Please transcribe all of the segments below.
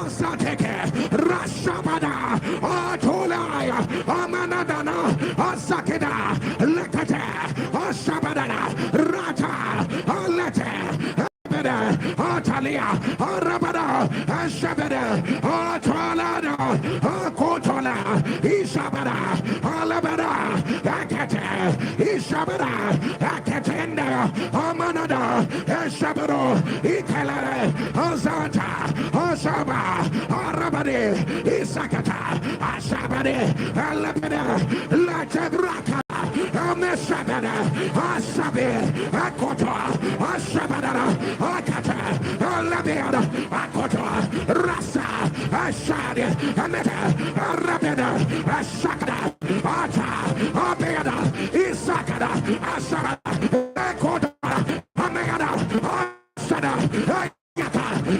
Azateke, Rashabada, Atolaya, Amanadana, Azakeda, Lekate, Ashabadana, Rata, Alete, Atalia, Arabada, Ashabada, Atalada, Akotola, Ishabada, Alabada, Akate, Ishabada, Akatenda, Amanada, Ashabado, Ikalare, Azanta, Asaba, Arabade, Isakata, Ashabade, Alabada, Latabraka, Ameshabada, Asabe, Akoto, Ashabada, Akata, Alabada, Akoto, Rasa, Ashadi, Ameta, Arabada, Ashakada, Ata, Abeda, Isakada, Ashabada, Akoto, Ameda, Asada,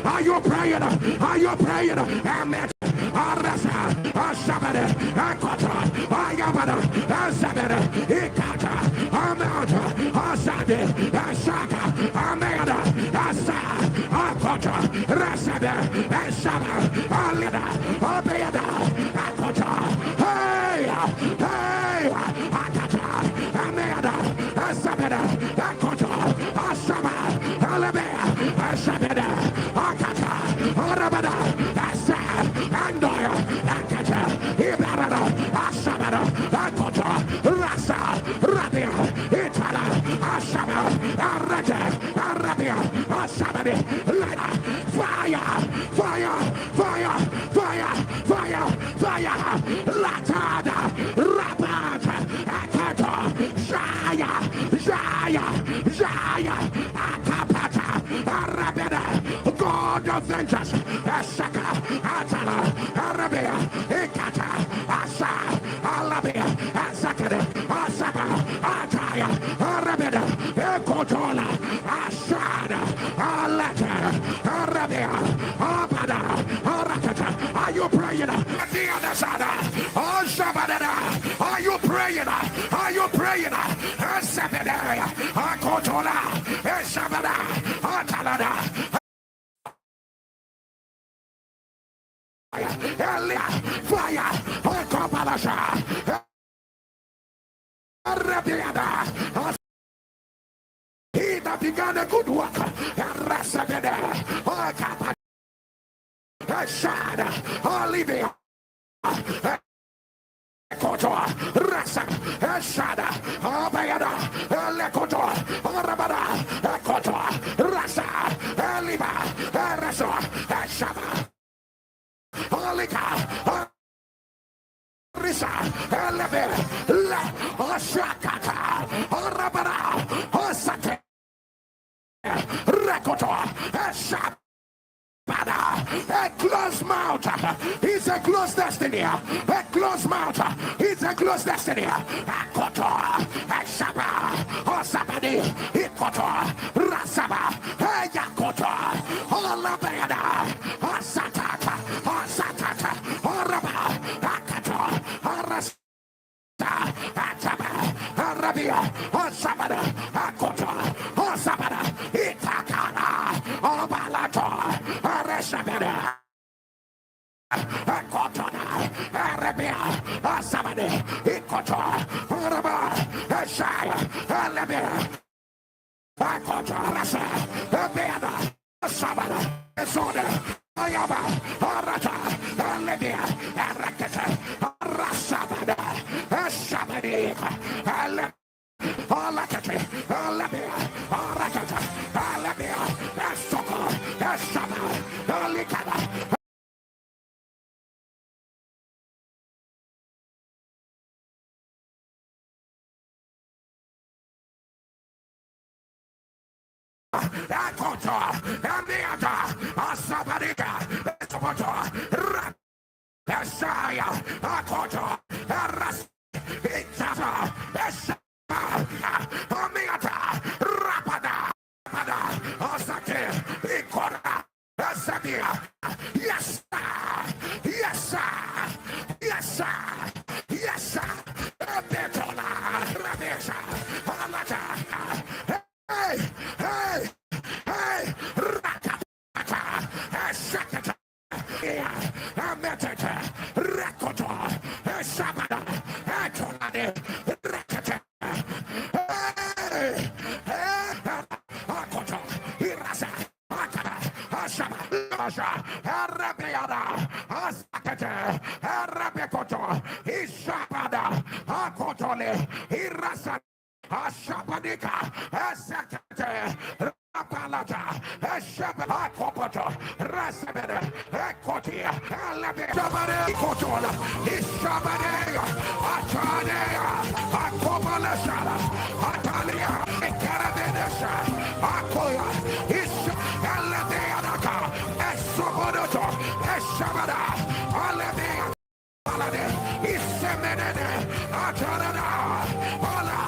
are you praying? Are you praying? Amen. Arasa, Ashabada, Akota, Ayabada, Asabada, Ikata, Amata, Asade, Asaka, Amada, Asa, Akota, Rasada, Asaba, Alida, Abeda, Akota, hey, hey, Akata, Amada, Asabada, Akota, Asaba, Alabea, Asabada, Akata, Arabada, Asa, Andoya, Akata, Ibarada, Asabada, Akota, Rasa, Rabia, Itala, Asaba, Arata, Arabia, Asabadi, Lada, Fire, Fire, Fire, Fire, Fire, Fire, Latada, Rabata, Akata, Jaya, Jaya, Jaya, Akapata, Arabeda, God of vengeance, Asaka, Atala, Arabia, Ikata, Asa, Alabia, Asakada, Asaba, Ataya, Arabeda, Ekotola, Asada, Alata, Arabia, Abada, Arakata. Are you praying? The other side, Asabada, are you praying? Are you praying? Asabada, Akotola, Asabada, Atalada. Fire, Akabalasha, Arabiada. He that began a good work, Rasabeda, Akapa, Shada, Olivia, Koto, Rasa, Shada, Abayada, Lekoto, Arabada, Koto, Rasa, Eliba, Rasa, Shaba. Alika, Risa, Elebe, La, Ashakata, Arabara, Osate, Rekoto, Eshab. A closed mouth is a closed destiny. A closed mouth is a closed destiny. Akoto, Ashaba, Osabadi, Ikoto, Rasaba, Yakoto, Olabeda, Osatata, Osatata, Oraba, Akato, Orasta, Ataba, Arabia, Osabada, Akoto, Osabada, Itakana, Obalato, Areshabada, Akotona, Arabia, Osabadi, Ikoto, Oraba, Ashaya, Alabia, Akoto, Rasa, Abeda, Osabada, Esoda, Ayaba, Arata, Alabia, Arakata, Rasabada, Ashabadi, Alabia. Alakati, Alabia, Arakata, Alabia, Asoko, Asama, Alikada. Akoto, Amiata, Asabadika, Esopoto, Asaya, Akoto, Aras, Itata, Esa. Amiata, Rapada, Osake, Ikora, Asadia. Yes, sir. Yes, sir. Yes, sir. Yes, sir. Betola, Rabesha, Alata. Hey, hey, hey, Rakata, Arabiada, Asakete, Arabekoto, Ishabada, Akotole, Irasa, Ashabanika, Asakete, Rapalata, Ashaba, Akopoto, Rasabede, Ekotia, Alabe, Shabade, Kotola, Ishabade, Atadea, Akobalashala, Atalia, Ekarabedesha, Akoya, Alabeadaka, Esobodoto, Eshabada, Alabea, Alade, Isemenede, Atarada, Ala,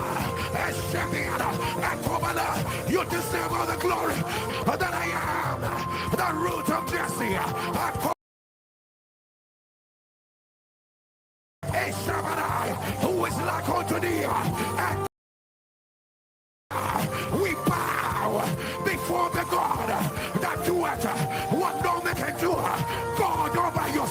Eshebiada, Akobala. You deserve all the glory that I am, the root of Jesse. Eshabada, who is like unto thee. We bow before the God that doeth what no man can do. God over your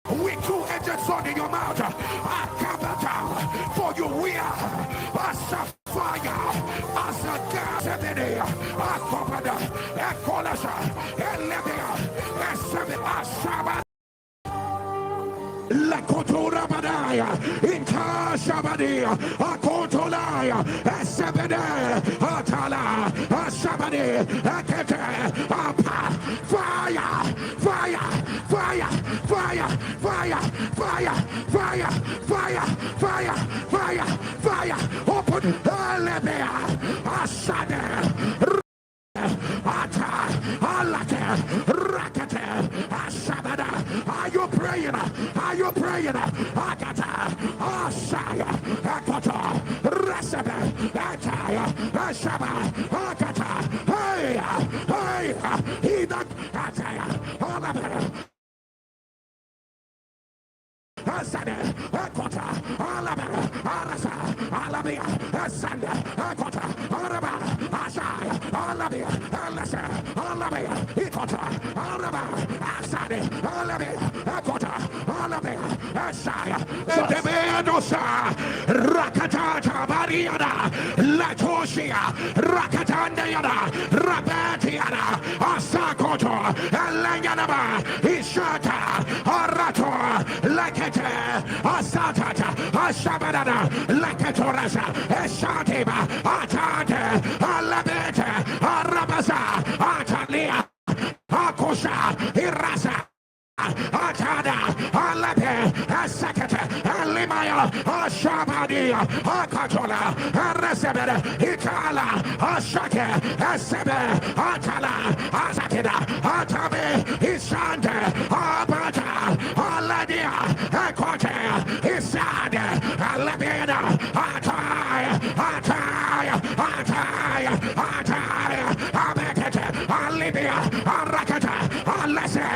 with two-edged sword in your mouth. I come down for you. We are as a fire, as a gas, a covenant, a colossus, a leviathan, a seven, a Shabbat. La Cotura Badaya, Inta Shabadia, Akotolaya, Asabede, Atala, Asabade, Akete, Apa, fire, fire, fire, fire, fire, fire, fire, fire, fire, fire, fire, open, Alebea, Asade, Ata, Alate, Rakate, Asabada. Are you praying? Are you praying? Akata, Asaya, Akata, Rasabe, Ataya, Asaba, Akata, hey, hey, he that Ataya, Alabama. Asade, Akota, Alabama, Arasa, Alabia, Asanda, Akota, Araba, Asaya, Alabia, Alasa, Alabia, Ikota, Araba, Asade, Alabia, Akota, Alabia, Asaya, Debedosa, Rakatata, Bariada, Latoshia, Rakatandayada, Rabatiana, Asakoto, Elanganaba, Ishata, Arato, Lakete, Asatata, Ashabadana, Lakatorasa, Eshateba, Atate, Alabete, Arabaza, Atalia, Akosha, Irasa. Atada, Alabe, Asakata, Alimaya, Ashabadia, Akatola, Arasabeda, Itala, Ashake, Asebe, Atala, Asakida, Atabe, Isande, Abata, Aladia, Akote, Isade, Alabeda, Ataya, Ataya, Ataya, Ataya, Abekete, Alibia, Arakata, Alese,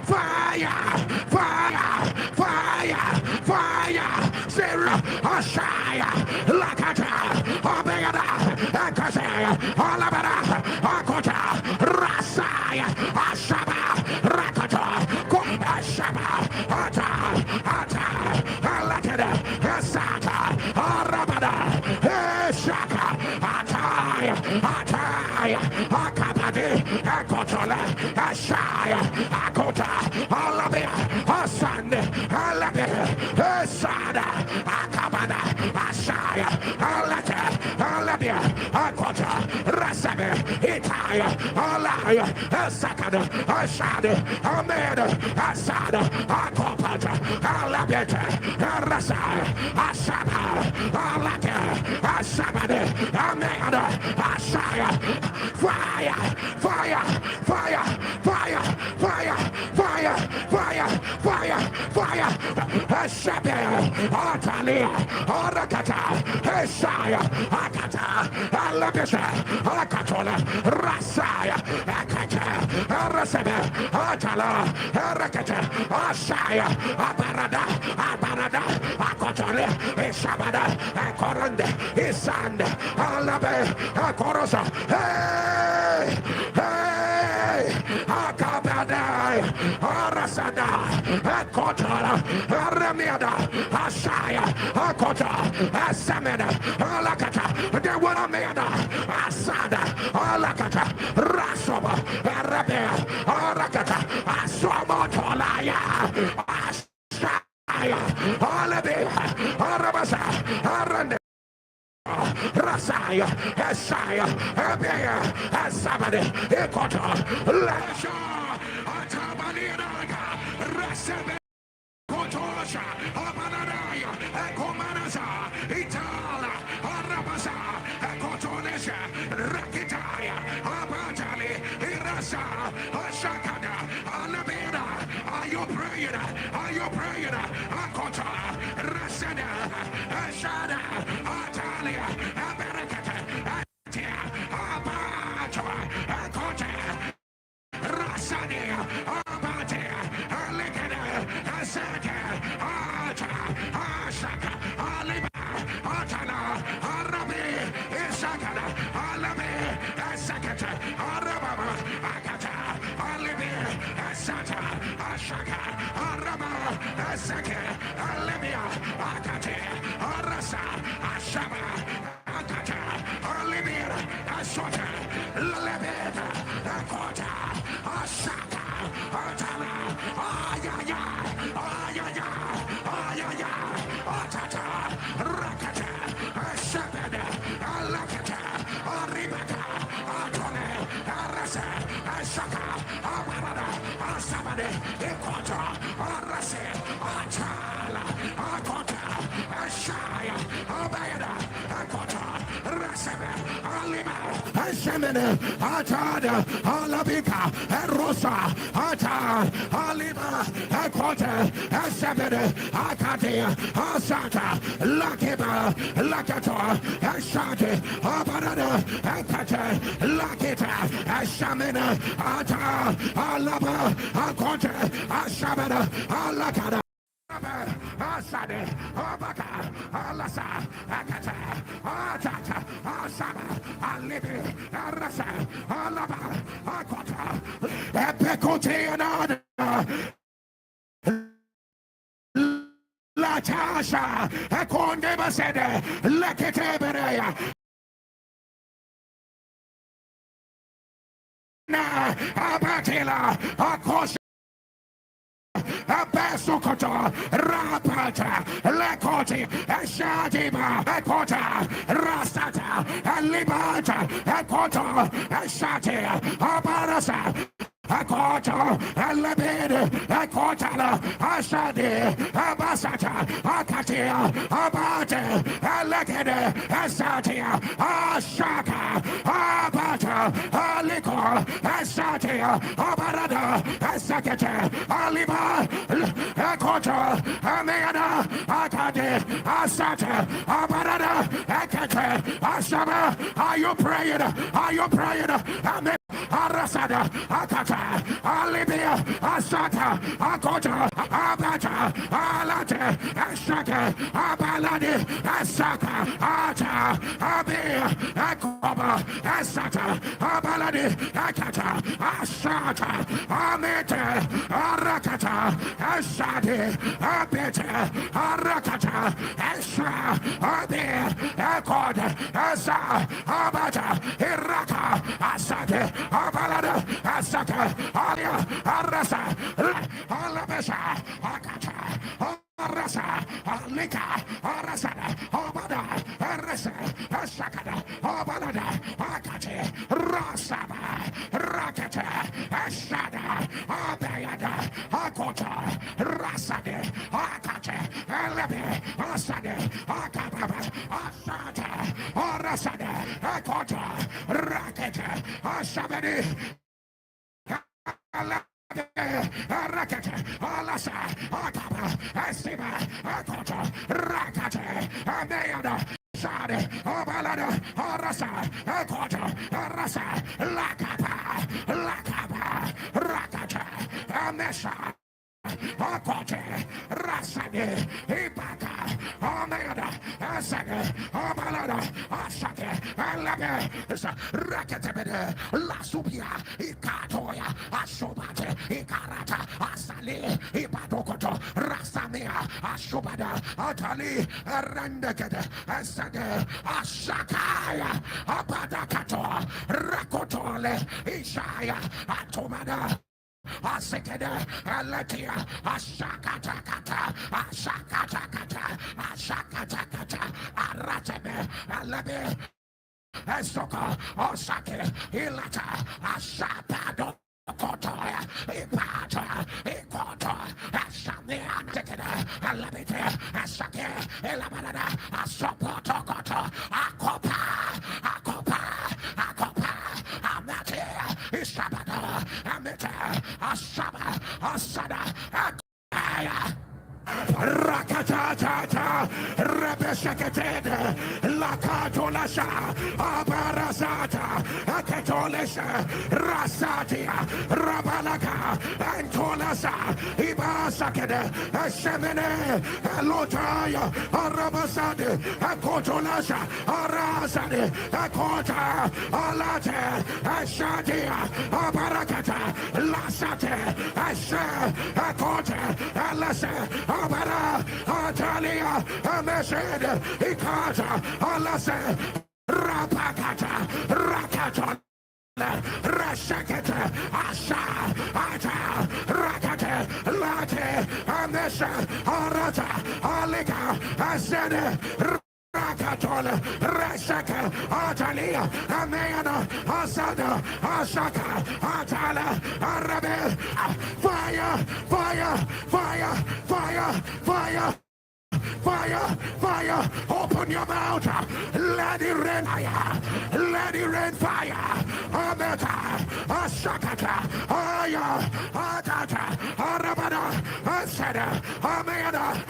fire, fire, fire, fire, Sarah, Ashaya, Lakata, Abeda, Akase, Alabada, Akota, Rasaya, Ashaba, Rakata, Ashaba, Ata, Ata, Alakada, Asata, Arabada, Shaka, Ataya, Ataya, Akapade, Akotola, Ashaya, Akota, Alabia, Asande, Alabia, Asada, Akabada, Ashaya, Alata, Alabia, Akota, Rasabe, Itaya, Alaya, Asakada, Ashada, Ameda, Asada, Akopata, Alabeta, Rasaya, Ashaba, Alata, Asabade, Ameda, Ashaya, fire, fire, fire, fire, fire, fire, fire, fire, fire, Ashabe, Atalia, Arakata, Esaya, Akata, Alabesha, Akatola, Rasaya, Akata, Arasabe, Atala, Arakata, Asaya, Aparada, Aparada, Akotole, Eshabada, Akorande, Isande, Alabe, Akorosa, hey, hey, Akabada, Aras. Rasada, Akota, Rameda, Asaya, Akota, Asameda, Alakata, the one Ameda, Asada, Alakata, Rasoba, Arabea, Arakata, Asomotolaya, Asaya, Alabea, Arabasa, Arande. Rasaya, Asaya, Abea, Asabade, Ekota, Lasha, Atabanianaga, Rasebe, Kotosha, Abanaraya, Ekomanasa, Itala, Arabasa, Ekotonesha, Rakitaya, Abatali, Irasa, Ashakada, Alabeda. Are you praying? Are you praying? Akota, Rasada, Ashada, Atalia, Abarakata, Atia, Abato, Akota, Rasadia, Abatia, Alikada, Asaka, Ata, Ashaka, Aliba, Atala, Arabi, Isakada, Alabi, Asakata, Arababa, Akata, Alibi, Asata, Ashaka, Araba, Asaka, Alibia, Akate, Arasa, Ashaba, Akata, Alibia, Asota, Lalebeta, Akota, Ashaka, Atala, Ayaya, Ayaya, Ayaya, Atata, Rakata, Ashabada, Alakata, Aribata, Atone, Arasa, Ashaka, Abarada, Asabade, Ekota, Arase, Atala, Akota, Ashaya, Abayada, Akota, Rasebe, Alima, Ashamene, Atada, Alabika, Erosa, Ata, Alima, Akota, Asabede, Akate, Asata, Lakiba, Lakato, Ashate, Abarada, Akate, Lakita, Ashamene, Ata, Alaba, Akota, Ashabada, Alakada. Asade, Abaka, Alasa, Akata, Atata, Asaba, Alibi, Arasa, Alaba, Akota, Epecoteanada, Latasha, Econde Basede, Leketeberea, Abatila, Akosha. Abasukota, Rapata, Lekoti, Ashadiba, Ekota, Rasata, Alibata, Ekota, Ashati, Abarasa. Akota, Alabed, Akotala, Ashadi, Abasata, Akatia, Abate, Alekede, Asatia, Ashaka, Abata, Aliko, Asatia, Abarada, Asakete, Aliba, Akota, Amanda, Akade, Asata, Abarada, Akate, Asaba. Are you praying? Are you praying? Amen. Arasada, Akata, Alibia, Asata, Akota, Abata, Alate, Ashaka, Abalade, Asaka, Ata, Abia, Akoba, Asata, Abalade, Akata, Asata, Amete, Arakata, Asade, Abete, Arakata, Asha, Abia, Akoda, Asa, Abata, Iraka, Asade, Abalada, Asaka, Alia, Arasa, Alabesa, Akata, Arasa, Alika, Arasada, Abada, Arasa, Asakada, Abalada, Akate, Rasaba, Rakata, Asada, Abayada, Akota, Rasade, Akate, Elebe, Asade, Akababa, Asada, Arasada, Akota, Rakata, Asabedi, Rakata, Alasa, Akaba, Asiba, Akota, Rakata, Ameada, Sade, Obalada, Arasa, Akota, Arasa, Lakapa, Lakapa, Rakata, Amesha, Akote, Rasani, Ibaka, Amanda, Asane, Amalada, Asake, Alabe, Rakatabede, Lasubia, Ikatoya, Ashobate, Ikarata, Asali, Ibadokoto, Rasamia, Ashobada, Atali, Arandekede, Asade, Ashakaya, Abadakato, Rakotole, Ishaya, Atomada. Asekede, Aletia, Ashakatakata, Ashakatakata, Ashakatakata, Arateme, Alabe, Esoka, Osake, Ilata, Ashapado. Kotoya, Ipata, Ikoto, Ashamia, Tekeda, Alabite, Asake, Elabanada, Asopotokoto, Akopa, Akopa, Akopa, Amate, Isabada, Amete, Asaba, Asada, Akaya. Rakatata, Rebeshakatede, Lakatolasha, Abarazata, Akatolesha, Rasatia, Rabalaka, Antolasa, Ibasakede, Shemene, Lotaya, Arabasade, Akotolasha, Arasade, Akota, Alate, Ashatia, Abarakata, Lasate, Ashe, Akote, Alasa. Abara, Atalia, Ameshed, Ikata, Alase, Rapakata, Rakata, Rashakata, Asha, Ata, Rakate, Late, Amesha, Arata, Alika, Asede, Rakatola, Rashaka, Atalia, Ameana, Asada, Ashaka, Atala, Arabe, fire, fire, fire, fire, fire. Fire, fire, open your mouth, let it rain fire, let it rain fire, Ameta, Ashakata, Aya, Atata, Arabada, Asada, Ameda,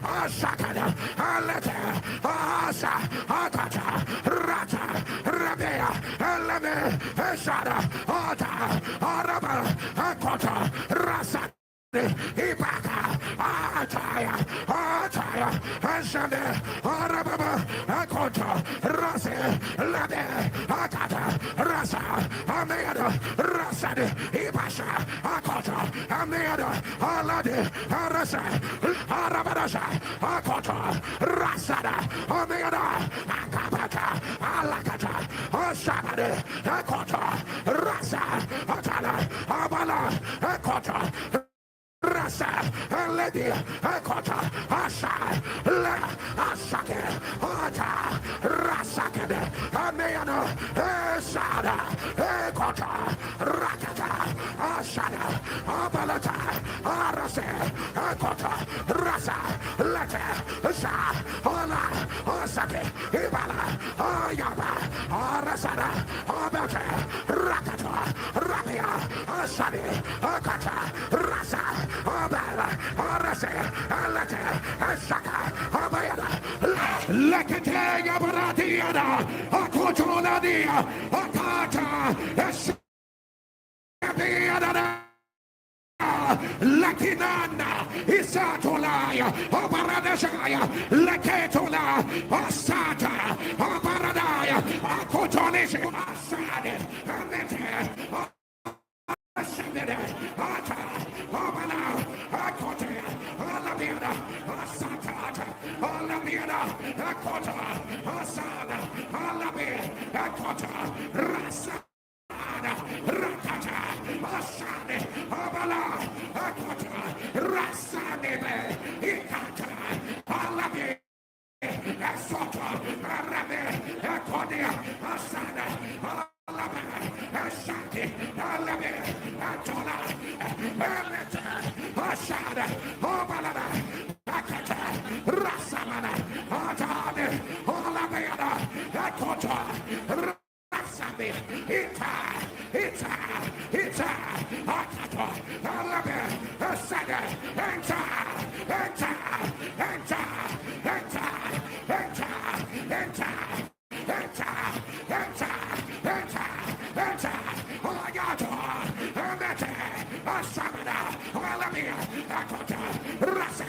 Ashakata, Aleta, Asa, Atata, Rata, Rabea, Eleme, Esada, Ata, Araba, Akota, Rasa. Ibaka, Ataya, Ashande, Arababa, Akota, Rase, Lade, Akata, Rasa, Ameda, Rasade, Ibasha, Akota, Ameda, Alade, Arasa, Arabadasha, Akota, Rasada, Ameda, Akabata, Alakata, Ashabade, Akota, Rasa, Atala, Abala, Akota, Rasa, Lady, Akota, Asha, La, Asake, Ata, Rasakade, Ameana, Esada, Ekota, Rakata, Ashada, Abalata, Arase, Ekota, Rasa, Lete, Sha, Ola, Osake, Ibala, Ayaba, Arasada, Abate, Rakata, Rapia, Asadi, Akata, Rasa, Abala, Arase, Alete, Asaka, Abayada, Lekete, Yabaradiana, Akotonadia, Akata, Esabiana, Lakinana, Isatolaya, Abaradashaya, Leketola, Asata, Abaradaya, Akotonish, Asade, Amete, Ascended, Ata, Abana, Akote, Alabiana, Asatata, Alabiana, Akota, Asana, Alabi, Akota, Rasa. Rakata, Asane, Abala, Akota, Rasanebe, Ikata, Alabi, Asota, Arabe, Akodia, Asana, Alabe, Asante, Alabe, Atola, Eleta, Asada, Obalada, Akata, Rasamana, Atade, Olabeada, Akota, Rasabe, Ita, Akato, Alabe, Asada, Enta, Akota, Rasa,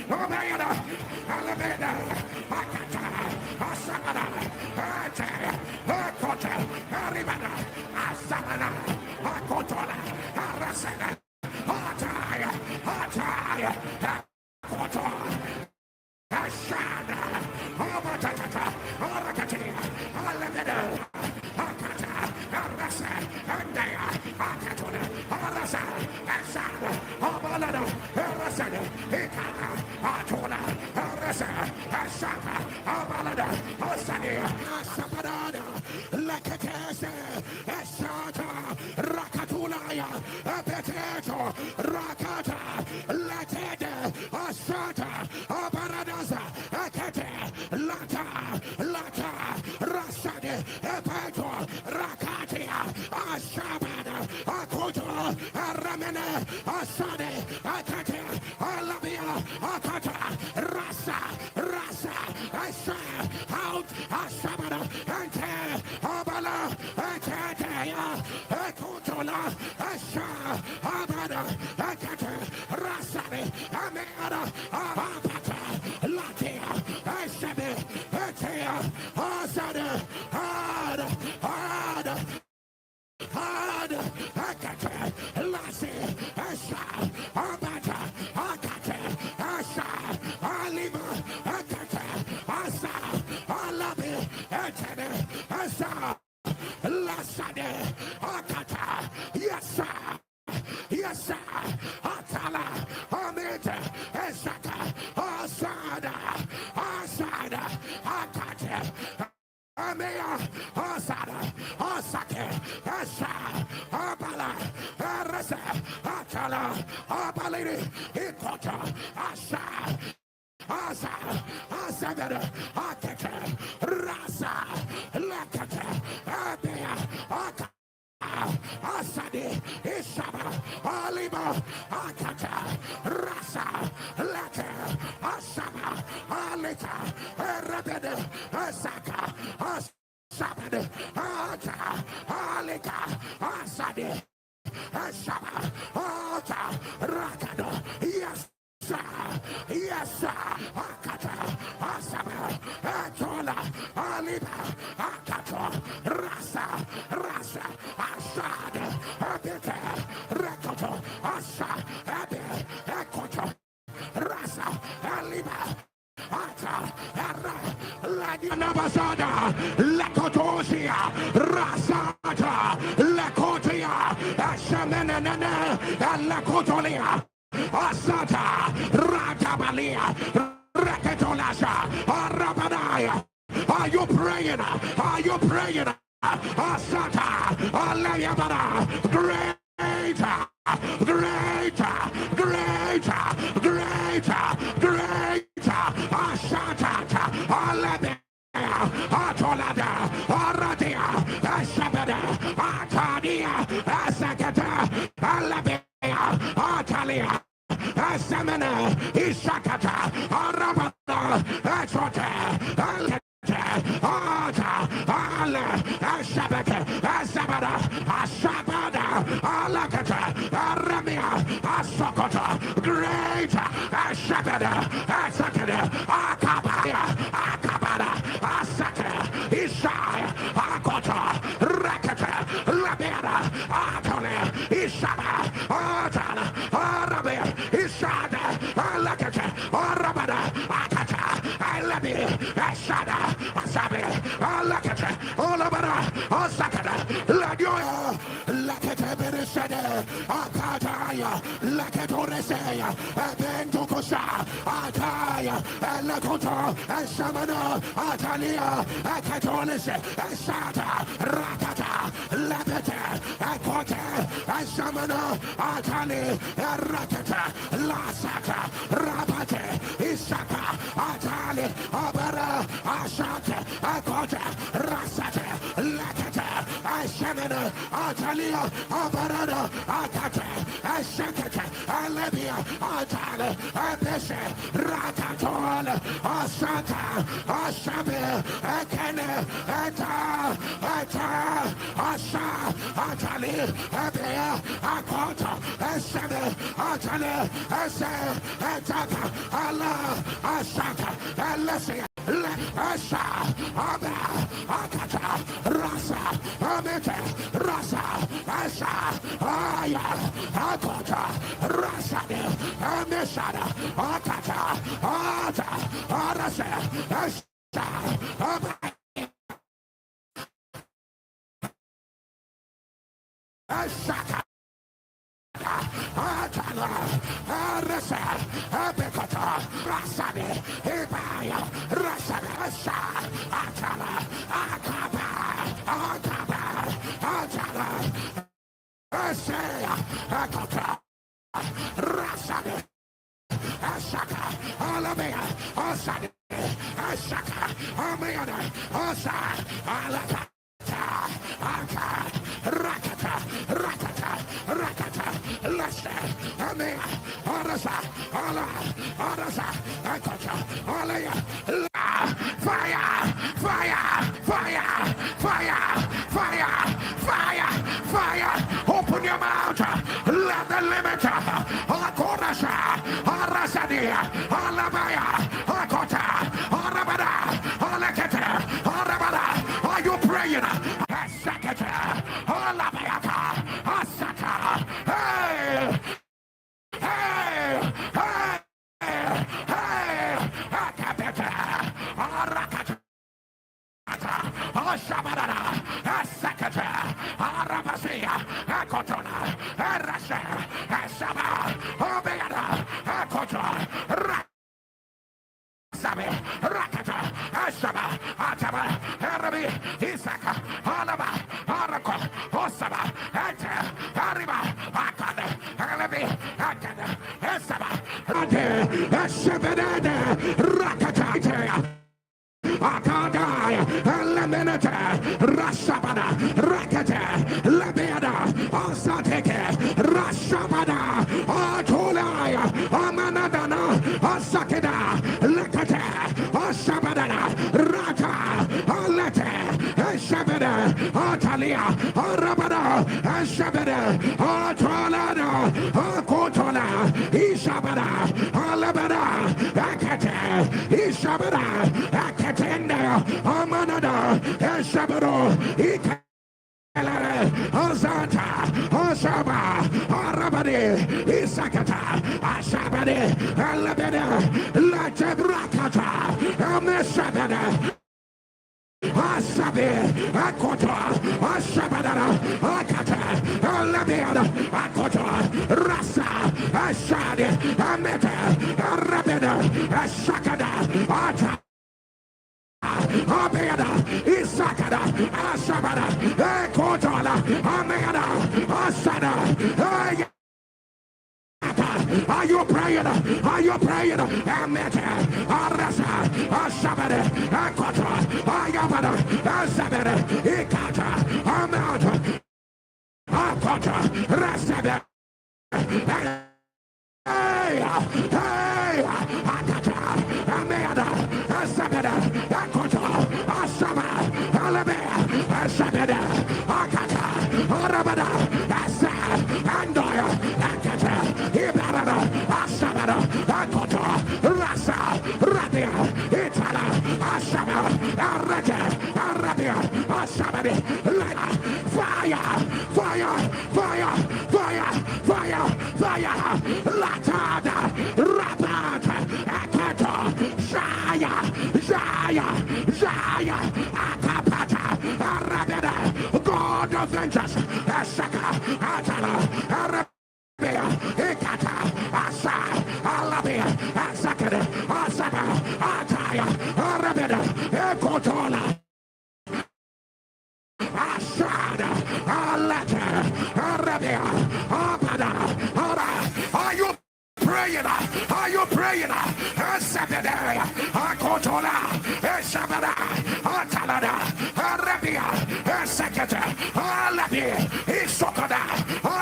Omayana, Alameda, Akata, Asamana, Ate, Akota, Aribana, Asamana, Akotola, Arasana, Ataya, Ataya, Akoto, Ashana, Amatata, Arakati, Alameda, Akata, Arasa, Andaya, Akatona, Arasa, Asana, Amalada, Arasana, Ikana, Atola, Arasa, Asaka, Amalada, Asani, Asaparada, Lakatese, Asata, Rakatulaya, Apeteto, Rakata, Latede, Asata, Aparadaza, Akate, Lata, Lata, Rasade, Epeto, Rakatia, Ashabada, Akoto, Aramene, Asade, Akate, Alabia, Akata, Rasa, Rasa, Asa, Out, Ashabada, Ante, Abala, Akatea, Akotola, Asha, Abada, Akate, Rasade, Amada, Abata, Latia, Ashabe, Atea, Asada, Ada, Ada, Ada, Akate, Lassi, Asha, Abata, Akate, Asha, Alima, Akate, Asa, Alabi, Atene, Asa, Lasade, Akata, yes, sir. Yes, sir. Atala, Amita, Esaka, Asada, Asada, Akate, Amea, Asada, Asake, Asa, Abala, Arasa, Atala, Abaliri, Ikota, Asa, Asa, Asagada, Akate, Rasa, Lakate, Abea, Akate. Asadi, Isaba, Alima, Akata, Rasa, Lata, Asaba, Alita, Rabeda, Asaka, Asabed, Ata, Alita, Asadi, Asaba, Ata, Rakado, yes. Yes, Akata, Asaba, Atola, Aliba, Akato, Rasa, Rasa, Asad, Abete, Rekoto, Asa, Abe, Ekoto, Rasa, Aliba, Ata, Ara, Laganabasada, Lekotosia, Rasata, Lekotia, Asamenene, Lekotolia. Asata, Ratabalia, Raketolasha, Arabadaya. Are you praying? Are you praying? Asata, Alayabada, greater, greater, greater, greater, greater, Asata, Alabe. Atolada, Aradia, Asabada, Atadia, Asakata, Alabe. Atalia, Asamana, Isakata, Arabata, Atrote, Alete, Ata, Ale, Asabata, Asabada, Asabada, Alakata, Aramia, Asokota, Great, Asabada, Asakada, Akabaya, Akabada, Asaka, Isai, Akota, Rakata, Labera, Atole, Isaba, Atala, Arabe, Isada, Alakata, Arabada, Akata, Alabi, Asada, Asabi, Alakata, Olabada, Osakada, Lagoya, Lakata Beresada, Akataya, Lakatoresaya, Abentokosa, Ataya, Alakoto, Asamana, Atalia, Akatolis, Asata, Rakata, Labata, Akota, Asamana, Atali, Rakata, Lasata, Rabate, Isaka, Atali, Abara, Asata, Akota, Rasata, Lakata, Asamana, Atalia, Abarada, Akata, Ashakata, Alebia, Atala, Abeshe, Rakatol, Asata, Ashabe, Akane, Ata, Asha, Atali, Abea, Akota, Ashabe, Atali, Ase, Ataka, Allah, Ashaka, Alesia. Asha, Aba, Akata, Rasa, Amete, Rasa, Asha, Aya, Akota, Rasa, Ameshada, Akata, Ata, Arasa, Asha, Aba, Ashaka. Atala, Arasa, Abekota, Rasani, Ibaya, Rasani, Asha, Atala, Akaba, Akaba, Atala, Asaya, Akota, Rasani, Ashaka, Alamea, Asani, Ashaka, Ameana, Asa, Alaka. Aka, Rakata, Rakata, Rakata, Lester, Amea, Arasa, Ala, Arasa, Akata, Alea, fire, fire, fire, fire, fire, fire, fire, open your mouth, let the limiter, Akorasa, Arasadia, Alabaya, Akota, Arabada, Alakata, Arabada, are you praying? Asakata, Alabayaka, Asaka, hey, hey, hey, hey, Akabeta, Arakata, Ashabara, Asakata, Arabasia, Akotona, Arasa, Asaba, Obeada, Akota, Sabe, Rakata, Ashaba, Ataba, Arabi, Isaka, Alaba, Arako, Osaba, Ata, Ariba, Akada, Arabi, Akada, Esaba, Ate, Eshabada, Rakata, Akadai, Elemenata, Rashabada, Rakata, Lebeada, Asateke, Rashabada, Atolaya, Amanadana, Asakeda, Lekata, Ashabadana, Rata, Alete, Eshabada, Atalia, Arabada, Eshabada, Atralada, Akotola, Ishabada, Alabada, Akate, Ishabada, Akatenda, Amanada, Eshabado, Azanta, Ashaba, Arabadi, Isakata, Ashabadi, Alabeda, Latebrakata, Ameshabada, Asabe, Akota, Ashabadana, Akata, Alabeada, Akota, Rasa, Ashadi, Ameta, Arabeda, Ashakada, Ata. Abeada, Isakada, Ashabada, Ekotola, Ameada, Asada, are you praying? Are you praying? Amete, Arasa, Ashabada, Ekota, Ayabada, Asabada, Ikata, Amata, Akota, Rasabada. Hey, hey, Akata, Ameada, Asabada, Akota, Asama, Alabea, Asabada, Akata, Arabada, Asa, Andoya, Akata, Ibarada, Asabada, Akota, Rasa, Rabia, Itala, Asama, Araka, Arabia, Asabadi, fire, fire, fire, fire, fire, fire, Latada, Rabata, Akato, Zaya, Zaya, Zaya, Akapata, Arabeda, God of vengeance, Asaka, Atala, Arabia, Ikata, Asa, Alabia, Asakada, Asaka, Ataya, Arabeda, Ekotola. Ashada, Alata, Arabia, Abada, Ara. Are you praying? Are you praying? Asabada, Akotola, Esabada, Atalada, Arabia, Esakata, Alabi,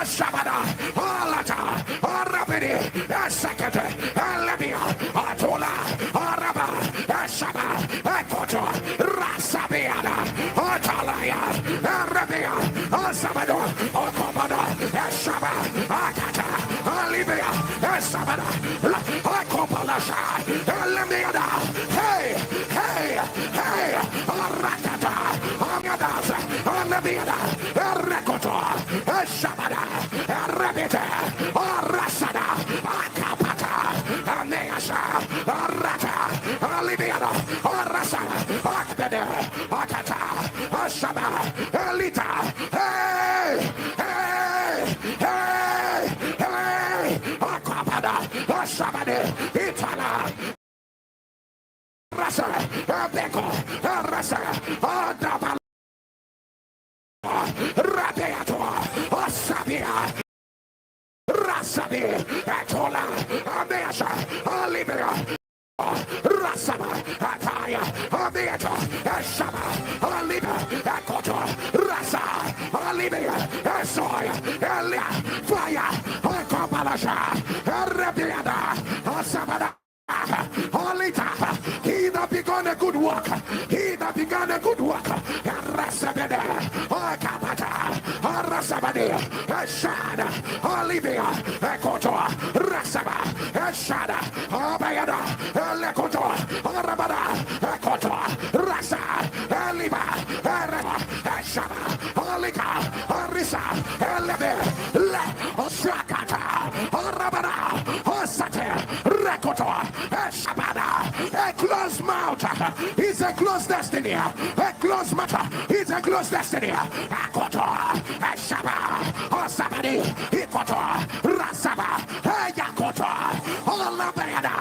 Shabada, Alata, Arabidi, Second, Alabia, Atola, Araba, Shaba, Ekoto, Rasabiana, Atalaya, Arabia, Asabado, Okomada, Shaba, Akata, Alibia, Sabada, Akopalasha, Alamiada, hey, hey, hey, Arakata, Amadas, Alamiada, Rekoto, Shabada, Rabita, Rasada, Akapata, Aneasha, Rata, Alibiada, Rasa, Akbede, Akata, Shaba, Elita, hey, hey, hey, hey, Akapada, Shabade, Itala, Rasa, Beko, Rasa, Adabal. Rabeato, Asabia, Rasabi, Atola, Ameasha, Alibia, Rasaba, Ataya, Ameato, Ashaba, Alibia, Akoto, Rasa, Alibia, Asoya, Elia, Fire, Akopalasha, Arabiada, Asabada. He that began a good work, he that began a good work, Rasabede, Akapata, Rasabade, Shada, Olivia, Ekoto, Rasaba, Shada, Abayada, Lekoto, Arabada, Ekoto, Rasa, Eliba, Ereba, Shaba, Olika, Arisa, Elebe, Le, Osakata, Arabada, Osate, Rekoto, Shabada, a closed mouth is a closed destiny. A closed mouth is a closed destiny. Akoto, Shaba, Osabadi, Ikoto, Rasaba, Yakoto, Olabeda,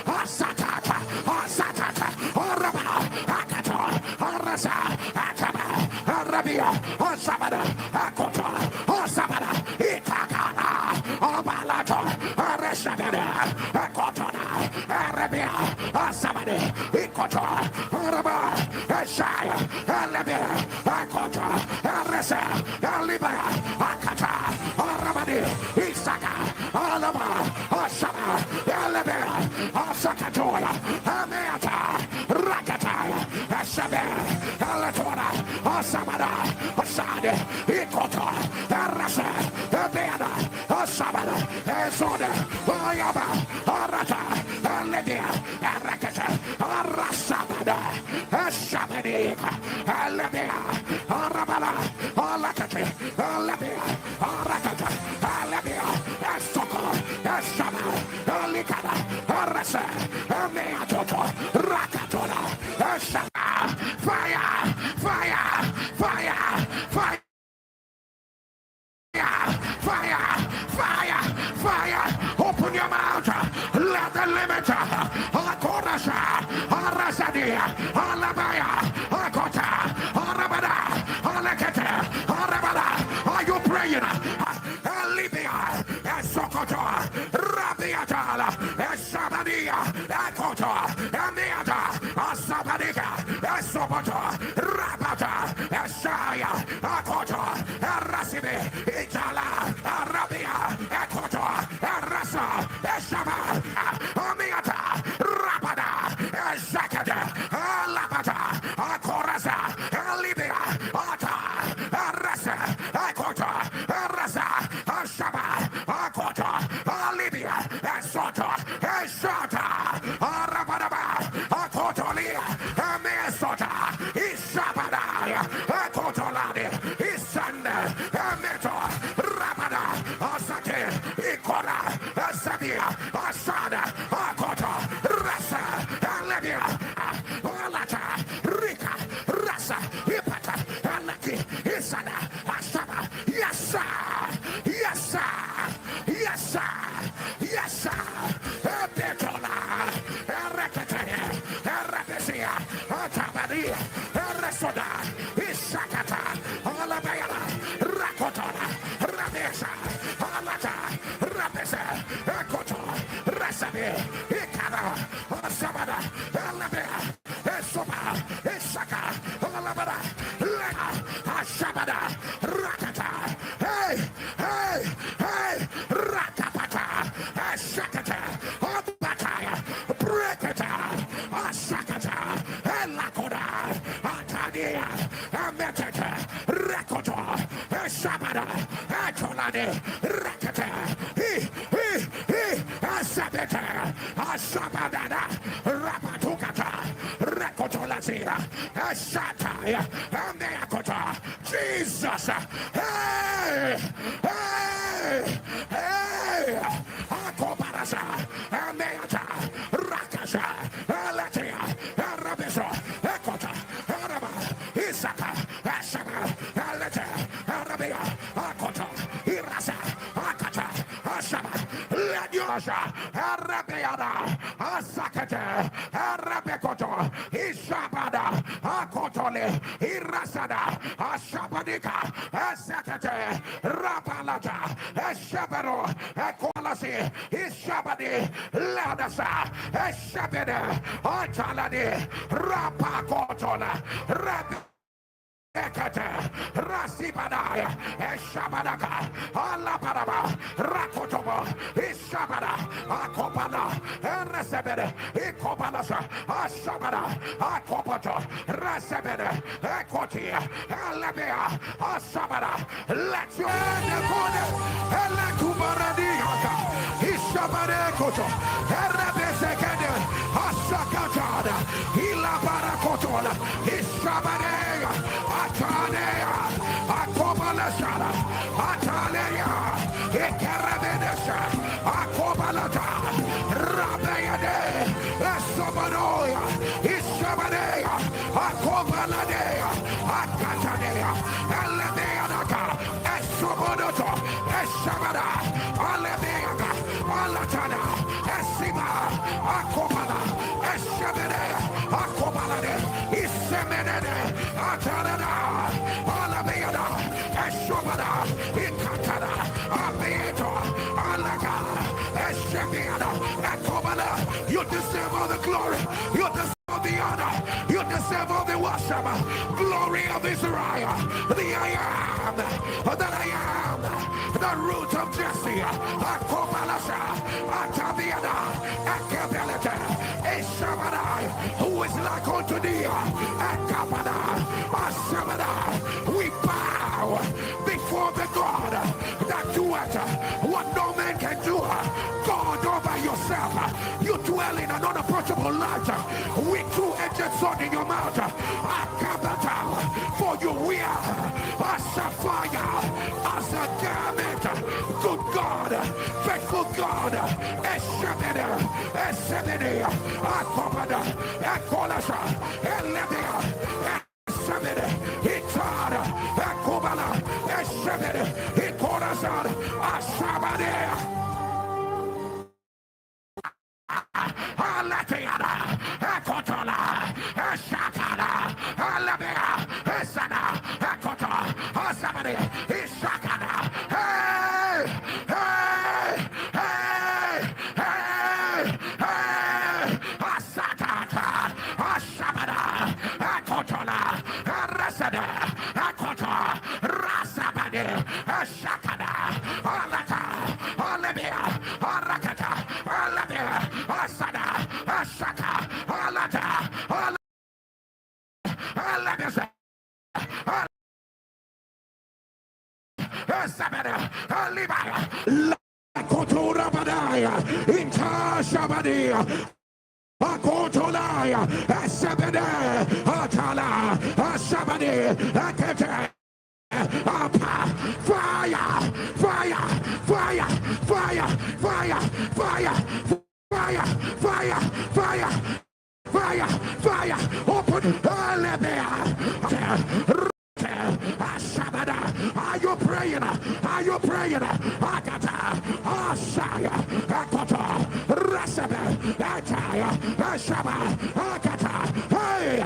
Asatata, Asatata, Oraba, Akato, Arasa, Ataba, Arabia, Osabada, Akoto, Osabada, Itakana, Obalato, Aresabada, Akotona, Arabia, Asabadi, Ikoto, Araba, Ashaya, Alabia, Akoto, Aresa, Alibia, Akata, Arabadi, Isaka, Alaba, Asaba, Alabia, Asakatoya, Ameata, Rakataya, Asabe, Alatora, Asabada, Asade, Ikoto, Arasa, Abeada, Asabada, Esoda, Ayaba, Arata, Aledia, Arakata, Arasabada, Asabadi, Alabia, Arabala, Alakati, Alabia, Arakata, Alabia, Asoko, Asaba, Alikada, Arasa, Ameatoto, Rakatola, Asaba, fire, fire, fire, fire. Fire, fire, fire, open your mouth, let the limit, Alakorasha, Arasadia, Alabaya, Akota, Arabada, Alakete, Arabada, are you praying? Libya, Sokoto, Rabiatala, Sabadia, Akota, Amiata, Asabadica, Sokoto, Rabata, Shaya, Akota, Rasibi, Itala, Arabia, Ekoto, Rasa, Shaba, Amiata, Rabada, Zakada, Alabata, Akorasa, Libya, Ata, Rasa, Ekota, Rasa, Shaba, Akota, Libya, Esota, Eshata, Arabadaba, Akotolia, Mesota, Isabada, Ekotoladi, Isanda, Emeto, Atolade, Rakata, Asabeta, Asabadana, Rapatukata, Rakotolazia, Asataya, Ameakota, Jesus, hey, hey, hey, Akoparasa, Ameata, Rakasa, Alatia, Arabiso, Ekota, Araba, Isaka, Asaba, Alata, Arabia, Akota, Irasa, Akata, Asaba, Ladiosa, Arabiada, Asakate, Arabekoto, Ishabada, Akotole, Irasada, Ashabadika, Asakate, Rapalata, Ashabero, Equalasi, Ishabadi, Ladasa, Ashabede, Ataladi, Rapakotola, Rap. Ekate, Rasibadaya, Eshabadaka, Alaparaba, Rakotobo, Ishabada, Akopana, Eresebede, Ikobalasa, Ashabada, Akopoto, Resebede, Ekoti, Elebea, Ashabada, let your Nekone, Elekubaradiaka, Ishabade Koto, Erebesekede, Asakatada, Ilabarakotola, Ishabadea. Atalea, Akobalashala, Atalea, Ekarabedesha, Akobalata, Rabayade, Esobanoya, Ishabadea, Akobaladea, Akatanea, Elemeanaka, Esobonoto, Eshabada, Alemeaka, Alatana, Esiba, Akobala, Eshabedea, Akobalade, Isemenede, Atarada, Alabeada, Eshobada, Ikatara, Abeto, Alaga, Eshebiada, Akobala. You deserve all the glory. You deserve all the honor. You deserve all the worship. Glory of Israel. The I am, that I am, the root of Jesse. Akobalasha, Atabiada, Akabelete, Eshabada, who is like unto thee. Akabada, Ashabada. We bow before the God that doeth what no man can do. God all by yourself. You dwell in an unapproachable light with two-edged sword in your mouth. Akabata, for you wear a sapphire as a garment. Good God, faithful God, Eshabeda, Eshabeda, Akobada, Akolasha, Elebea, Eshabeda, Hitara, Akobala, Eshabeda, Hikorasar, Ashabadea. Alatiana, Ekotola, Eshakana, Alabea, Esana, Ekota, Asabadi, Ishakana. Hey, hey, hey, hey, hey, Asakata, Ashabada, Ekotola, Resada, Ekota, Rasabadi, Eshakana, Alata, Alabea, Arakata, Alabea, Asada, Ashaka, Alata, Alabesa, Sabada, Alibaya, Lakotura Badaya, Inta Shabadia. Akotolaya, Asabede, Atala, Asabade, Akete. Fire, fire, fire, fire, fire, fire, fire, fire, fire, fire, fire, open, are you praying? Are you praying? Akata, Asaya, Akota, Rasabe, Ataya, Ashaba, Akata, hey,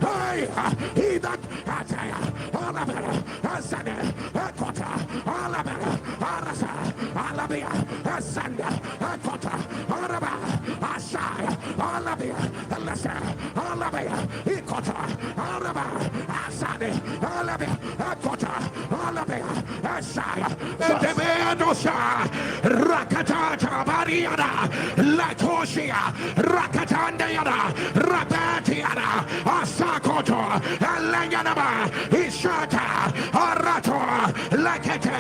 hey, he that Ataya, Alabama, Asane, Akota, Alabama, Arasa, Alabia, Asanda, Akota, Araba, Asaya, Alabia, Alasa, Alabia, Ikota, Araba, Asane, Alabia, Akota, Alabia, Asaya, Radosa, Rakatata, Bariana, Latosia, Rakatandiana, Rabatiana, Asakoto, Alanyanaba, Ishata, Arato, Lakete,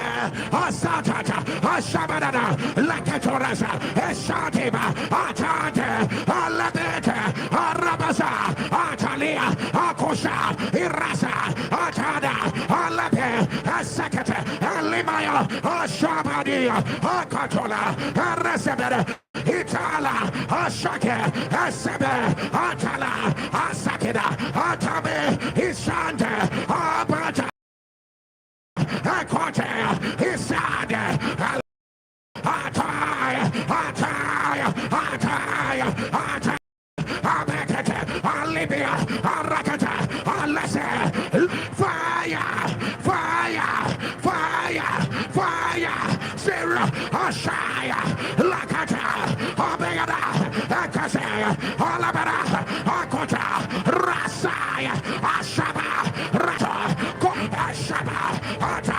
Asatata, Ashabadana, Lakatorasa, Eshativa, Atante, Alabete, Arabasa, Atalia, Akosha, Irasa, Atada, Alape, Asakata, Alimaya, Ashabadia, Akatola, Arasabeda, Itala, Ashake, Asebe, Atala, Asakeda, Atabe, Ishante, Abata, Akote, Isade, Ataya, Ataya, Ataya, Ataya. Abekete, Alibia, Arakata, Alese, fire, fire, fire, fire, Zero, Ashaya, Lakata, Abegada, Akase, Alabara, Akota, Rasaya, Ashaba, Rata, Ashaba, Ata,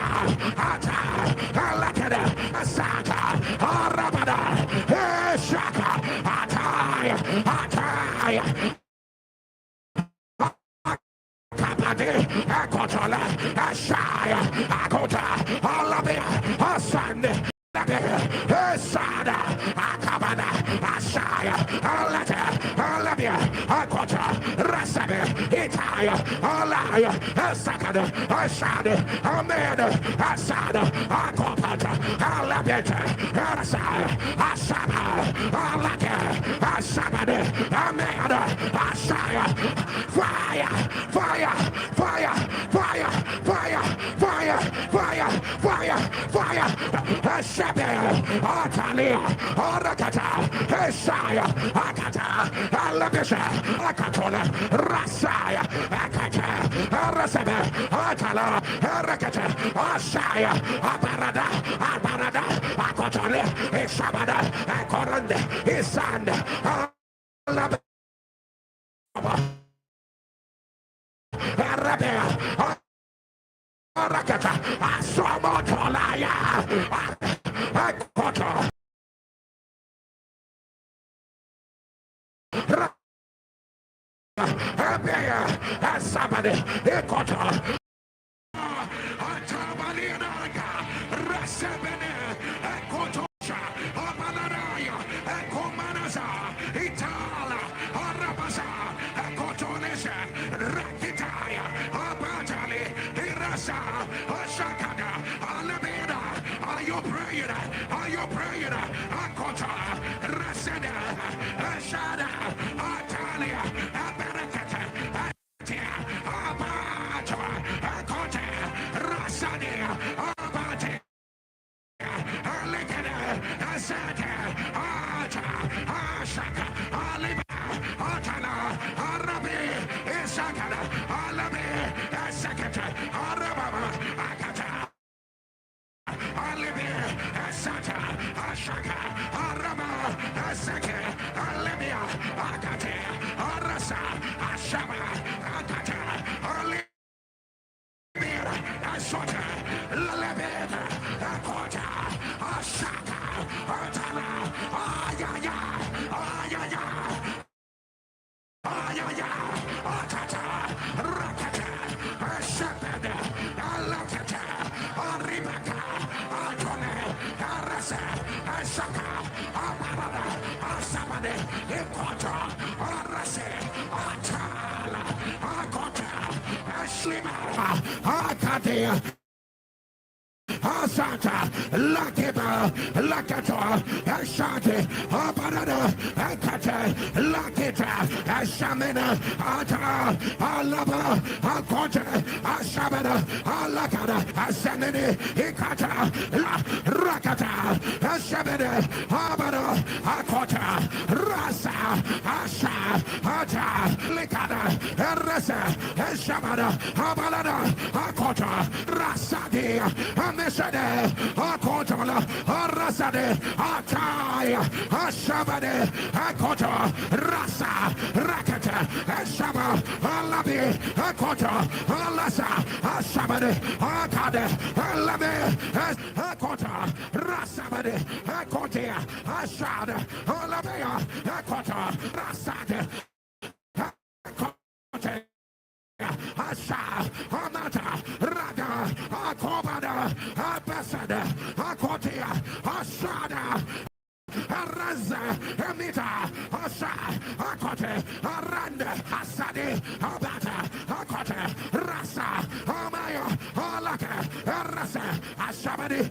Alakada, Asata, Arabada, Shaka, Ataya, Kapade, Akotola, Ashaya, Akota, Alabia, Asande, Esada, Akabana, Ashaya, Alata, Alabia, Akota, Rasabe, Itaya, Alaya, Asakada, Ashada, Amanda, Asada, Akopata, Alabeta, Asaya, Asaba, Alaka, Asabade, Amanda, Ashaya, fire, fire, fire, fire, fire, fire, fire, fire, fire, Shabe, Atalia, Arakata, Esaya, Akata, Alabisha, Akatola, Rasaya, Akata, Arasabe, Atala, Arakata, Asaya, Aparada, Aparada, Akotole, Esabada, Akorande, Isanda, Alabama. Arabia, Arakata, Asomotolaya, Akoto, Rabia, Asabade, Ekoto, Atabalianaga, Rasabene, Ekotosha, Abalaraya, Ekomanasa, Itala, Arabasa, Ekotonesa, Rakitaya, Abatali, Irasa, Ashakada, Alameda. Are you praying? Are you praying? Akota, Rasada, Ashada, Atalia, Abarakata, Atia, Abata, Akota, Rasadia, Abate, Alikada, Asata, Ata, Ashaka, Aliba, Atala, Arabi, Isakada, Alabi, Asakata, Arababa, Akata. Alibia, Asata, Ashaka, Araba, Asake, Alibia, Akate, Arasa, Ashaba, Akata, Alibia, Asota, Lalabeda, Akota, Ashaka, Atala, Ayaya, Ayaya, Ayaya, Atata, Rakata, Ashapeda, Alakata, Aribaka, Atone, Arasa, Ashaka, Amabada, Asabade, Ekota, Arase, Atala, Akota, Ashlima, Akate, Asata, Lakiba, Lakato, Ashate, Aparada, Akate, Lakita, Ashamina, Ata, Alaba, Akota, Ashabada, Alakada, Asamini, Ikata, Rakata, Ashabada, Abada, Akota, Rasa, Asha, Ata, Likada, Rasa, Ashabada, Abalada, Akota, Rasadi, Amesade, Akotola, Arasade, Ataya, Ashabade, Akota, Rasa, Rakata, Ashaba, Alabi, Akota, Alasa, Ashabade, Akade, Alabi, Akota, Asabadi, Akotia, Ashada, Olabea, Akota, Rasade, Akote, Asha, Amata, Rada, Akobada, Abasada, Akotia, Ashada, Araza, Emita, Asha, Akote, Aranda, Asadi, Abata, Akote, Rasa, Amaya, Alaka, Arasa, Ashabadi,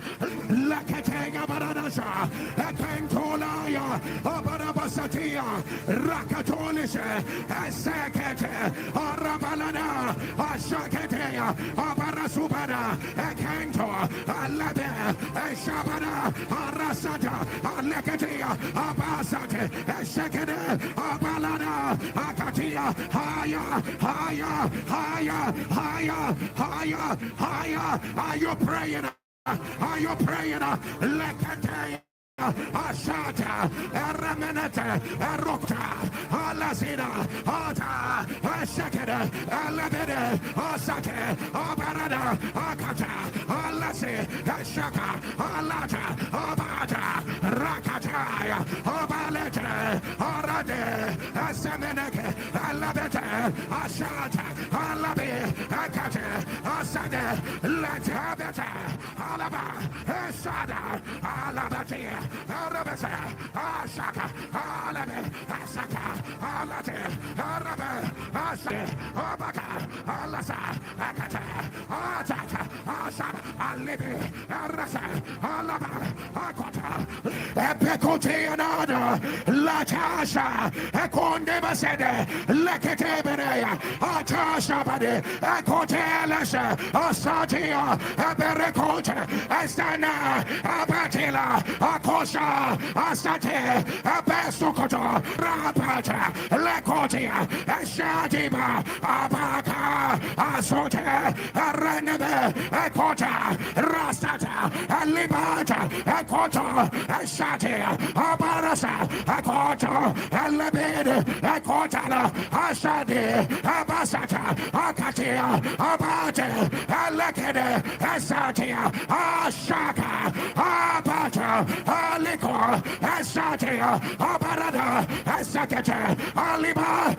Lakatega Baranasa, Akantolaya, Abarabasatia, Rakatolisha, Asakete, Arabalana, Ashakatea, Abarasubada, Akanto, Alabe, Ashabada, Arasata, Alekatia, Abasate, Ashakade, Abalana, Akatia, Haya, Haya, Haya, Haya, Haya, Haya. Are you praying? Are you praying? Lekatia. Ashata, Aramanata, Arokta, Alasina, Ata, Ashakada, Alabede, Asake, Abarada, Akata, Alasi, Ashaka, Alata, Abata, Rakataya, Abalete, Arade, Asemeneke, Alabete, Ashata, Alabi, Akate, Asade, Latabeta, Alaba, Asada, Alabate. Arabasa, Ashaka, Alabe, Asaka, Alate, Arabe, Ashe, Abaka, Alasa, Akata, Ataka, Asha, Alibi, Arasa, Alaba, Akota, Epecote another, Latasha, Econde Basede, Leketebere, Atasha Bade, Ecotelasha, Asatia, Eberecote, Estana, Abatila, Akosha, Asate, Abesukoto, Rapata, Lekotia, Ashadiba, Abaka, Asote, Arenebe, Ekota, Rastata, Alibata, Ekota, Ashate, Abarasa, Ekota, Alibid, Ekotala, Ashadi, Abasata, Akatia, Abate, Alekede, Asatia, Ashaka, Abata, Aliko, Asatia, Abarada, Asakete, Aliba,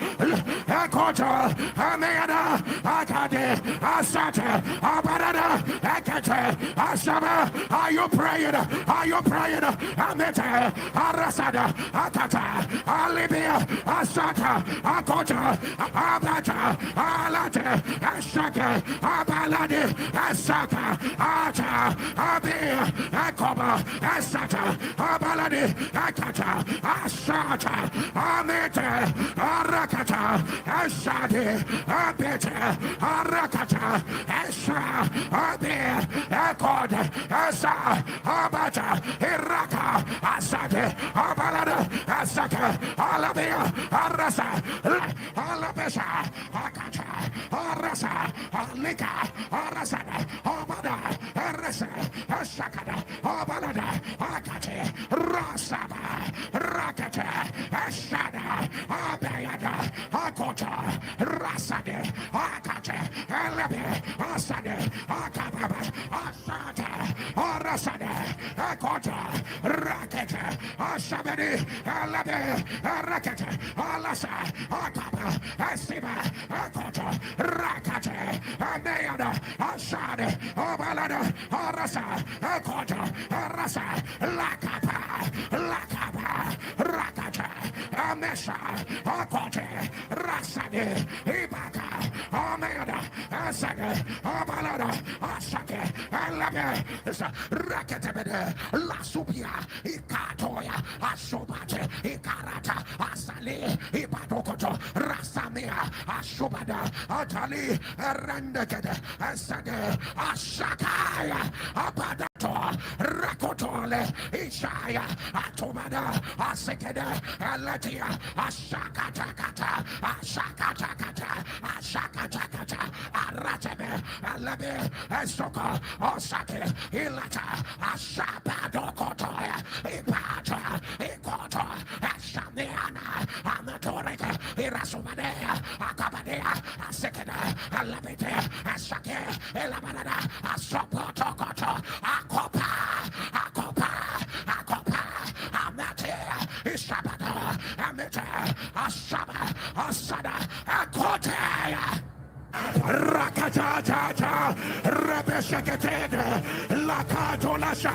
Ekota, Ameada, Akade, Asate, Abarada, Ekete, Asaba. Are you praying? Are you praying? Amete, Arasada, Akata, Alibia, Asata, Akota, Abata, Alate, Asake, Abalade, Asaka, Ata, Abia, Akoba, Asata, Abalade, Akata, Asata, Amete, Arakata, Asade, Abete, Arakata, Asa, Abia, Akod, Asa, Abata, Iraka, Asade, Abalade, Asaka, Alabia, Arasa, Alabesa, Akata, Arasa, Alika, Arasada, Abada, Arasa, Asakada, Abalada, Akate, Rasaba, Rakate, Asada, Abayada, Akota, Rasade, Akate, Elebe, Asade, Akababa, Asade, Arasade, Akota, Rakete, Asabedi, Elebe, Rakete, Alasa, Akaba, Asiba, Akota, Rakate, Abayada, Asade, Abalada, Arasa, Akota, Arasa, Lakapa, Lakapa, Rakata, Amesha, Akote, Rasade, Ibaka, Ameda, Asade, Abalada, Asake, Alabe, Rakatebede, Lasupia, Ikatoya, Asobate, Ikarata, Asali, Ibadokoto, Rasamia, Asubada, Atali, Rendekede, Asade, Ashakaya, Abadato, Rakotole, Ishaya, Atomada, Asekede, Alatia, Ashakatakata, Ashakatakata, Ashakatakata, Aratebe, Alabe, Esoko, Osake, Ilata, Ashabadokotoya, Ipata, Ikoto, Ashamiana, Amatorika, Irasumadea, Akabadea, Asekede, Alabete, Asake, Elabanada, Asopotokoto, Akopa, Akopa, Atata, Rebeshekete, Lakatolasha,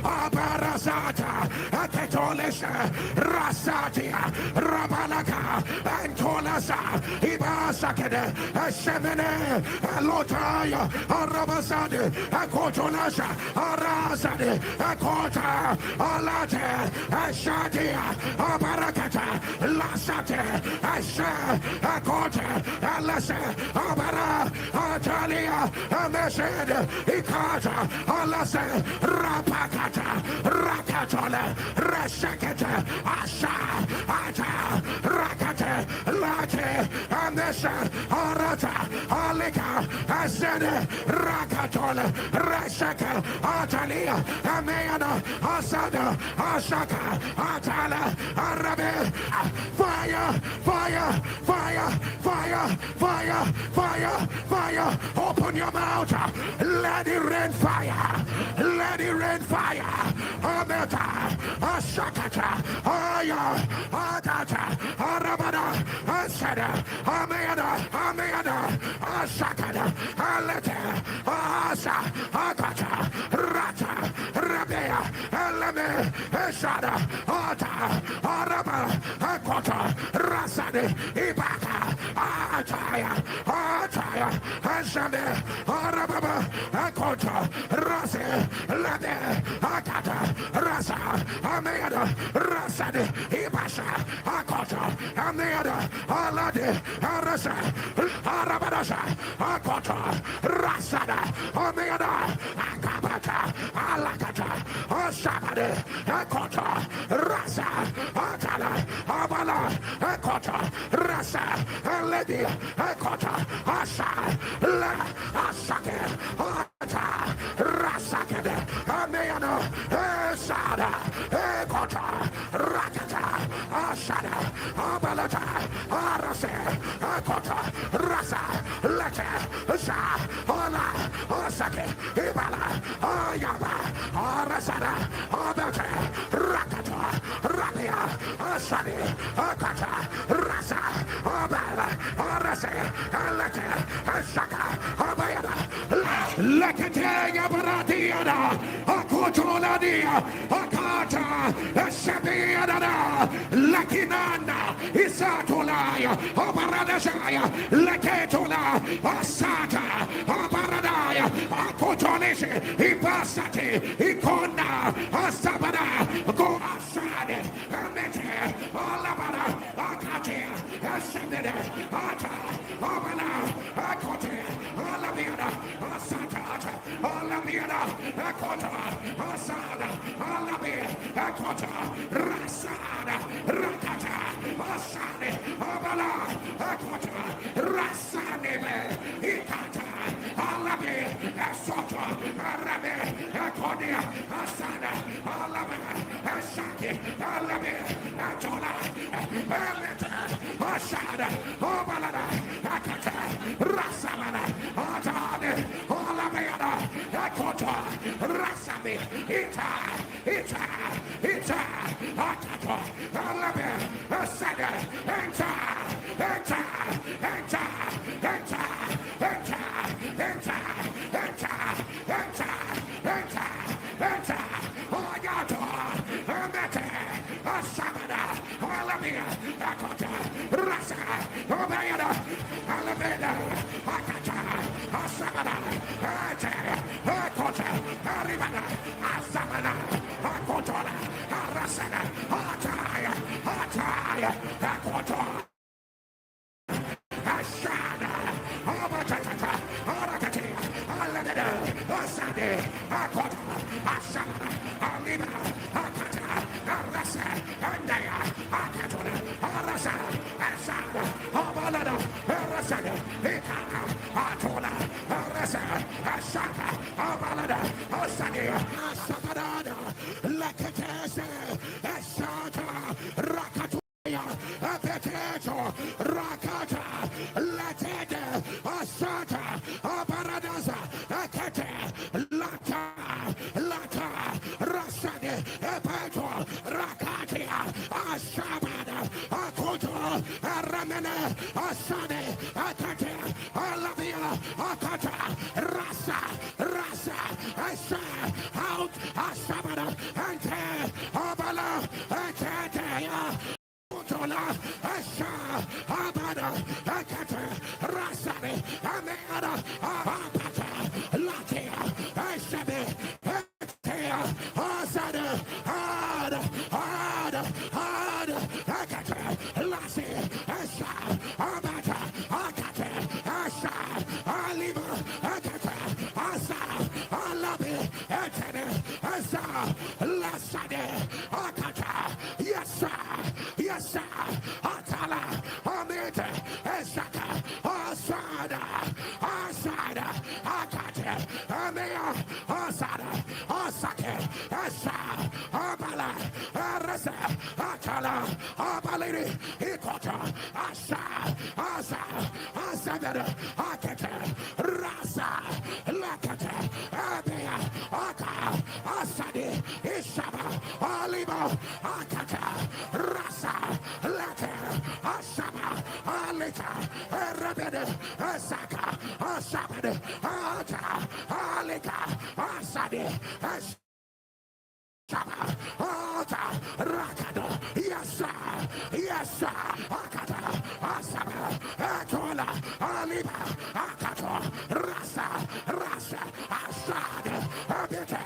Abarazata, Aketolesha, Rasatia, Rabalaka, Antolasa, Ibasakede, Shemene, Lotaya, Arabasade, Akotolasha, Arazade, Akota, Alate, Ashatia, Abarakata, Lasate, Asha, Akota, Alasa, Abara, Atalia, Ameshed, Ikata, Alasa, Rapakata, Rakatola, Rashakata, Asha, Ata, Rakate, Late, Amesha, Arata, Alika, Asede, Rakatola, Rashaka, Atalia, Ameana, Asada, Ashaka, Atala, Arabe, fire, fire, fire, fire, fire, fire, fire, open your mouth, let it rain fire, let it rain fire, Ameta, Ashakata, Aya, Adata, Arabada, Asada, Ameada, Ameada, Ashakada, Aleta, Asa, Akata, Rata, Rabea, Eleme, Eshada, Ata, Araba, Akota, Rasade, Ibaka, Ataya, Ataya, Ashade, Arababa, Akota, Rase, Lade, Akata, Rasa, Ameada, Rasade, Ibasha, Akota, Ameada, Alade, Arasa, Arabadasha, Akota, Rasada, Ameada, Akabata, Alakata, Ashabade, Akota, Rasa, Atala, Abala, Akota, Rasa, Lady, Akota, Asha, La, Asake, Ata, Rasakade, Ameano, Esada, Ekota, Rakata, Ashada, Abalata, Arase, Akota, Rasa, Lete, Sha, Ola, Osake, Ibala, Ayaba, Arasada, Abate, Rakata, Rapia, Asadi, Akata, Rasa, Abala, Arase, Alete, Ashaka, Abayada, Lekete, Yabaradiana, Akotoladia, Akata, Shabiada, Lakinana, Isatolaya, Abaradashaya, Leketola, Asata, Abaradaya, Akotolishe, Ibasati, Ikona, Asabada, Go Asade, Amete, Alabada, Akate, Ascended, Ata, Abana, Akote, Alamiada, Asata, Alamiada, Akota, Asada, Alabi, Akota, Rasada, Rakata, Asade, Abala, Akota, Rasanebe, Ikata, Alabi, Asota, Arabe, Akodia, Asada, Alabi, Asaki, Alabi, Atola, Ameta, Asada, Obalada, Akata, Rasamana, Atade, Olabeada, Akota, Rasabi, Ita, Akato, Alabe, Asada, Ramene, Asade, Akate, Alabia, Akata, Ante, Abala, Ante, Tola, Asha, Abada, Akata, Rasani, Amara, Abata, Latia, Ashabe, Atea, Asada, Ada, Ada, Ada, Akata, Lassi, Asha, Abata, Akata, Asha, Aliva, Akata, Asa, Alabi, Etene, Asa, Lasade, Akata, yes, sir. Yes, sir. Atala, Amita, Esaka, Asada, Asada, Akate, Amea, Asada, Asake, Esa, Abala, Arasa, Atala, Abaliri, Ikota, Asa, Asa, Asada, Akate, Rasa, Lakate, Abea, Aka, Asadi, Ishaba, Aliba, Akata, Rasa, Later, Asaba, Alita, Rabede, Asaka, Asabede, Ata, Alika, Asadi, Asaba, Ata, Rakado, yes, sir, yes, sir, Akata, Asaba, Atola, Aliba, Akato, Rasa, Rasa, Asade, Abete,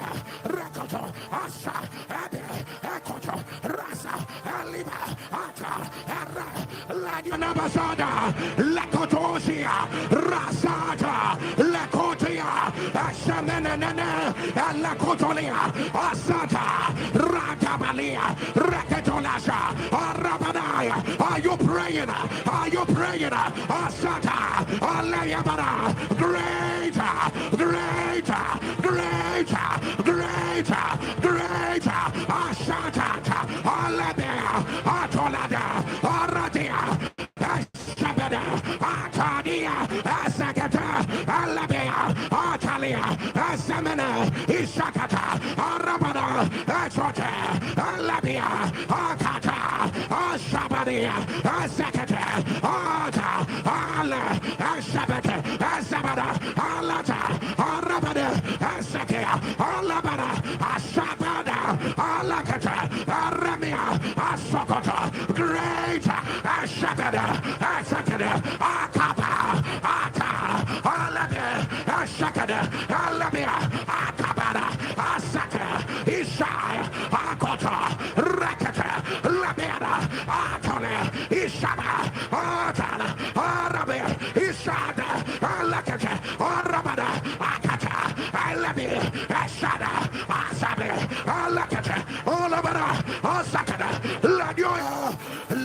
Rakoto, Asa, Abe, Ekoto, Rasa, Aliba, Ata, Era, Ladia, Lakotosia, Rasata, Lakotia, Asamenene, Lakotolia, Asata, Rakabalia, Rakatolasha, Arabadaya. Are you praying? Are you praying? Asata, Alayabara, greater, greater, greater, greater, greater, Asata, Alabia, Atolada, Aradia, Asabada, Atadia, Asakata, Alabia, Atalia, Asamana, Isakata, Arabada, Atrote, Alabia, Akata, Asabadia, Asakata, Ata, Ala, Asabata, Asabada, Alata, Arabada, Asakia, Alabada, Asabada, Alakata, Aramia, Asokota, Great, Asakada, Asakada, Akaba, Ata, Alabia, Asakada, Alabia, Akabada, Asaka, Isai, Akota, Rakata, Labera, Atole, Isaba, Atala, Arabia, Isada, Alakata, Arabada, Akata, Alabi, Asada, Asabi, Alakata, Olabara, Asakada, Ladio,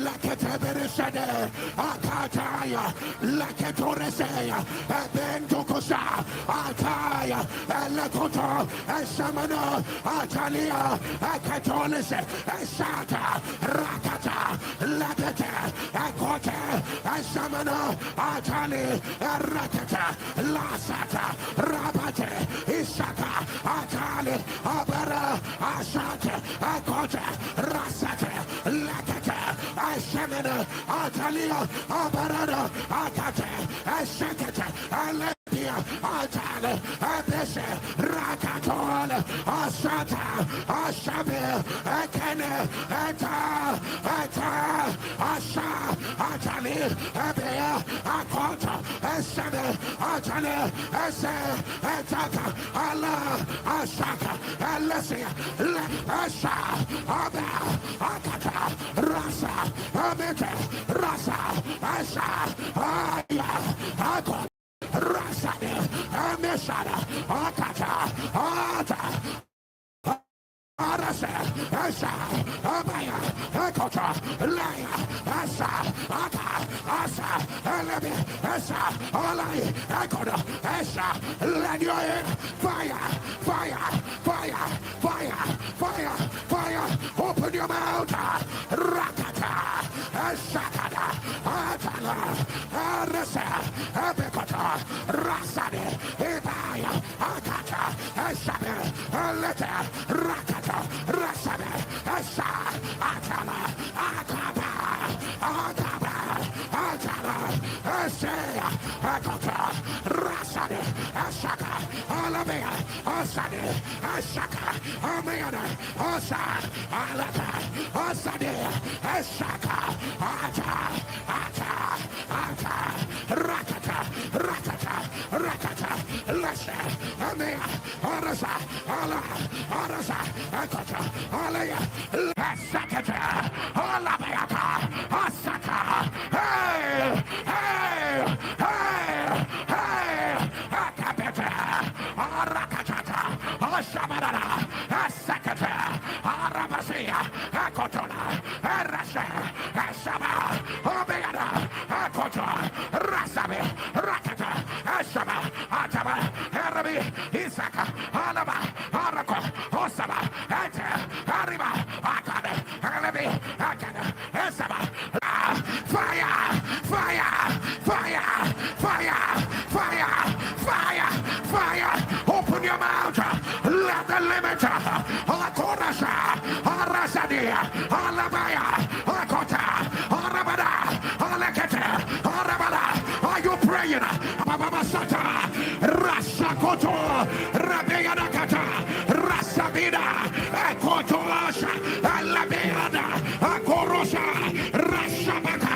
Lakata Beresade, Akataya, Lakatoresea, Bentokosa, Ataya, Alakoto, Asamana, Atalia, Akatolese, Asata, Rakata, Lakata, Akote, Asamana, Atali, Rakata, Lasata, Rabate, Isaka, Atali, Abara, Asate, Akote, Rasate, Lakata, Asamana, Atalia, Abarada, Akate, Asakata, Alapia, Atale, Abese, Rakatol, Asata, Asabe, Akane, Ata, Ata, Asa, Atali, Abea, Akota, Asabe, Atale, Ase, Ataka, Allah, Asaka, Alesia, Asa, Aba, Akata, Rasa, Abete, Rasa, Asa, Aya, Akota. Rasade, Ameshada, Akata, Ata, Arasa, Asa, Abaya, Ekota, Laya, Asa, Ata, Asa, Elebi, Asa, Olai, Ekota, Asa, let your fire, fire, fire, fire, fire, fire, open your mouth, Rakata, Asakada, Atala, Arasa, Ebekota, Rasade, Ebaya, Akata, Asabe, Aleta, Rakata. Rasabe, Asa, Atala, Ataba, Ataba, Atala, Asea, Akota, Rasade, Asaka, Alabea, Osade, Ashaka, Amanda, Osad, Alaka, Osade, Ashaka, Ata, Rakata, Lasha, Amea, Arasa, Arasa, Akata, Alea, Asakata, Alabeata, Asaka, Akapeta, Arakatata, Ashabara, Asakata, Arabasia, Akotona, Arasha, Ashaba, Obeada, Akota, Rasabe, Rakata, Ashaba, Ataba, Arabi, Isaka, Alaba, Arako, Osaba, Ete, Arriba, Akade, Arabi, Akada, Esaba, fire, open your mouth, let the limit, Alakorasa, Arasadia, Alabaya, Akota, Arabada, Alekete, Arabada, are you praying? Babasata, Rasakoto, Rabeyanakata, Rasabida, Akotolasha, Alabeada, Akorosa, Rashabaka,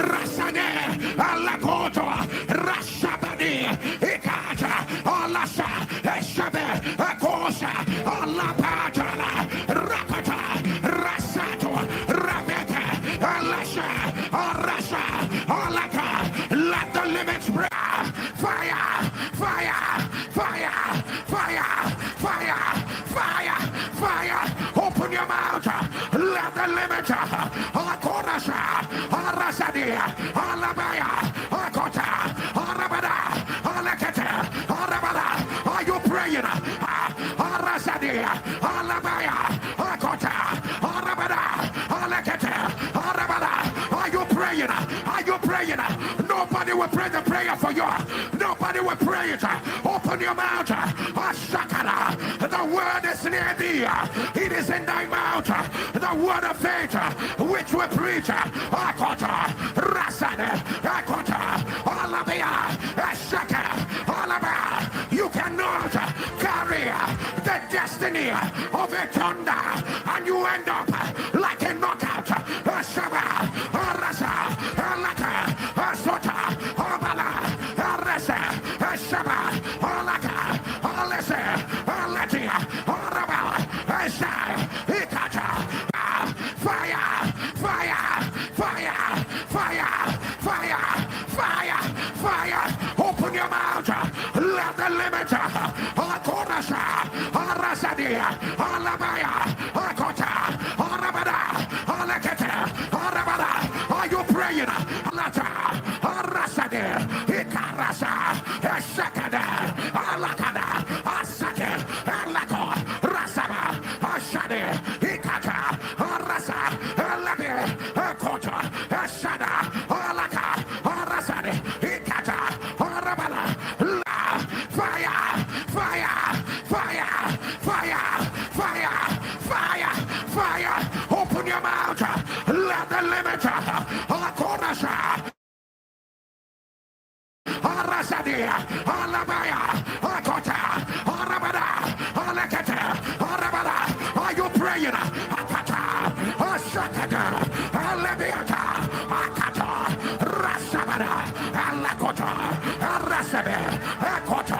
Rasane, Alakoto, Rashabadi, Ikata, Alasa, Eshabe, Akosa, Alapatala, Rakata, Rasato, Rabeka, Alasha, Arasa, Alaka, let the limits break. Fire, open your mouth, let the limit, Alakorasa, Arasadia, Alabaya, Akota, Arabada, Alakete, Arabada, are you praying? Arasadia, Alabaya, Akota, Arabada, Alakete, Arabada, are you praying? Are you praying? Nobody will pray the prayer for you. Nobody will pray it. Open your mouth. Ashakara. The word is near thee. It is in thy mouth. The word of faith which we preach. Akota. Rasane. Akota. Alabia. Ashaka. Alaba. You cannot carry the destiny of a thunder and you end up like a knockout. Ashaba. Arasa. Alaka. Asota. Abala. Arasa. Ashaba. Alaka. Alese. Alatia. Araba. Asha. Ikata. Fire. Open your mouth. Let the limit. Alakorasa. Arasadia. Alabaya. Akota. Arabada. Alakete. Arabada. Are you praying? Alata. Arasade. Ikarasa. Esakada. Alakada. Asake. Alako. Rasaba. Ashade. Ikata. Arasa. Alabe. Akota. Asada. Alaka. Arasade. Ikata. Arabala. Fire. Open your mouth. Let the limit. Alakorasa. Arasadia, Alabaya, Akota, Arabada, Alakata, Arabada. Are you praying? Akata, Asakata, Alabiata, Akata, Rasabada, Alakota, Arasabe, Akota,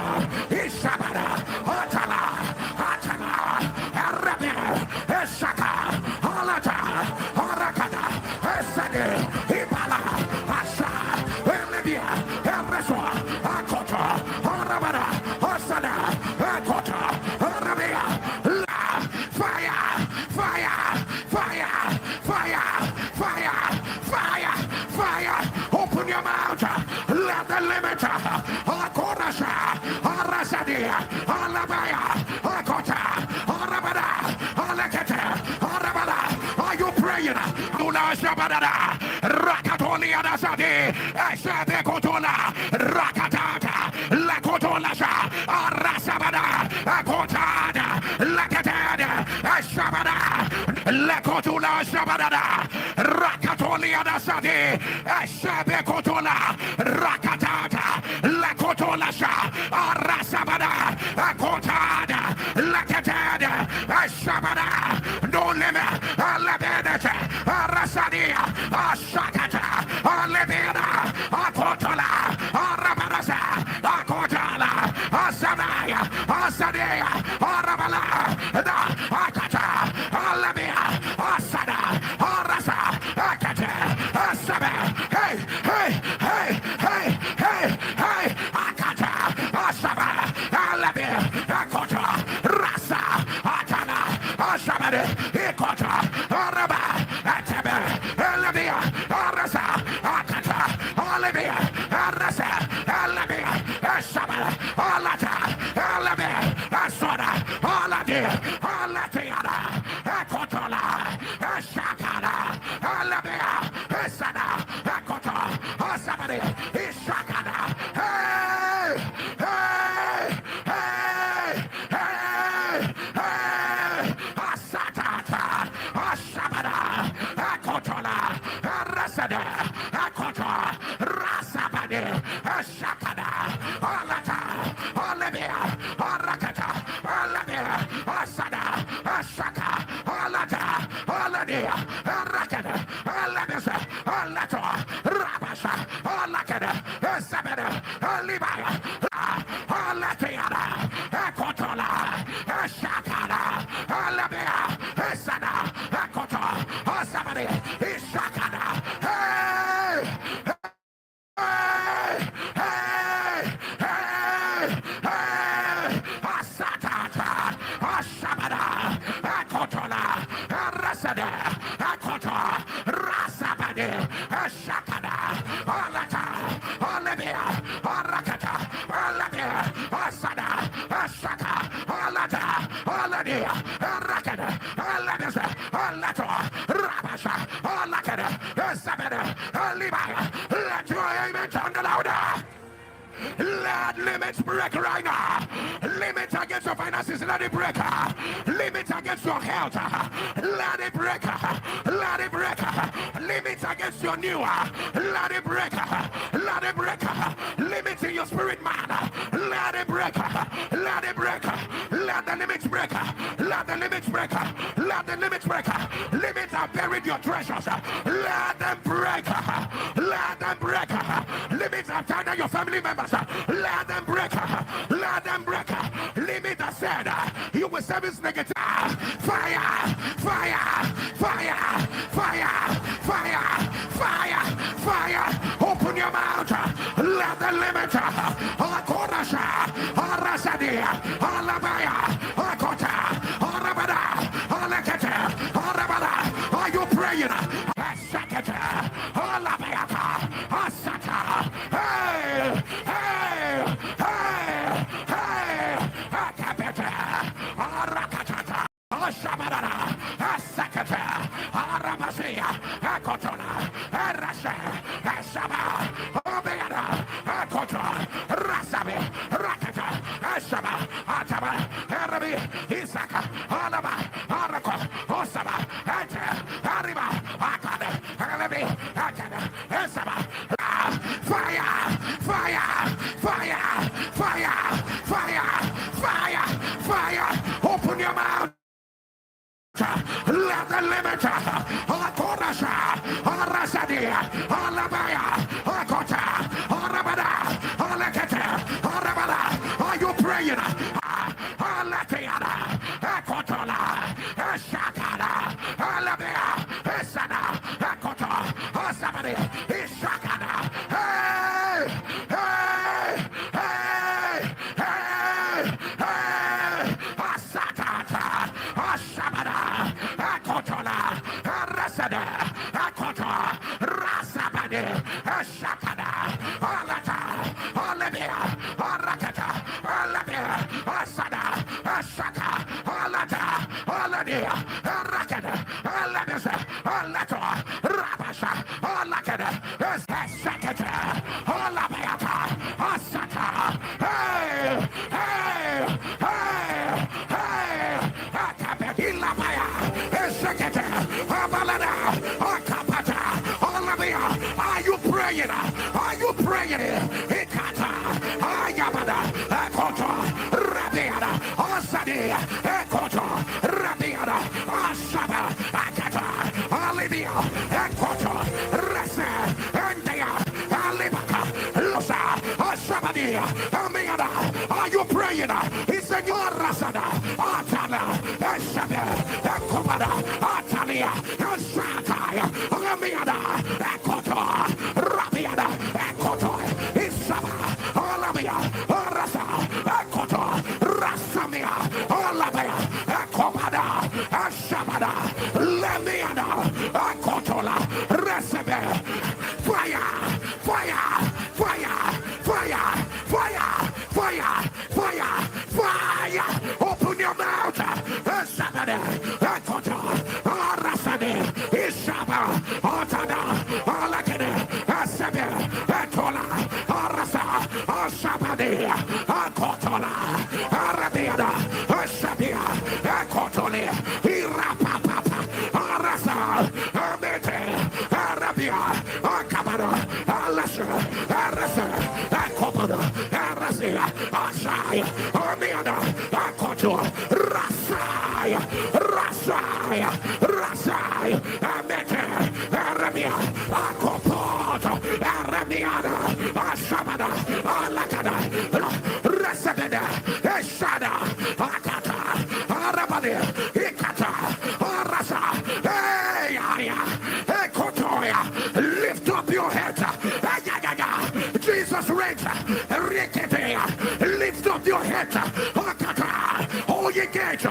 Isabada, Atala, Arabe, Esaka, Alata, Arakata, Esade, Ibala, Asa, Elibia, Ereswa, Akota, Arabada, Asada, Akota, Arabia, fire, open your mouth, let the limit, Akorasa, Arasadia, Alabaya, Akota, Arabada, Alakete, Arabada, are you praying? Ula Shabada, Rakatolia Dasadi, Ashabe Kotola, Rakatata, Lakotolasha, Arasabada, Akotada, Lakatada, Ashabada, Lakotula Shabada, Rakatolia Dasadi, Ashabe Kotola, Rakatata, Lakotolasha, Arasabada, Akotada, no limit, Alabedete, Arasadia, Ashakata, Alabeda, Akotola, Arabarasa, Akotala, Asanaya, Asadea, Arabala, Akata, Alabia, Asada, Arasa, Akata, Asabe, hey, hey, hey, hey, hey, hey, Akata, Asaba, Alabia, Akota, Rasa, Atana, Asabade, Ekota, Araba, Atabe, Alabia, Arasa, Akata, Olivia, Arasa, Alabia, Asaba, Alata, Alabia, Asona, Aladia, Alatiana, Ekotola, Ashakana, Alabia, Esana, Ekota, Asabade, Ishakana, hey, hey, hey, hey, hey, Asatata, Ashabada, Ekotola, Arasada, Ekota, Rasabade, Ashakana, Alata, Olivia, Arakata, Olivia, Asada, Ashaka, Alata, Oladia, Arakada, Alabisa, Alato, Rabasha, Alakada, Sabada, Alibaya, Alatiana, Ekotola, Ashakana, Alabia, Esada, Ekota, Asabadi, Ishakana, hey! Hey! Hey! Hey! Hey! Asatata! Ashabada! Akotola! Arasada! Akota! Rasabade! Ashakada! Alata! Olivia! Arakata! Olivia! Asada! Ashaka! Alata! Oladia! Arakada! Alabisa! Alato! Rabasha! Alakada! Sabada! Alibaya! Let your amen sound louder! Let limits break right now. Limits against your finances, let it break. Limits against your health, let it break. Let it break. Limits against your new, let it break. Let it break. Limits in your spirit man, let it break. Let it break. Let the limits break. Let the limits break. Let the limits break. Limits have buried your treasures. Let them break. Let them break. Limits have tied your family members. Let them break. Let them break. Limit that said you will service negative. Fire! Fire! Fire! Fire! Fire! Fire! Fire! Open your mouth. Let the limit. Akorasha. Arasadia. Alabaya. Akota. Arabada. Alekete. Arabada. Are you praying? Asakete. Alabayaka. Asata. Hey! Hey! Hey! Hey! Akabete! Arakatata! Ashabara! Asakata! Aramasia! Akotona! Arasha! Ashaba! Obeana! Akota! Rasabi! Rakata! Ashaba! Ataba! Arabi! Isaka! Alaba! Arako! Osaba! Ate! Arriba! Akade! Arabi! Akade! Esaba! Fire! Fire! Fire! Fire! Fire! Fire! Fire! Open your mouth! Let the limit! Akorasha! Arasadia! Alabaya! Akota! Arabada! Alekete! Arabada! Are you praying? Alatiana! Akotola! Ashakana! Alabia! Esana! Akota! Asabadi! Ishakana! Hey! Hey! Hey! Hey! Hey! Asatata! Ashabada! Akotola! Arasada! Akota! Rasabadi! Ashakana! Alata! Olivia! Arakata! Olivia! Asada! Ashaka! Alata! Oladia! Arakada! Olivia! Alato! Rabasha! Alakada! Asakata! Olabayata! Asata! Hey! Hey! Hey! Hey! Akabeti Labaya! Asakata! Abalada! Akapata! Olivia! Are you praying? Are you praying? Ikata! Ayabada! Akoto! Rabiada! Osadi! Ekoto! Rabi! Shaba, Akata, Olivia, Equator, Rese, Endia, Alibaka, Losa, Shabadia, Amiana. Are you praying? It's the Senor Rasada, Atala, Eshabe, Ekobada, Atalia, Eshataya, Amiana, Equator, Rabiana, Equator, Isaba, Olamia, Rasa, Equator, Rasamia, Olamia, Ekobada, Eshabada, Lemiana, Equatola, Resebe, fire, fire, fire, fire, fire, fire, fire, fire. Open your mouth. Sabada, Ekota, Arasade, Ishaba, Otada, Alakade, Asabe, Etola, Arasa, Ashabade, Akotola, Arabiada, Ashabia, Ekotole, Irapapa, Arasa, Amete, Arabia, Akabada, Alasha, Arasa, Akobada, Arasia, Asai, Amiada, Akoto, Rasai, Rasai, Rasai, Amete, Arabia, Akopoto, Arabiada, Ashabada, Alakada, Resabeda, Eshada, Akata, Arabade, Ikata, Arasa, Eya, Ekotoya, lift up your head, Jesus reigns, lift up your head, Akata, oh ye gates,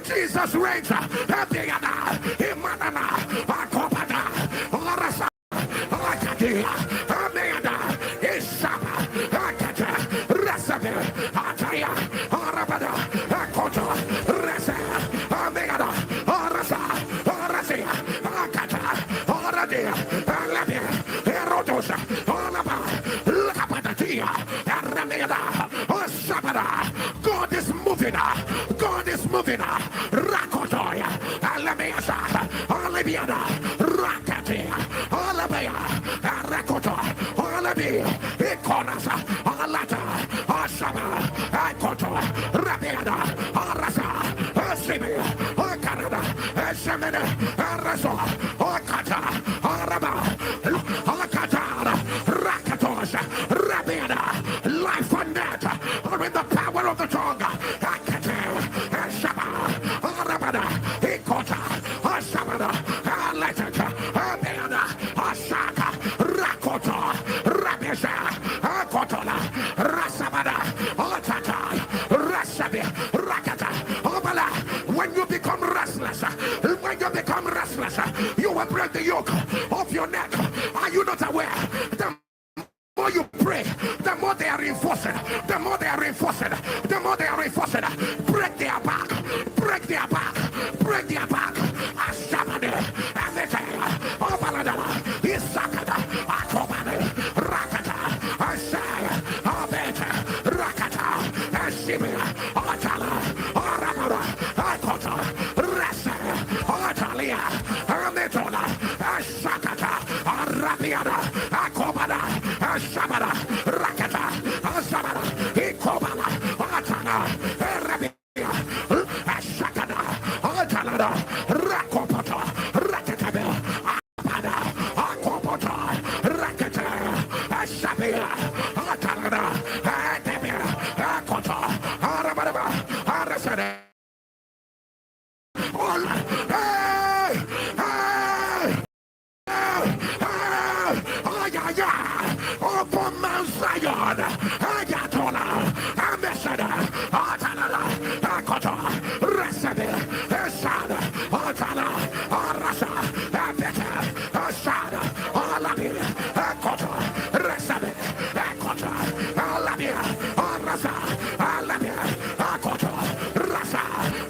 Jesus reigns, Ebiana, Imanana, Akopata, Arasa, Akatia, Amanda, Isaba, Akata, Rasabe, Ataya, Arabada, Akota, Rasa, Amanda, Arasa, Arasia, Akata, Aradia, Alabia, Erodosa, Alaba, Lapatatia, Arameda, Osabada. God is moving, God is moving, Rakotoya, Alameasa, Alabiana, Rakatia, Alabia, Rakoto, Alabi, Iconasa, Alata, Asaba, Akoto, Rabiana, Arasa, Asibi, Ocarada, Esemene, Araso, Okata, Araba, Akatara, Rakatosha, Rabiana, life and death are in the power of the tongue. Akata, Shaba, Arabada, Ikota, Asabada, Aletaka, Abiana, Asaka, Rakota, Rabisha, Akotola, Rasabada, Atata, Rasabi, Rakata, Obala. When you become restless, you will break the yoke off your neck. Are you not aware? The more you pray, the more they are reinforcing, the more they are reinforcing, the more they are reinforcing. Break their back, break their back, break their back. Ashabade, Avete, Obalada, Isakada, Atobade, Rakata, Asaya, Avete, Rakata, Ashibia, Atala, Aramara, Akota, Rasa, Atalia, Ametola, Asakata, Arabiana, Akobada, Ashabada, Rakata, Asabada, Ikobala, Atana, Arabia, Asakada, Atalada, Rakopota, Rakatabe, Abada, Akopota, Rakata, Asabia, Atalada, Adabia, Akota, Arabada, Arasada. Hey! Upon Mount Zion, Ayatola, Amesada, Atalala, Akota, Resabe, Esada, Atala, Arasa, Abeta, Asada, Alabia, Akota, Resabe, Akota, Alabia, Arasa, Alabia, Akota, Rasa,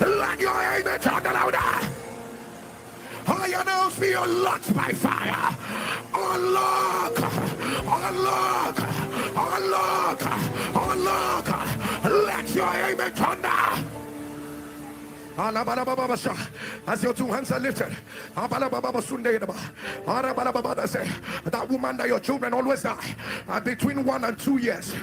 let your amen turn louder. I announce be unlocked by fire. Unlock, unlock, unlock, unlock. Let your amen thunder. As your two hands are lifted, that woman that your children always die between 1 and 2 years.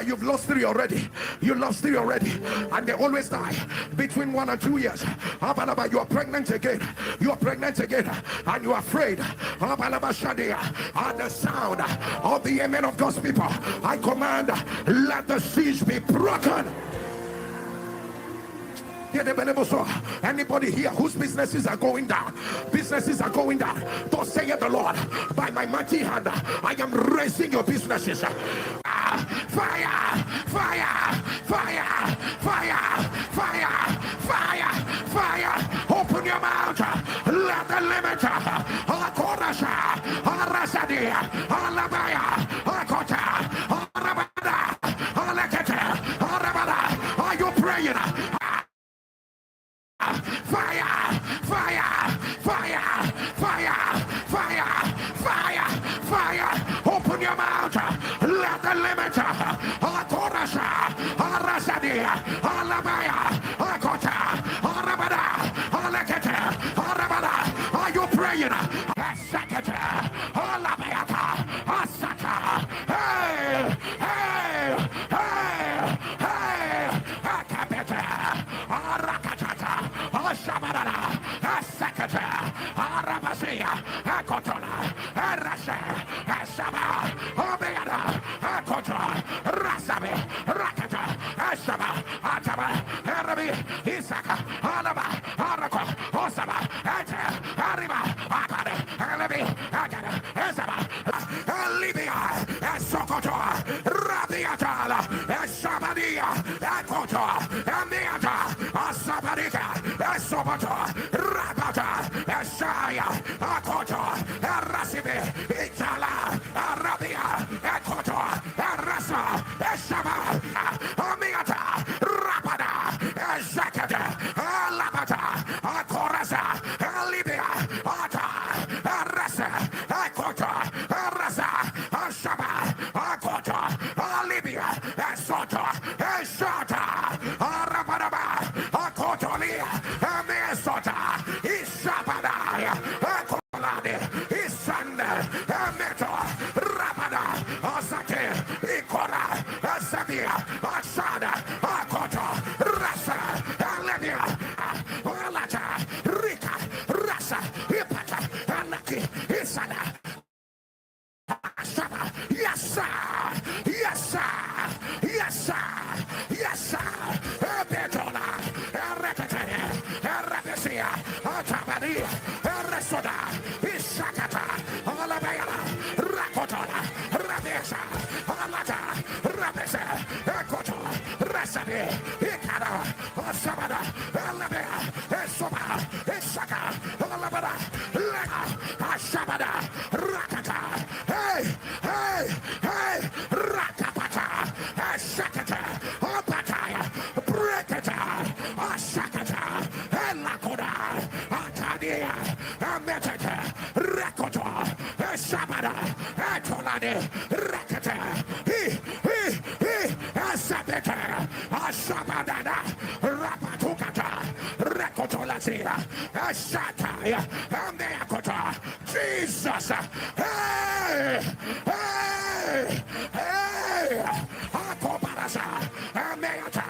You've lost 3 already. You lost 3 already, and they always die between 1 and 2 years. You are pregnant again. You are pregnant again, and you are afraid. At the sound of the amen of God's people, I command, let the siege be broken. Anybody here whose businesses are going down, businesses are going down, thus saith the Lord, by my mighty hand I am raising your businesses. Fire, fire, fire, fire, fire, fire, fire. Open your mouth. Let the limit are you praying? Fire, fire, fire, fire, fire, fire, fire. Open your mouth. Let the limit. Are you praying? Hey, hey, hey, hey, yes, sir. Yes, sir. Yes, sir. Yes, sir. Betona, Erekate, Erebesia, Atabadi, Eresoda, Isakata, Alabella, Rakotona, Rabesa, Alata, Rabesa, Ekoto, Rasabi, Ikada, Asabada, Alabella, Esoba, Isaka, Alabada, Lega, Ashabada, Rakata. Hey, hey, hey, Rakapata, Ashakata, Apataya, Brekata, Ashakata, Elakoda, Atadia, Ametata, Rakoto, Shabada, Atolade, Rakata, Asabeta, Ashabada, Rapatukata, Rakotolazia, Ashataya, Ameakota, Jesus, hey, hey, hey, Akobarasa, Ameata,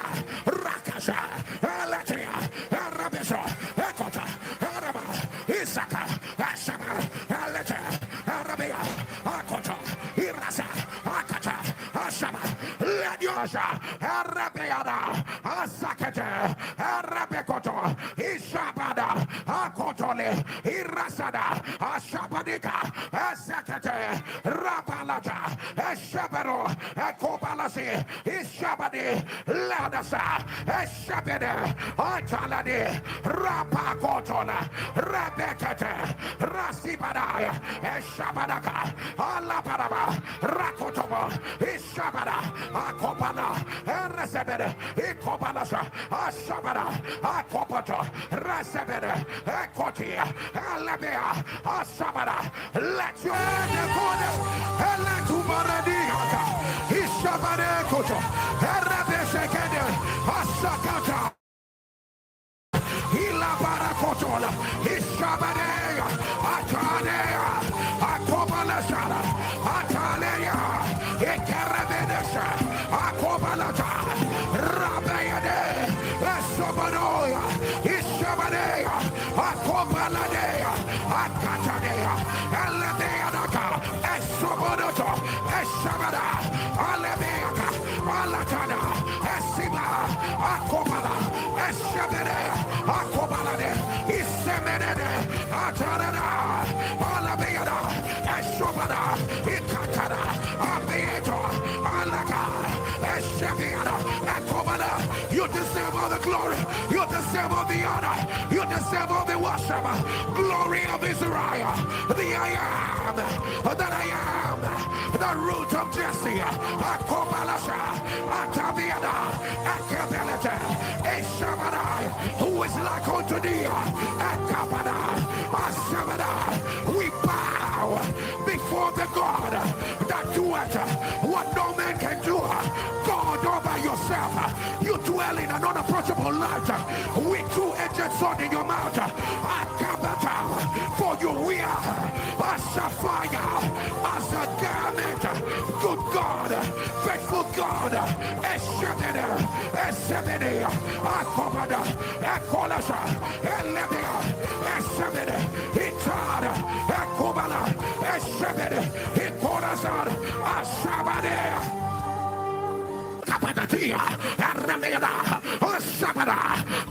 Rakasa, Alatia, Arabiso, Ekota, Araba, Isaka, Ashama, Aleta, Arabia, Akota, Irasa, Akata, Ashama, Lediosa, Arabiada, Asakete, Arabekoto, Ishabada, Akotole, Irasada, Ashabadika, Asakete, Rapalata, Eshabero, Ekobalasi, Ishabadi, Ladasa, Eshabede, Ataladi, Rapakotona, Rabekete, Rasibadaya, Eshabadaka, Alaparaba, Rakotobo, Ishabada, Akopana, Eresebede, Ikobalasa, Ashabada, Akopoto, Rasebede, Ekotia, Alabea, Ashabada, let your let to Baradiaka, Ishabade Koto, Arabesekede, Asakata. Akotola, Ishabadea, Atanea, Akobalasara, Atalea, Ekarabedesha, Akobalata, Rabayade, Esobanoya, Ishabadea, Akobaladea, Akatadea, Elebeanaka, Esobonoto, Eshabada, Alebeaka, Alatana, Esiba, Akobala, Eshabede, Akobalade, Isemenede, Atarada, Alabeada, Esobada, Ikatana, Abeato, Alaka, Eshabiada, Akobala. You deserve all the glory, you deserve all the honor, you deserve all the worship. Glory of Israel, the I am, that I am, the root of Jesse, Akobalasha, Atabiada, Akabelete, Eshabadai, who is like unto thee, Akabada, Ashabada. We bow before the God that doeth what no man can do. God all by yourself, you dwell in an unapproachable light with two-edged sword in your mouth. Akabata, for you wear a sapphire as a garment. Good God, faithful God, Eshebede, Eshebede, Akobada, Ekolasa, Elebea, Eshebede, Itada, Ekobala, Eshebede, Ikolasa, Ashabade.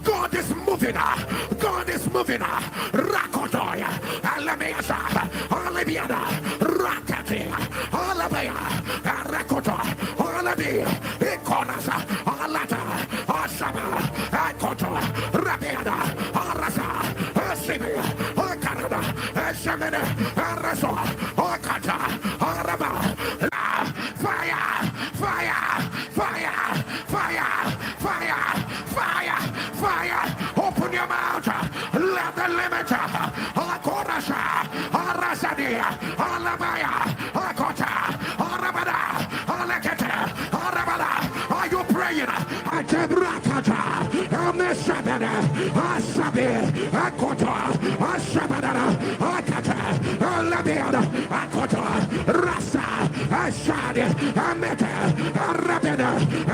God is moving. God is moving. Rakotoya, Alameasa, Alabiana, Rakati, Alabaya, Rakota, Alabi, Econasa, Alata, Asaba, Akoto, Rabiana, Arasa, Asibi, Canada, Esamina, Araso, Okata, Araba, fire, fire, fire, fire, fire, fire, fire. Open your mouth. Let the limit. Akorasha, Arasadia, Alabaya, Akota, Arabada, Alekete, Arabada. Are you praying? Atebrakata, Amesabada, Asabi, Akota, Asabada, Akata, Alabiada, Akota, Rasa, Ashadi, Amete, Arabeda,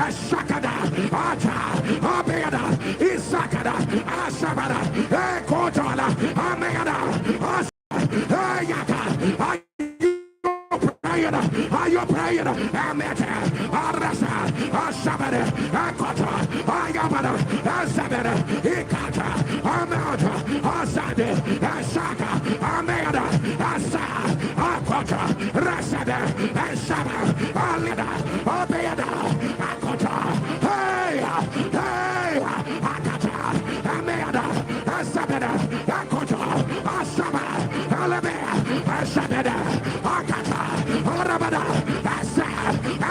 Ashakada, Ata, Abeada, Isakada, Asabada, Ekotala, Ameada, Asayaka. Are you praying? Amete, Arasa, Asabada, Akota, Ayabada, Asabada, Ikata, Amata, Asade, Asaka, Ameada, Asa, Akota, Rasada, Asaba, Alida, Abeada, Akota, hey, hey, Akata, Ameada, Asabada, Akota, Asaba, Alabea, Asabada, Akata, Arabada, Asa,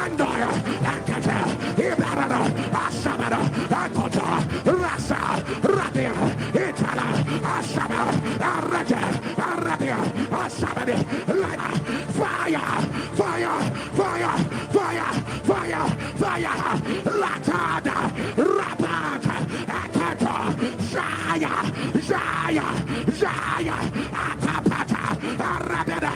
Andoya, Akata, Ibarada, Asabada, Akota, Rasa, Rabia, Itala, Asaba, Arata, Arabia, Asabada, fire, fire, fire, fire, fire, fire, Latada, Rabata, Akata, Zaya, Zaya, Zaya, Akapata, Arabeda,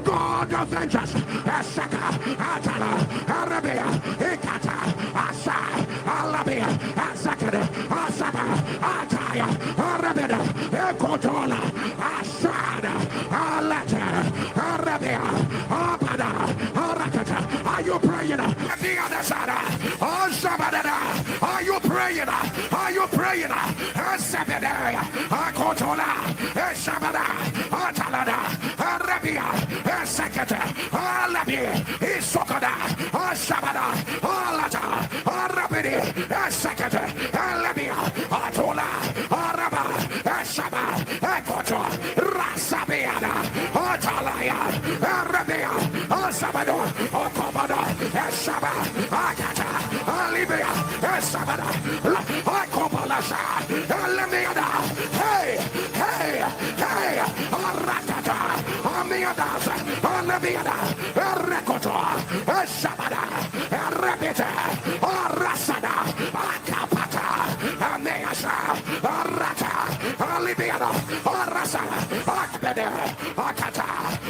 God of vengeance, Asaka, Atala, Arabia, Ikata, Asa, Alabia, Asakada, Asaba, Ataya, Arabeda, Ekotola, Asada, Alata, Arabia, Abada, Arakata. Are you praying? At the other side, Asabada, are you praying? Are you praying? Asabada, Akotola, Asabada, Atalada, Arabia, Asakata, Alabi, Isokada, Asabada, Alata, Arabidi, Asakata, Alabia, Atola, Araba, Asaba, Akoto, Rasabiana, Atalaya, Arabia, Asabado, Okobada, Asaba, Akata, Alibia, Asabada, Akobalasa, Alamiada, hey, hey, hey, Arakata, Amiadas, Alabiada, Rekoto, Asabada, Rabita, Arasada, Akapata, Ameasa, Arata, Oliviana, Arasa, Akbede, Akata,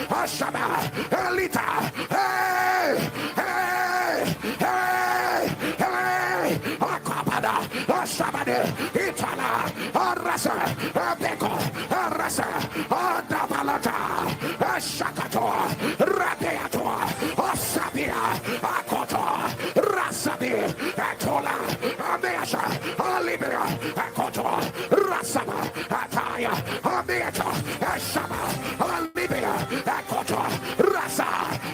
Ashaba, Elita, hey, hey, hey, hey, Akabada, Ashabade, Itala, Arasa, Abeko, Arasa, Adabalata, Ashakato, Radeato, Asabia, Akoto, Rasabi, Atola, Amesha, Olivia, Akoto, Rasaba, Ataya, Ameata, Ashaba, Olivia, Akoto, Rasa,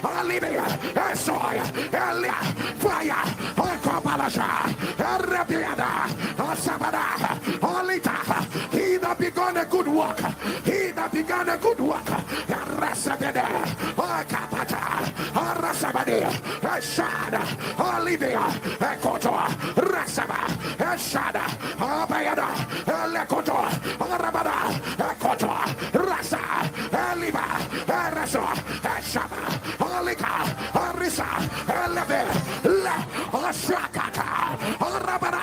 Olivia, Esoya, Elia, Fire, Okobalasha, Arabiada, Asabada, Olita, he that began a good work, he that began a good work, Rasabede, Okapata, Rasabade, Ashada, Olivia, Ekoto, Rasaba, Ashada, Abayada, Elekoto, Arabada, Ekoto, Rasa, Eliba, Eraso, Ashaba, Olika, Arisa, Eleve, Le, Oshakata, Arabada,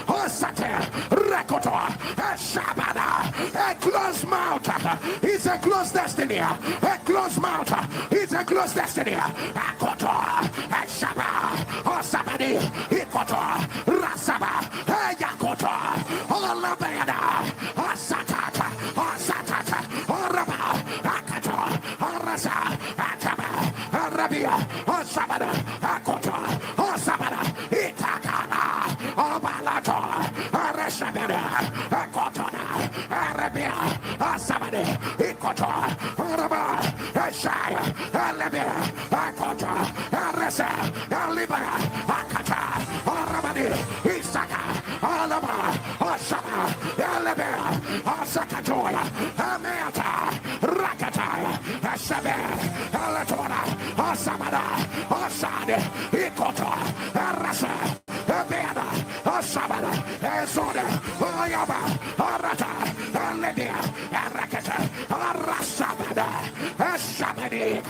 Osate, Rekoto, Ashabada, a closed mouth is a closed destiny, a closed mouth is a closed destiny, Akoto, Ashaba, Osabadi, Ikoto, Rasaba, Yakoto, Olabeda, Osatata, Osatata, Oraba, Akato, Orasa, Ataba, Arabia, Osabada, Akoto, Osabada, Itakana, Obalato, Arasabeda, Akotona, Arabia, Osabadi, Ikoto, Oraba, Ashaya, Alabia, Akoto, Arasa, Alibara, Akata, Orabadi, Isaka, Alaba, Osama, Alabia, Osakatoya, Ameata, Rakataya, Asabe, Alatona, Osamada, Osade, Ikoto, Arasa, Abeda, Osamada, Ezode, Oyaba, Arata, Aledia, Arakata, Arasabada, Asabadi,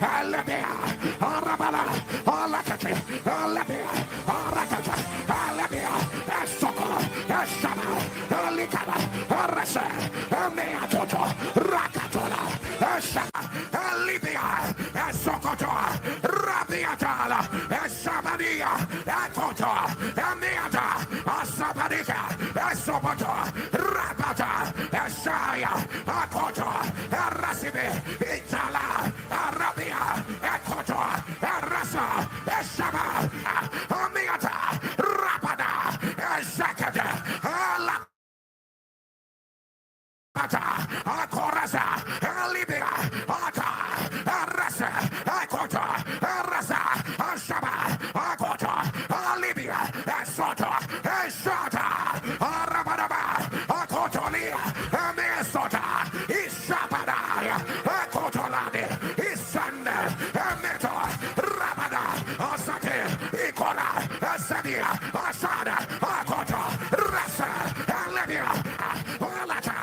Alabia, Arabala, Alakati, Alabia, Arakata, Alabia, Asoko, Asama, Alikaba, Arasa, Ameatoto, Rakatola, Asama, Alibia, Asokoto, Rabiatala, Asabadia, Akoto, Ameata, Asabadika, Asoboto, Rabata, Asaya, Akoto, Arasibe, Itala, Arabia, Akoto, Arasa, Asaba, Ameata, Rabada, Asakata, Ala. Akorasa, Libya, Ata, Arasa, Akota, Arasa, Ashaba, Akota, Libya, Asota, Ashata, Arabadaba, Akotolia, Amesota, Ishabadaya, Akotolade, Isanda, Ameto, Rabada, Asate, Ikola, Asadia, Asada, Akota, Rasa, Libya, Olata,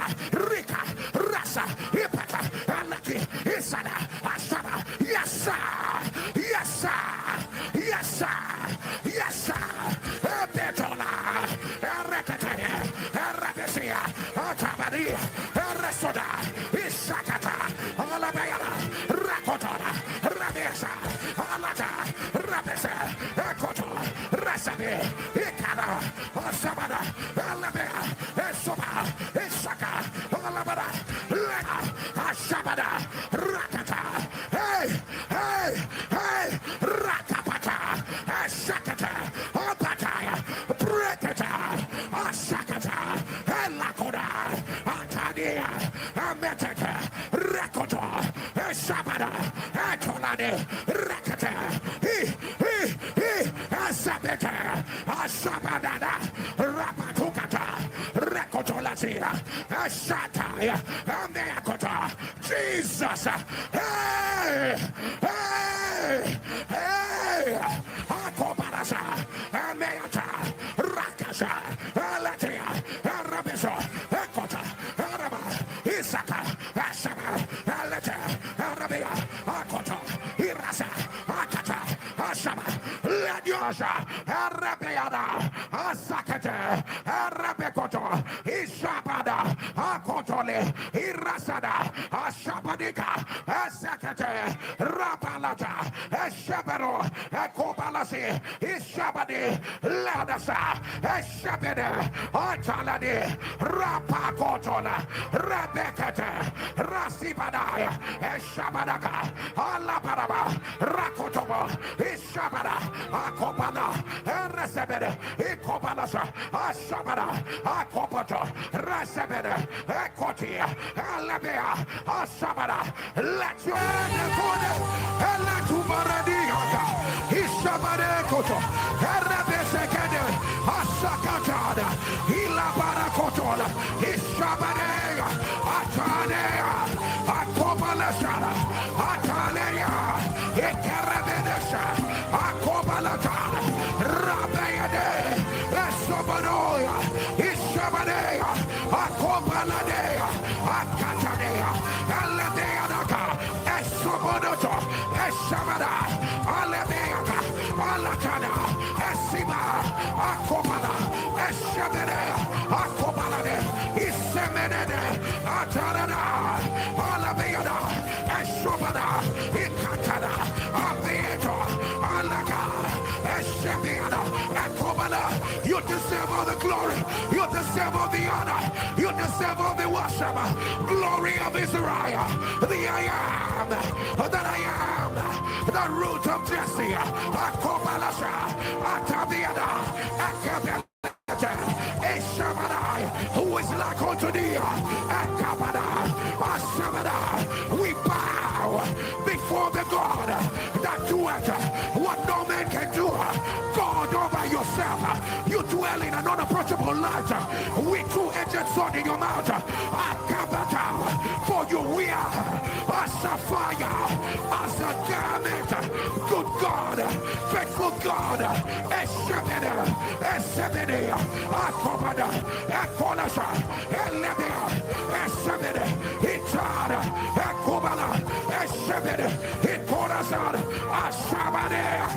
Rika, Rasa, Ipata, Alaki, Isada, Asaba, yes, sir, yes, sir, yes, sir, yes, sir, Betola, Erekataya, Erabesia, Otabadi, Eresoda, Isakata, Olabayana, Rakotona, Rabesa, Alata, Rabesa, Ekoto, Rasabe, Ikada, Osabada, Elabea, Esoba, Isaka, Olabada, Lena, Ashabada, Rakata, hey, hey, hey, Rakapata, Asakata, Opataya, Brekata, Asakata, Elakoda, Atadia, Ametata, Rakoto, Ashabada, Atolade, Rakata, Asabeta, Asabada, Rapatukata, Rakotolasia, Ashataya, Ameakota, Jesus, hey, hey, hey, Akobarasa, Ameata, Rakasa, Alatia, Arabiso, Ekota, Araba, Isaka, Asaba, Alata, Arabia, Akota, Irasa, Akata, Asaba, Ladiosa, Arabiada, Asakate, Arabekoto, Ishabada, Akoto, Atole, Irasada, Ashabadika, Asakate, Rapalata, Eshabero, Ekobalasi, Ishabadi, Ladasa, Eshabede, Ataladi, Rapakotola, Rebekate, Rasibadaya, Eshabadaka, Alabaraba, Rakotobo, Ishabada, Akopala, Eresebede, Ikobalasa, Ashabada, Akopoto, Resebede, Ekoti, Alabea, Ashabada, let your Elatubaradiaka, Ishabade Koto, Erebesekede, Asakatada, Ilabarakotola, Ishabadea, Atanea, Akobalasara, Atalea, Ekerebedesha, Akobalatana, Rabeade, Esobanoya, Ishabadea, Akobaladea, Akatanea, Aledeanaka, Esobonoto, Eshabada, Aledeaka, Alatana, Esiba, Akobala, Eshabedea, Akobalade, Isemenede, Atarada, Alabeada, Esobada, Ikatana, Abeto, Alaka, Eshabeada, Akobala. You deserve all the glory, you deserve all the honor, you deserve all the worship. Glory of Israel, the I am, that I am, the root of Jesse, Akobalasha, Atabiada, Akabel. Eshabadai, who is like unto thee, Akabadai, Ashabadai, we bow before the God that doeth what no man can do. God all by yourself, you dwell in an unapproachable light, with two-edged sword in your mouth, Akabadai, for you wear as a fire, as a garment. Good God, faithful God, Eshabadai, Eshabadai, Akobada, Ekolasa, Elebea, Eshabede, Itada, Ekobala, Eshabede, Ikorasada, Ashabadea.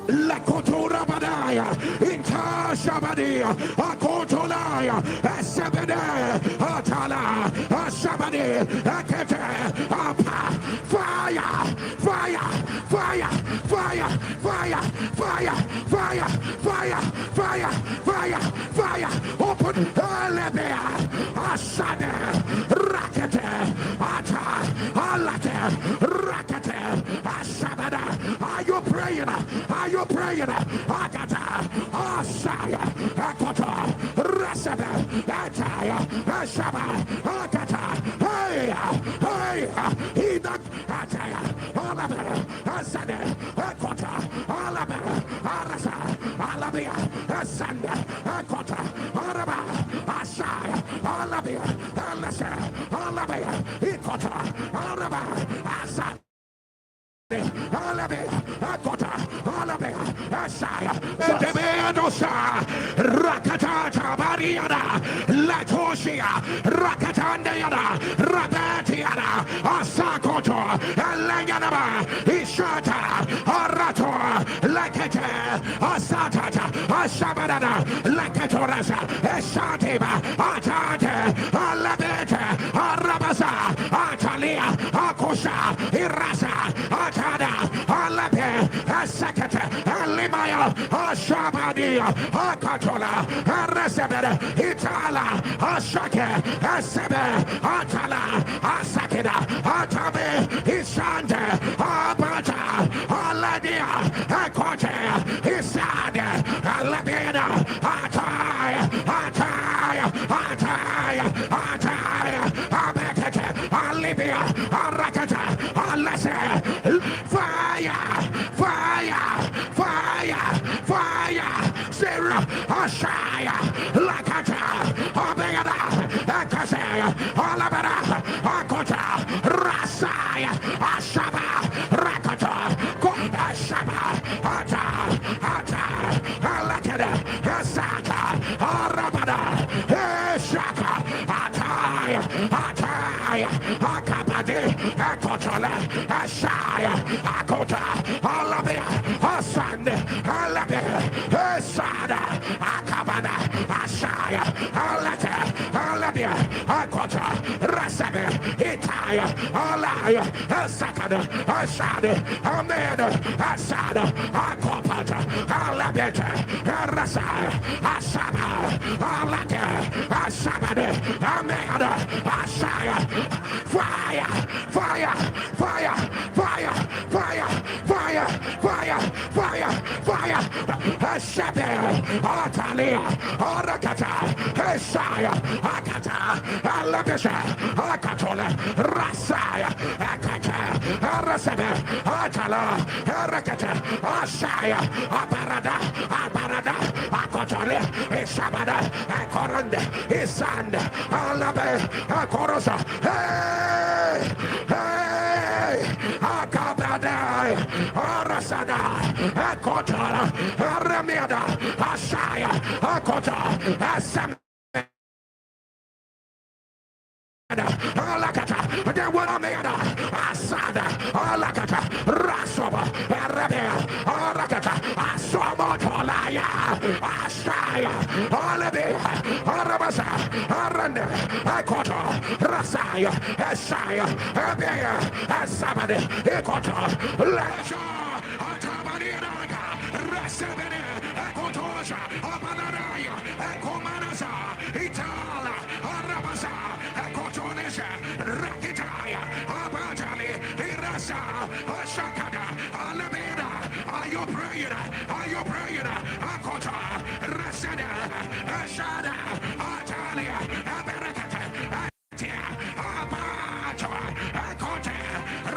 Lakotora Badaya, Inta Shabadia, Akotolaya, Esabede, Atala, Ashabade, Akete, Apa, fire, fire, fire, fire, fire, fire, fire, fire, fire, fire, fire, open, Alebea, Asade, Rakete, Ata, Alate, Rakete, Ashabada. Are you praying? Are you praying? Akata, Asaya, Akota, Rasaba, Ataya, Ashaba, Akata, hey, he that Ataya, Alabama, Asade, Akota, Alabama, Arasa, Alabia, Asanda, Akota, Araba, Asaya, Alabia, Alasa, Alabia, Ikota, Araba, Asa. Alabe, Akota, Alabe, Asaya, Debeadosa, Rakatata, Bariada, Latoshia, Rakatandeada, Rabatiada, Asakoto, Alanganaba, Ishata, Arato, Lakete, Asatata, Ashabadana, Lakatorasa, Esatiba, Atate, Alabete, Arabasa, Atalia, Akosha, Irasa, Atada, Alape, Asakata, Alimaya, Ashabadia, Akatola, Aresabeda, Itala, Ashake, Asebe, Atala, Asakeda, Atabe, Ishante, Abata, Aladia, Akote, Isade, Alabeda, Ataya, Ataya, Ataya, Ataya, Abekete, Alibia, Arakata, Alase, fire, fire, fire, fire, Sarah, Ashaya, Lakata, Abeda, Akasaya, Alabada, Akota, Rasaya, Ashaba, Rakata, Ashaba, Ata, Ata, Alakada, Asaka, Arabada, Eshaka, Ataya, Ataya, Akabade, Akotola, Ashaya, Akota, Alabia, Asande, Alabia, Esada, Akabada, Ashaya, Alata, Alabia, Akota, Rasabe, Itaya, Alaya, Asakada, Asada, Ameda, Asada, Akopata, Alabeta, Rasaya, Asaba, Alaka, Asabade, Ameda, Asaya, fire, fire, fire, fire, fire, fire, fire, fire, fire, Ashabe, Atalia, Arakata, Esaya, Akata, Alabesha, Akatola, Rasaya, Akata, Arasabe, Atala, Arakata, Asaya, Aparada, Aparada, Akotole, Esabada, Akorande, Isanda, Alabe, Akorosa, hey, hey, Akabada, Arasada, Akotola, Arameda, Asaya, Akota, Asam. Alakata, the one made Asada, Alakata, Rasoba, Arabia, Alakata, Asobotolaya, Asaya, Alabia, Arabasa, Aranda, Akoto, Rasaya, Asaya, Abia, Asabade, Ekoto, Lasha, Atabadina, Rasabene, Ekotosha, Abanaya, Ekomanasa, Itala, Arabasa. Rakitaya, Abatali, Irasa, Ashakada, Alameda. Are you praying? Are you praying? Akota, Rasada, Ashada, Atalia, Abarakata, Atia, Abato, Akota,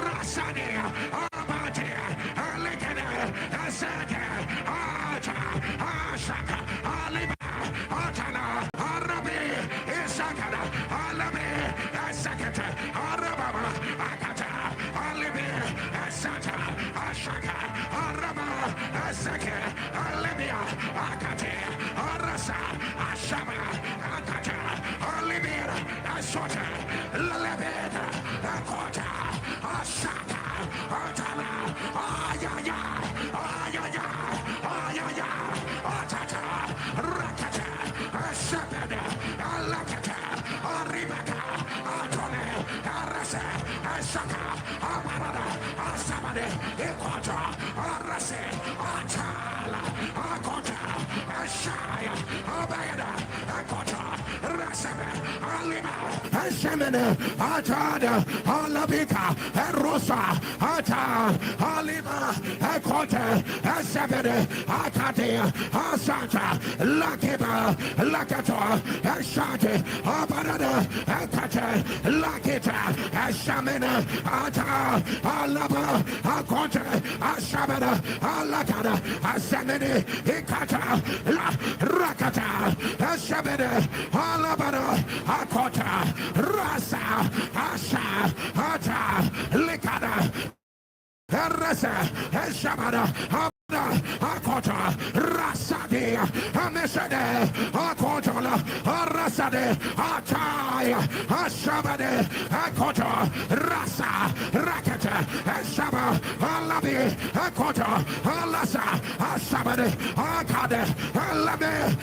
Rasadia, Abatia, Alikada, Asaka, Ata, Ashaka, Aliba, Atala, Arabi, Isakada, Alabi. Sakata, Arababa, Akata, Alibi, Asata, Ashaka, Araba, Asaka, Alibia, Akate, Arasa, Ashaba, Akata, Alibia, Asota, Lalabeda, Akota, Ashaka, Atala, Ayaya, Ayaya, Ayaya, Atata, Rakata, Ashabada, Alakata, Aribaka. Asaka, Amarada, Asabade, Equata, Arase, Atala, Akota, Ashaya, Abada, Akota, Rasabe, Alima, Ashemene, Atada, Alabika, Erosa, Ata, Alima, Akota, Asabede, Akatia, Asata, Lakiba, Lakato, Ashate, Abada, Akata, Lakita, Ashamena, Ata, Alaba, Akota, Ashabada, Alakada, Asamene, Ikata, Rakata, Ashabeda, Alabada, Akota, Rasa, Asha, Ata, Likada, Rasa, Ashabada, Akota, Rasade, Amesade, Akota, Rasade, Ataya, Ashabade, Akota, Rasa, Rakata, Ashaba, Alabi, Akota, Alasa, Ashabade, Akade, Alabi,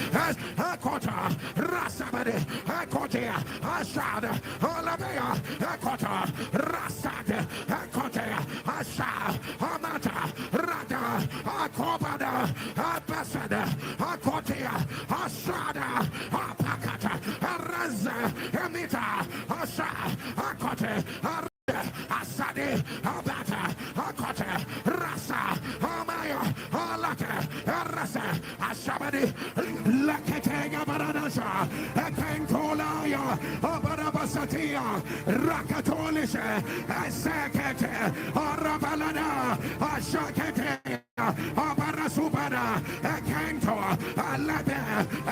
Akota, Rasabade, Akotia, Ashada, Alabia, Akota, Rasade, Akotia, Asha, Amata, Rada, Akobada, Abasada, Akotia, Asada, Apakata, Araza, Emita, Asa, Akote, Asade, Abata, Akote, Rasa, Amaya, Alate, Arasa, Ashabadi, Lakete, Baranasa, Ekentolaya, Abarabasatia, Rakatolisha, Asakete, Arabalada, Ashakete. Abarasubada, Ekanto, Alabe,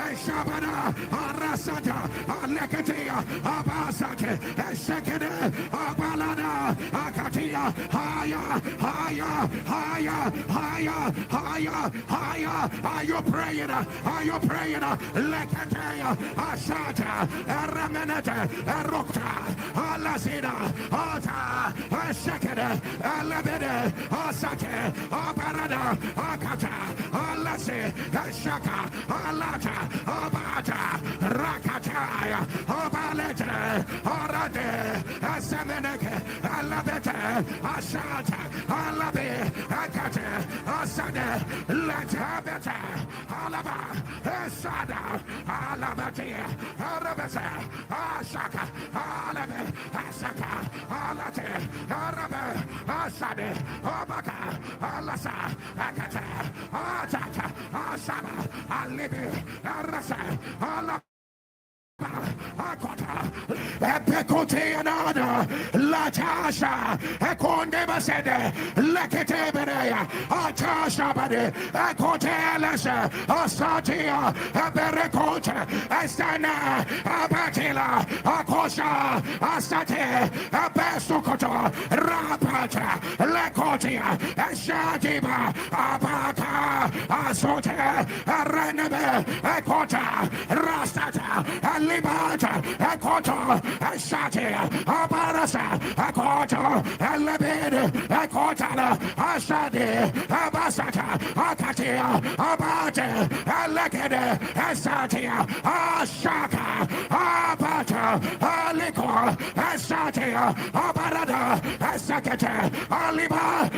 Eshabada, Arasata, Alekatia, Abasake, Esekede, Abalada, Akatia, higher, higher, higher, higher, higher, higher. Are you praying? Are you praying? Lekataya, Ashata, Ramanata, Rokta, Alasina, Alta, Ashakada, Alabeda, Asake, Abarada, Akata, Alase, Ashaka, Alata, Abata, Rakataya, Abalete, Arade, Asemeneke, Alabete, Ashata, Alabe, Akate, Asade, Letabete, Alaba, Esada, Alabate, Arabese, Ashaka, Alabe, Asaka, Alate, Arabe, Asade, Abaka, Alasa, Akate, Ataka, Asaba, Alibi, Arasa, Alaba. Epecoteanada, Latasha, Econde Sede, Leketeberea, Atasha Bade, Ecotelas, Asatia, Eberecote, Estana, Abatila, Akosha, Asate, Abesukoto, Rapata, Lecotia, Eshadiba, Abata, Asote, Arenebe, Ecota, Rastata, Libata, Ekota, Ashati, Abarasa, Ekota, Elebid, Ekotala, Ashadi, Abasata, Akatia, Abate, Elekede, Esatia, Ashaka, Abata, Aliko, Esatia, Abarada, Esakete, Aliba,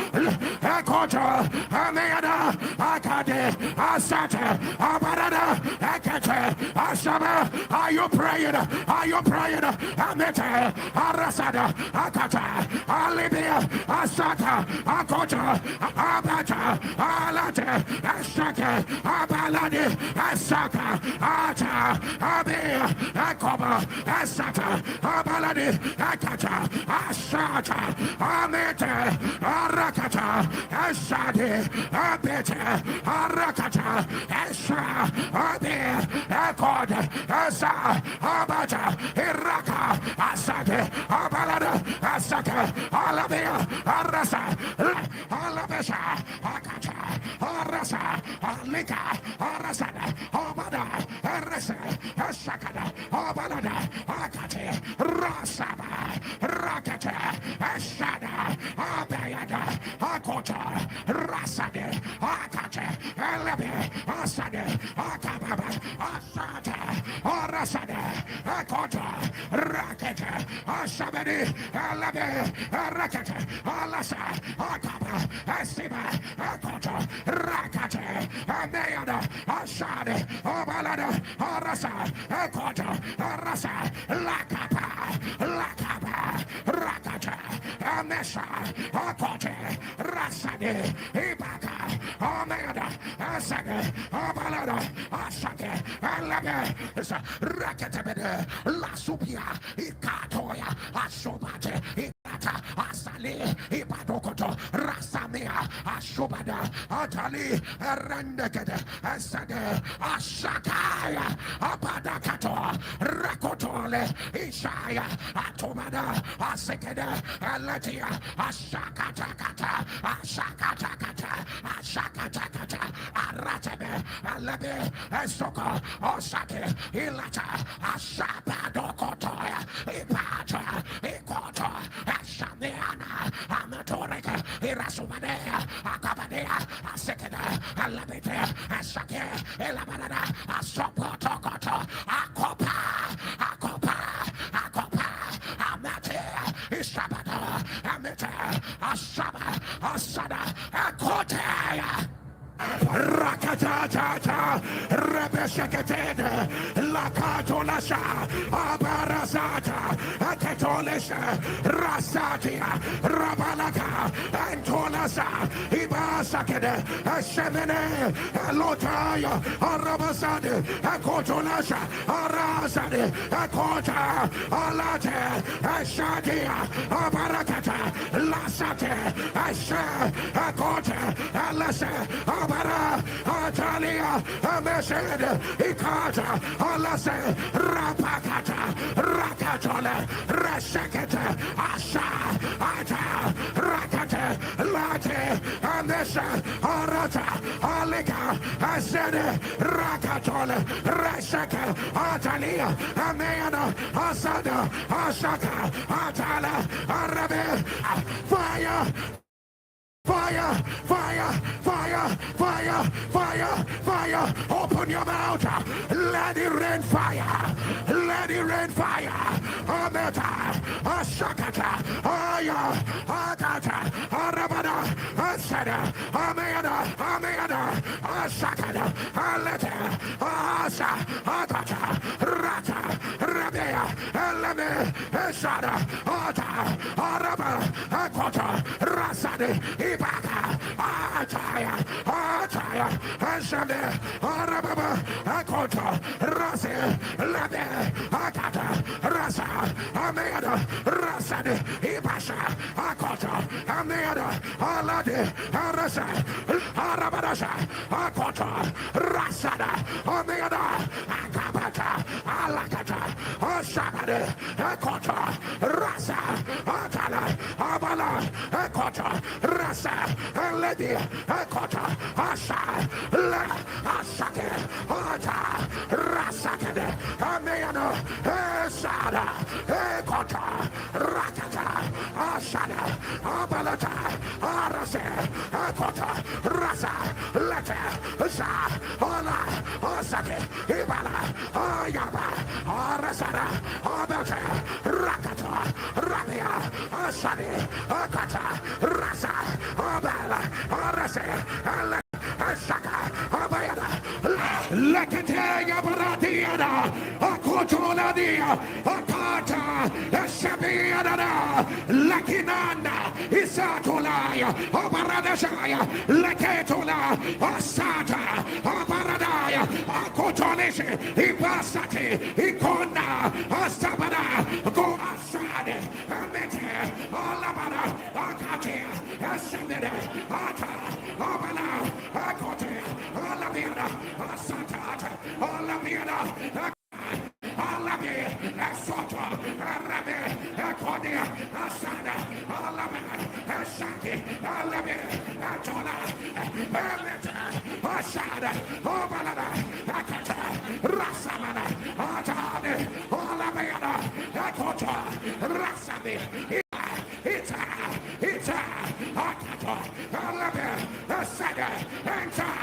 Ekota, Ameada, Akade, Asate, Abarada, Ekete, Ashaba. Are you praying? Are you praying? Amete, Arasada, Akata, Alibia, Asata, Akota, Abata, Alate, Asake, Abaladi, Asaka, Ata, Abia, Akoba, Asata, Abaladi, Akata, Asata, Amete, Arakata, Asadi, Abete, Arakata, Asa, Abia, Akoda, Asa, Abata, Iraka, Asake, Abalada, Asake, Alabia, Arasa, Alabesha, Akata, Arasa, Alika, Arasada, Abada, Arasa, Asakada, Abalada, Akate, Rasaba, Rakate, Asada, Abayada, Akota, Rasade, Akate, Alabe, Asade, Akababa, Asade, Arasade, Akota, Rakete, Asabedi, Alabe, Rakete, Alasa, Akaba, Asiba, Akota, Rakate, Ameada, Asade, Obalada, Arasa, Akota, Arasa, Lakapa, Lakapa, Rakata, Amesa, Akote, Rasade, Ibaka, Ameada, Asade, Obalada, Asade, Alabe, Rakatebede, La Supia, Ikatoya, Asobate, Ikata, Asali, Ipadokoto, Rasamea, Asobada, Atali, Rendekede, Asade, Asakaya, Abadakato, Rakotole, Ishaya, Atomada, Asekede, Alatia, Asakatakata, Asakatakata, Asakatakata, Aratebe, Alabe, Esoko, Osake, Ilata, Asabadokotoya, Ipata, Ikoto, Asamiana, Amatoreka, Irasumadea, Akabadea, Asekeda, Alabete, Asake, Elabanada, Asopotokoto, Akopa, Akopa, Akopa, Amate, Isabada, Amete, Asaba, Asada, Akotea. Rakatata, Rebeshakatene, Lakatolasha, Abarazata, Akatolesha, Rasatia, Rabalaka, Antolasa, Ibasakede, Ashemene, Lotaya, Arabasade, Akotolasha, Arazade, Akota, Alate, Ashadia, Abarakata, Lasate, Asha, Akota, Alasa, Abara, Atalia, Amesed, Ikata, Alase, Rapakata, Rakatole, Rashekete, Asha, Ata, Late, Amesha, Arata, Alika, Asene, Rakatole, Resaka, Atalia, Ameana, Asada, Asaka, Atala, Arabe, fire. Fire, fire, fire, fire, fire, fire. Open your mouth. Let it rain fire. Let it rain fire. Ameta, Ashakata, Aya, Akata, Arabada, Asada, Ameda, Ameda, Ashakata, Aleta, Asa, Akata, Rata, Rabea, Eleme, Esada, Ata, Araba, Akota, Rasade, Ibaka, Ataya, Ataya, Ashade, Arababa, Akota, Rase, Lade, Akata, Rasa, Ameda, Rasade, Ibasha, Akota, Ameda, Alade, Arasa, Arabadasha, Akota, Rasada, Ameda, Akabata, Alakata, Ashabade, Akota, Rasa, Atala, Abala, Akota, Rasa, Lady, Akota, Asha, La, Asake, Ata, Rasakade, Ameano, Esada, Ekota, Rakata, Ashada, Abalata, Arase, Akota, Rasa, Lete, Sa, Ola, Osake, Ibala, Ayaba, Arasada, Abate, Rakata, Rabia, Asadi, Akata, Rasa, Abala, Arase, Asaka, Abayada, Lekataya Baradiana, Akotoladia, Akata, Shabiana, Lakinanda, Isatolaya, Abaradashaya, Leketola, Asata, Abaradaya, Akotolishi, Ibasati, Ikona, Asabada, Go Asade, Amete, Alabada, Akate, Asabede, Ata, Abala, Akote, Alabiana, Asatata, Alabiana, Alabi, Asota, Arabe, Akodia, Asada, Alabi, Asaki, Alabi, Atola, Ameta, Asada, Obalada, Akata, Rasamana, Atade, Alabiana, Akota, Rasabi, Ita, Akato, Alabi, Asada, Enter,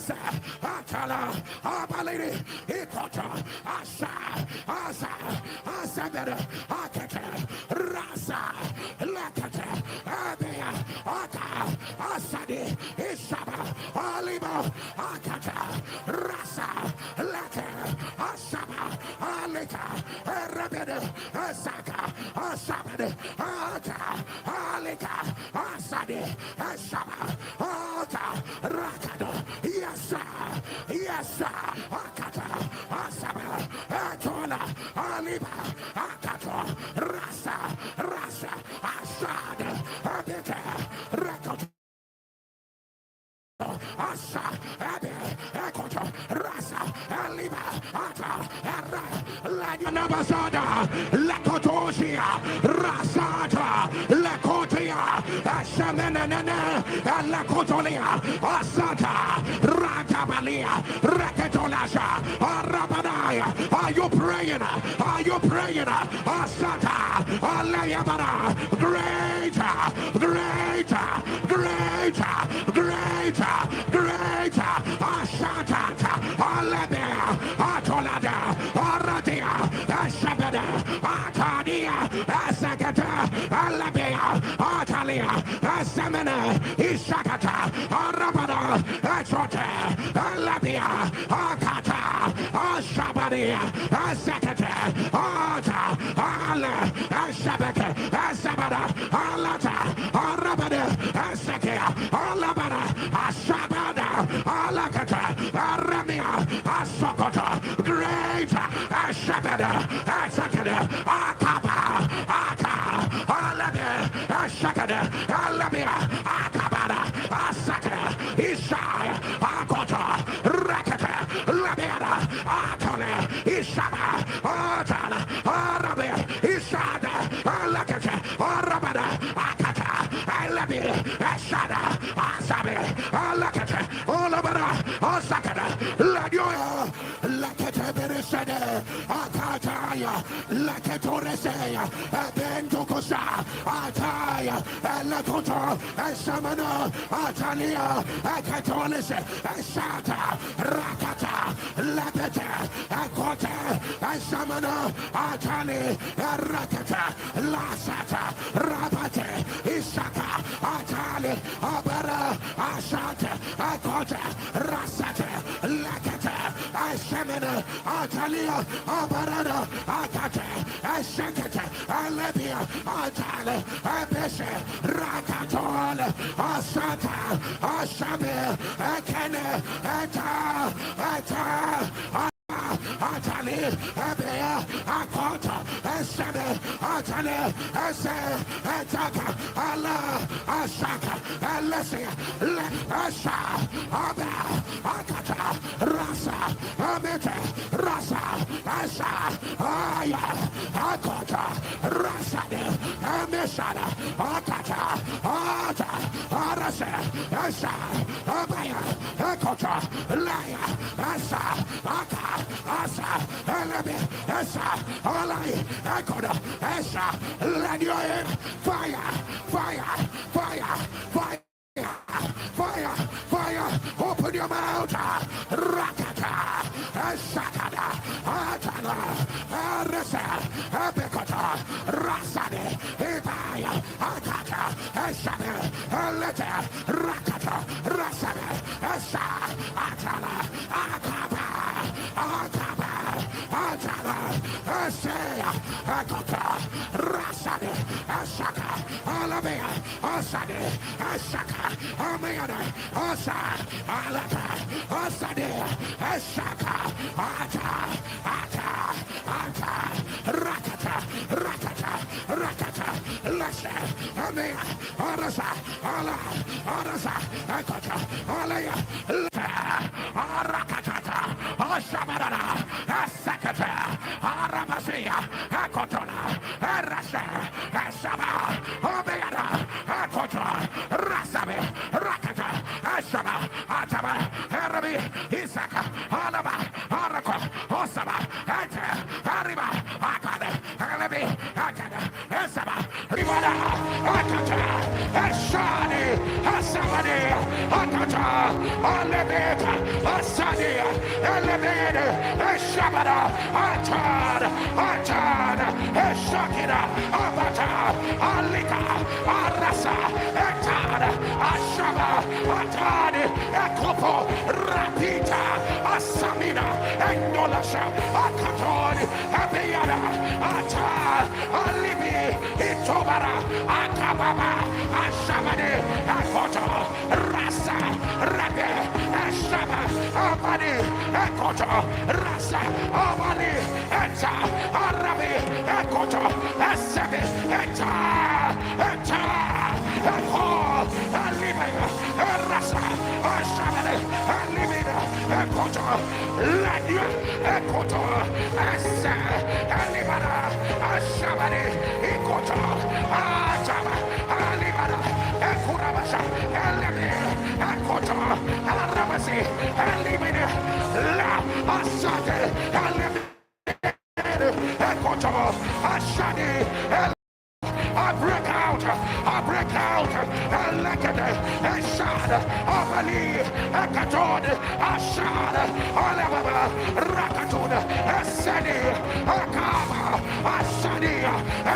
Asa, Atala, Abalidi, Ikota, Asa, Asa, Asabeda, Akata, Rasa, Lakata, Abia, Aka, Asadi, Isaba, Alima, Akata, Rasa, Laka, Asaba, Alika, Rabeda, Asaka, Asabed, Ata, Alika, Asadi, Asaba, Ata, Rakado, Yasa, Yasa, Akata, Asaba, Atola, Aliba, Akato, Rasa, Rasa, Asad, Abita, Rakot. Asa, Abe, Ekoto, Rasa, Aliba, Ata, Era, Laganabasada, Lakotosia, Rasata, Lakotia, Asamenana, Lakotolia, Asata, Rakabalia, Rakatolasha, Arabadaya. Are you praying? Are you praying? Asata, Alayabara, greater, greater, greater, greater. Greater, Ashatata, Alabia, Atolada, Aradia, Ashabada, Atadia, Asakata, Alabia, Atalia, Asamana, Ishakata, Arabada, Atrote, Alabia, Akata, Ashabadia, Asakata, Ata, Ala, Ashabaka, Asabada, Alata, Arabada, Asakia, Alabada, Ashabada, Alakata, Aramia, Asokota, Great, Ashabada, Asakada, Akaba, Aka, Alade, Ashakada, Alamia, Akabada, Asakada, Ishai, Akota, Rakata, Labiada, Atone, Ishaba, Atana, Arabia, Ishada, Alakata, Arabada, Akata, Alabi, Ashada, Asabi, Alakata, Olabara, Osakada, Ladio, Lakata Beresade, Akataya, Lakatoresea, Bentokosa, Ataya, Lakoto, Samana, Atalia, Akatolis, Sata, Rakata, Lapeta, Akota, Samana, Atali, Rakata, Lasata, Rabate, Isaka, Atali, Abara, Asata, Akota, Rasata, Lakata, Asamana, Atalia, Abarada, Akata, Asakata, Alabia, Atale, Abeshe, Rakatol, Asata, Asabe, Akane, Ata, Atali, Abea, Akota, Esade, Atali, Ese, Etaka, Allah, Asaka, Alesia, Asha, Abea, Akata, Rasa, Amete, Rasa, Asha, Aya, Akota, Rasade, Ameshada, Akata, Ata, Arase, Asha, Abea, Akota, Laya, Asa, Aka, Asa, Elebe, Esa, Olai, Ekoda, Esa, let your aim, fire, fire, fire, fire. Fire, fire, open your mouth, Rakata, Sakada, Atala, Aresa, Abekota, Rasade, Ibaya, Akata, Esabe, Aleta, Rakata, Rasade, Esa, Atala, Akaba, Akaba, Atala, Esea, Akota, Rasade, Asaka, Alabea, Asade, Asaka, Amanda, Asa, Alaka, Asade, Asaka, Ata, Rakata, Rakata, Rakata, Lasa, Amea, Arasa, Ala, Arasa, Akata, Alaya, Arakatata, Ashabarana, Asakata, Aramasia, Akotona, Arasa, Asaba, Obeana, Akota, Rasabe, Rakata, Ashaba, Ataba, Arabi, Isaka, Alaba, Arako, Osaba, Ata, Ariba, Akade, Arabi, Akada, Esaba, Rivada, Akata, Ashani, Asabani, Akata, Alebeta, Asadia, Elevede, Eshabada, Atan, Atan, Eshakida, Abata, Alika, Arasa, Etan, Ashaba, Atan, Ekopo, Rapita, Asamina, Endolasha, Akaton, Abiana, Atan, Alibi, Itobara, Akababa, Ashabade, Akoto, Rasa, Rabe, Ashaba, Abadi, Ekoto, Rasa, Abadi, Eta, Arabi, Ekoto, Asabi, Eta, Eta, Eko, Alibi, Rasa, Ashabade, Alibi, Ekoto, Ladia, Ekoto, Asa, Alibara, Ashabade, Ekoto, Ajaba, Alibara, Ekurabasha, Elemi, Ekoto, Arabasi, Elimine, La, Asade, Elemi, Ekoto, Ashadi, I break out, Lekade, Eshad, Abali, Ekatod, Ashad, Alababa, Rakatod, Esedi, Akaba, Ashadi,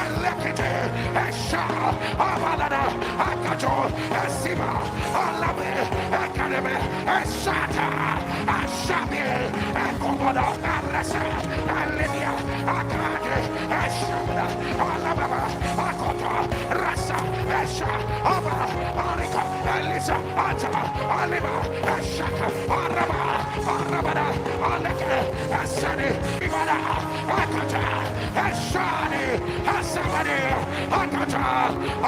Elekete, Esha, Abalada, Akato, Esiba, Alabe, Ekademe, Eshata, Ashabi, Ekoboda, Arasa, Alidia, Akade, Eshabada, Alababa, Akota, Rasa, Esha, Aba, Arika, Elisa, Ata, Aliba, Eshaka, Araba, Arabada, Aleke, Esani, Ibada, Akata, Eshani, Asabadi, Akata,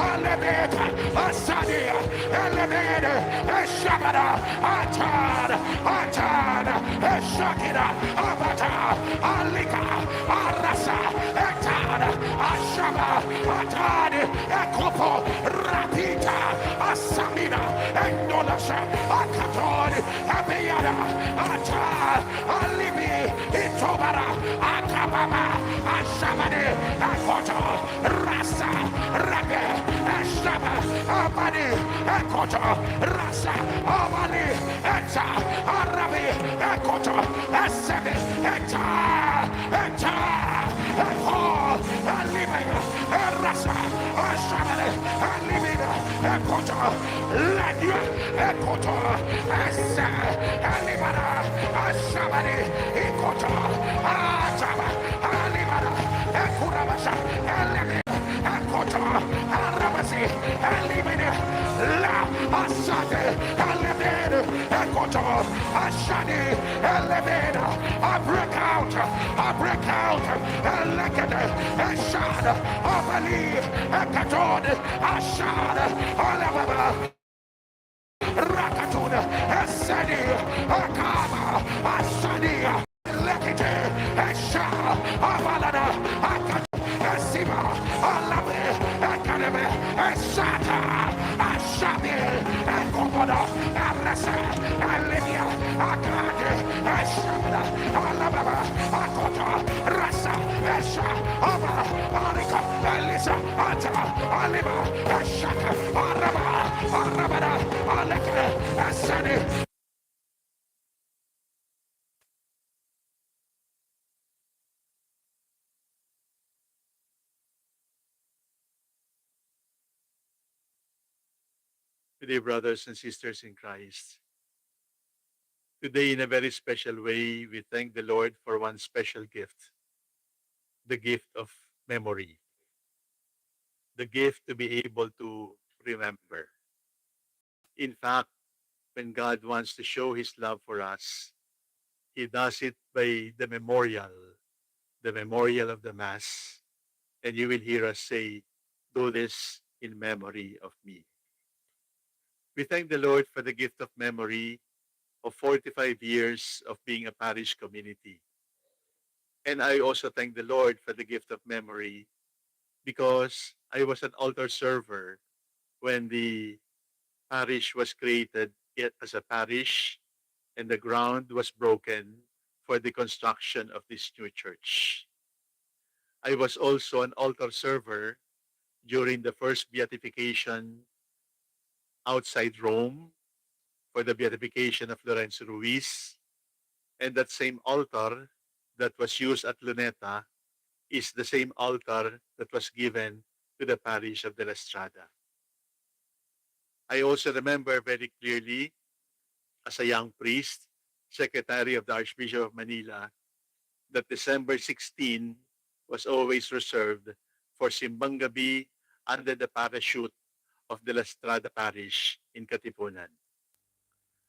Alebeta, Asadi, Elebede, Eshabada, Atan, Atan, Eshakida, Abata, Alika, Arasa, Etan, Ashaba, Atani, Ekopo, Rapita, Asamina, Endolasha, Akatoni, Abiyada, Ata, Alibi, Itobara, Akababa, Ashamani, Akoto, Rasa, Rabe, Ashaba, Abani, Ekoto, Rasa, Abani, Eta, Arabi, Ekoto, Esebi, Eta, Eta, Eko, Alibega, Rasa, Ashamane, Alibega, Ekoto, Ladia, Ekoto, Esa, Alibara, Ashamane, Ekoto, Ajaba, Alibara, Ekurabasha, Alibega, Ekoto, Arabasi, Alibega, La, Asade, Alibega, Ekoto, Ashani, Alibega, I break out, Lekade, Eshad, Abali, Ekatod, Ashad, Alababa, Rakatun, Esedi, Akaba, Asadi, Lekite, Esha, Abalada, Akat, Esiba, Alabe, Akademe, Esata, Ashabi, Ekoboda, Arasa, Alivia, Akade, Eshabda, Alababa, Akota, Rasa, Esha, Aba, Arika, Elisa, Ata, Aliba, Eshaka, Araba, Arabada, Aleke, Esedi. Good day, brothers and sisters in Christ. Today, in a very special way, we thank the Lord for one special gift, the gift of memory, the gift to be able to remember. In fact, when God wants to show his love for us, he does it by the memorial of the Mass. And you will hear us say, do this in memory of me. We thank the Lord for the gift of memory of 45 years of being a parish community. And I also thank the Lord for the gift of memory because I was an altar server when the parish was created as a parish and the ground was broken for the construction of this new church. I was also an altar server during the first beatification outside Rome for the beatification of Lorenzo Ruiz, and that same altar that was used at Luneta is the same altar that was given to the parish of De La Estrada. I also remember very clearly, as a young priest, secretary of the Archbishop of Manila, that December 16 was always reserved for Simbang Gabi under the parachute of De La Estrada Parish in Katipunan.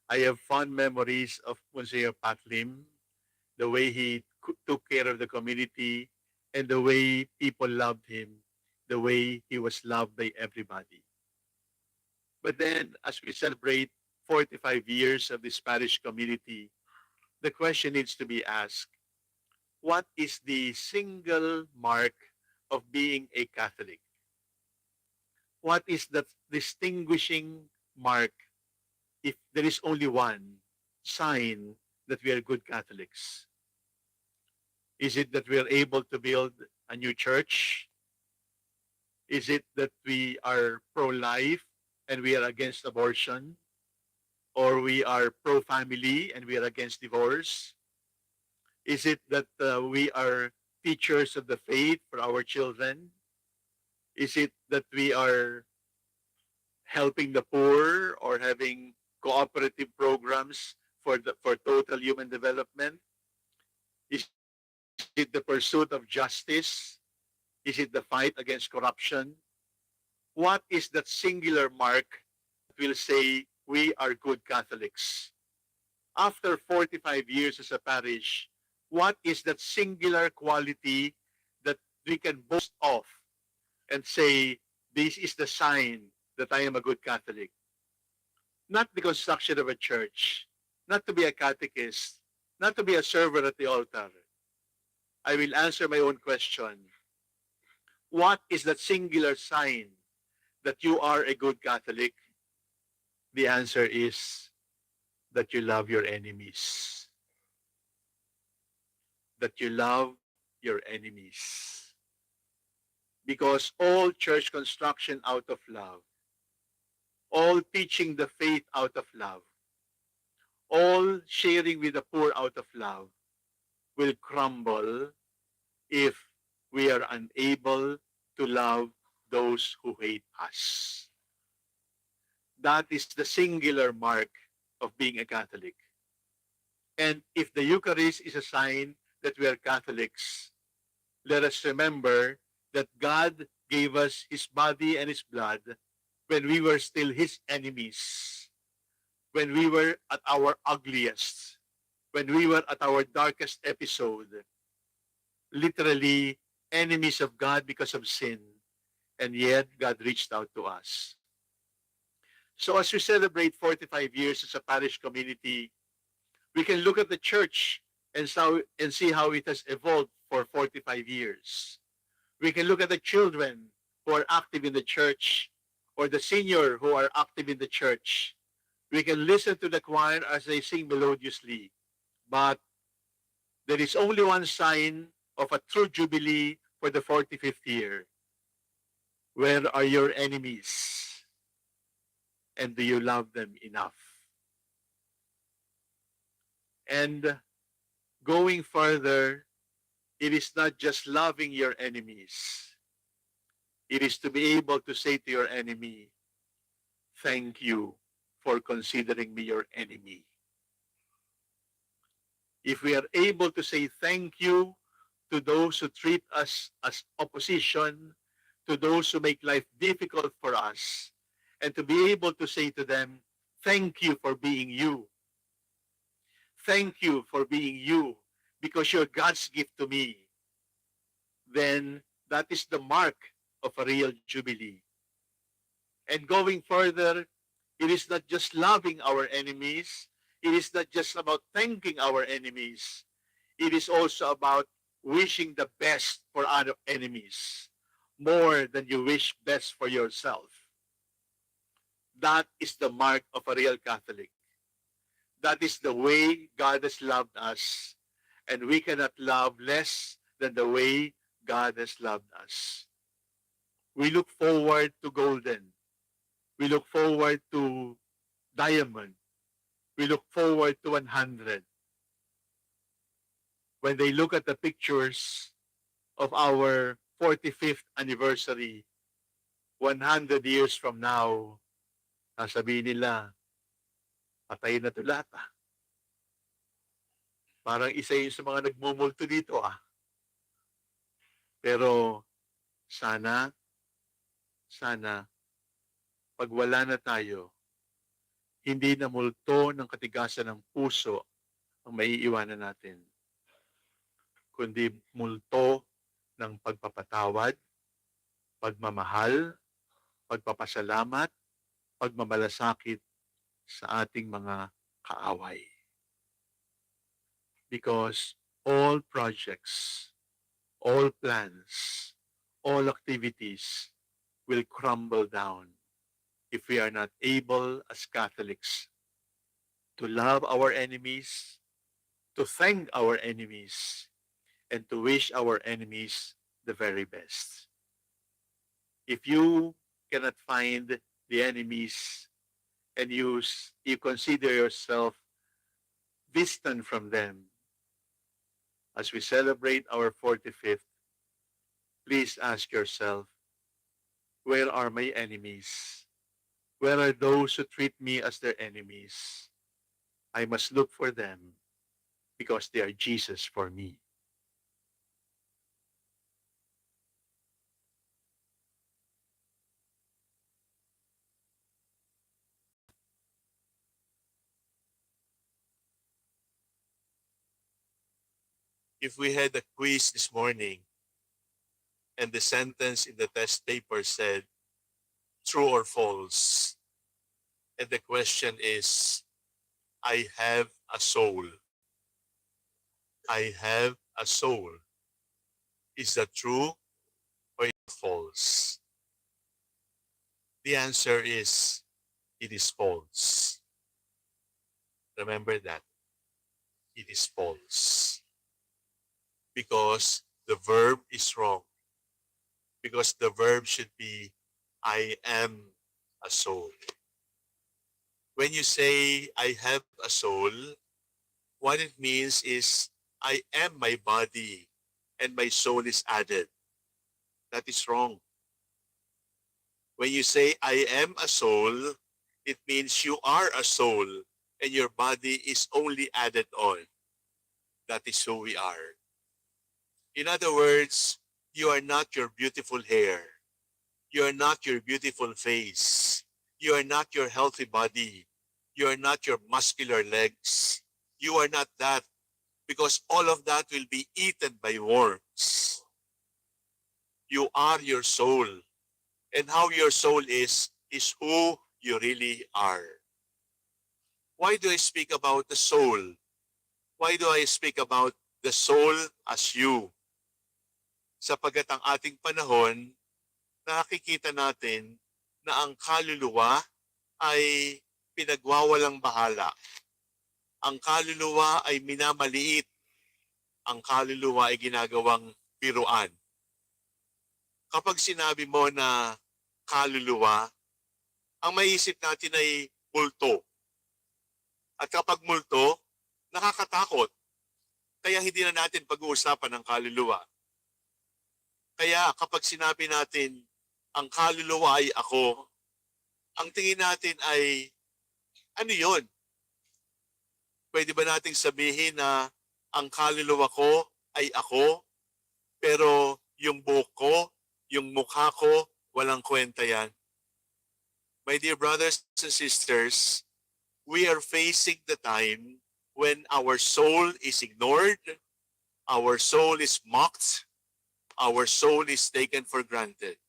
I have fond memories of Monsignor Patlim, the way he took care of the community, and the way people loved him, the way he was loved by everybody. But then, as we celebrate 45 years of this parish community, the question needs to be asked, what is the single mark of being a Catholic? What is the distinguishing mark, if there is only one sign that we are good Catholics? Is it that we are able to build a new church? Is it that we are pro-life and we are against abortion? Or we are pro-family and we are against divorce? Is it that we are teachers of the faith for our children? Is it that we are helping the poor or having cooperative programs for total human development? Is it the pursuit of justice? Is it the fight against corruption? What is that singular mark that will say we are good Catholics? After 45 years as a parish, what is that singular quality that we can boast of and say, this is the sign that I am a good Catholic? Not the construction of a church, not to be a catechist, not to be a server at the altar. I will answer my own question. What is that singular sign that you are a good Catholic? The answer is that you love your enemies. That you love your enemies. Because all church construction out of love, all teaching the faith out of love, all sharing with the poor out of love will crumble if we are unable to love those who hate us. That is the singular mark of being a Catholic. And if the Eucharist is a sign that we are Catholics, let us remember that God gave us his body and his blood when we were still his enemies, when we were at our ugliest, when we were at our darkest episode, literally enemies of God because of sin, and yet God reached out to us. So as we celebrate 45 years as a parish community, we can look at the church and see how it has evolved for 45 years. We can look at the children who are active in the church or the senior who are active in the church. We can listen to the choir as they sing melodiously. But there is only one sign of a true jubilee for the 45th year. Where are your enemies? And do you love them enough? And going further, it is not just loving your enemies. It is to be able to say to your enemy, thank you for considering me your enemy. If we are able to say thank you to those who treat us as opposition, to those who make life difficult for us, and to be able to say to them, thank you for being you. Thank you for being you because you're God's gift to me. Then that is the mark of a real jubilee. And going further, it is not just loving our enemies. It is not just about thanking our enemies. It is also about wishing the best for our enemies, more than you wish best for yourself. That is the mark of a real Catholic. That is the way God has loved us, and we cannot love less than the way God has loved us. We look forward to golden. We look forward to diamond. We look forward to 100. When they look at the pictures of our 45th anniversary, 100 years from now, sasabihin nila, patay na to lahat ah. Parang isa yun sa mga nagmumulto dito ah. Pero sana, sana, pag wala na tayo, hindi na multo ng katigasan ng puso ang maiiwanan natin, kundi multo ng pagpapatawad, pagmamahal, pagpapasalamat, pagmamalasakit sa ating mga kaaway. Because all projects, all plans, all activities will crumble down if we are not able as Catholics to love our enemies, to thank our enemies, and to wish our enemies the very best. If you cannot find the enemies and you consider yourself distant from them, as we celebrate our 45th, please ask yourself, where are my enemies? Where are those who treat me as their enemies? I must look for them because they are Jesus for me. If we had a quiz this morning and the sentence in the test paper said true or false, and the question is, I have a soul. I have a soul. Is that true or is it false? The answer is, it is false. Remember that. It is false. Because the verb is wrong. Because the verb should be, I am a soul. When you say, I have a soul, what it means is, I am my body and my soul is added. That is wrong. When you say, I am a soul, it means you are a soul and your body is only added on. That is who we are. In other words, you are not your beautiful hair. You are not your beautiful face. You are not your healthy body. You are not your muscular legs. You are not that, because all of that will be eaten by worms. You are your soul. And how your soul is who you really are. Why do I speak about the soul? Why do I speak about the soul as you? Sapagkat ang ating panahon, nakikita natin na ang kaluluwa ay pinagwawalang bahala. Ang kaluluwa ay minamaliit. Ang kaluluwa ay ginagawang biruan. Kapag sinabi mo na kaluluwa, ang maiisip natin ay multo. At kapag multo, nakakatakot. Kaya hindi na natin pag-uusapan ang kaluluwa. Kaya kapag sinabi natin, ang kaluluwa ay ako, ang tingin natin ay, ano yun? Pwede ba nating sabihin na ang kaluluwa ko ay ako, pero yung buhok ko, yung mukha ko, walang kwenta yan? My dear brothers and sisters, we are facing the time when our soul is ignored, our soul is mocked, our soul is taken for granted.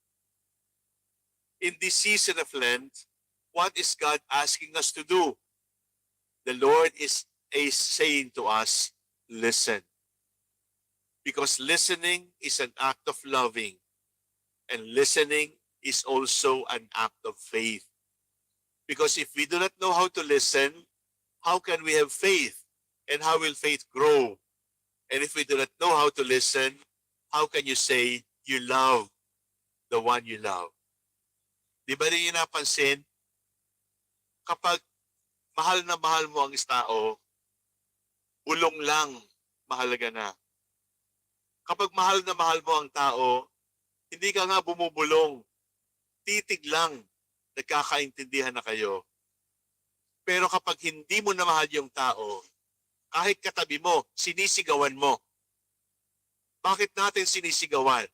In this season of Lent, what is God asking us to do? The Lord is saying to us, listen. Because listening is an act of loving, and listening is also an act of faith. Because if we do not know how to listen, how can we have faith? And how will faith grow? And if we do not know how to listen, how can you say you love the one you love? Di ba rin yung napansin? Kapag mahal na mahal mo ang tao, bulong lang, mahalaga na. Kapag mahal na mahal mo ang tao, hindi ka nga bumubulong. Titig lang, nagkakaintindihan na kayo. Pero kapag hindi mo na mahal yung tao, kahit katabi mo, sinisigawan mo. Bakit natin sinisigawan?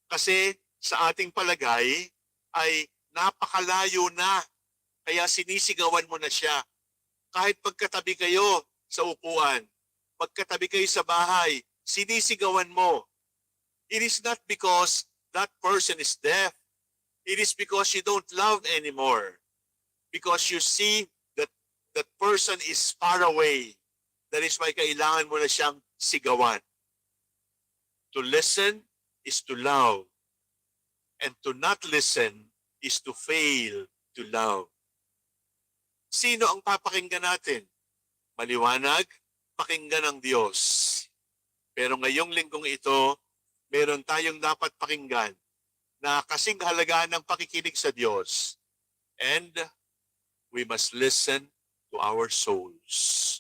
Kasi sa ating palagay ay napakalayo na, kaya sinisigawan mo na siya. Kahit pagkatabi kayo sa upuan, pagkatabi kayo sa bahay, sinisigawan mo. It is not because that person is deaf. It is because you don't love anymore. Because you see that that person is far away. That is why kailangan mo na siyang sigawan. To listen is to love. And to not listen is to fail to love. Sino ang papakinggan natin? Maliwanag, pakinggan ng Diyos. Pero ngayong linggong ito, meron tayong dapat pakinggan na kasing halagaan ng pakikinig sa Diyos. And we must listen to our souls.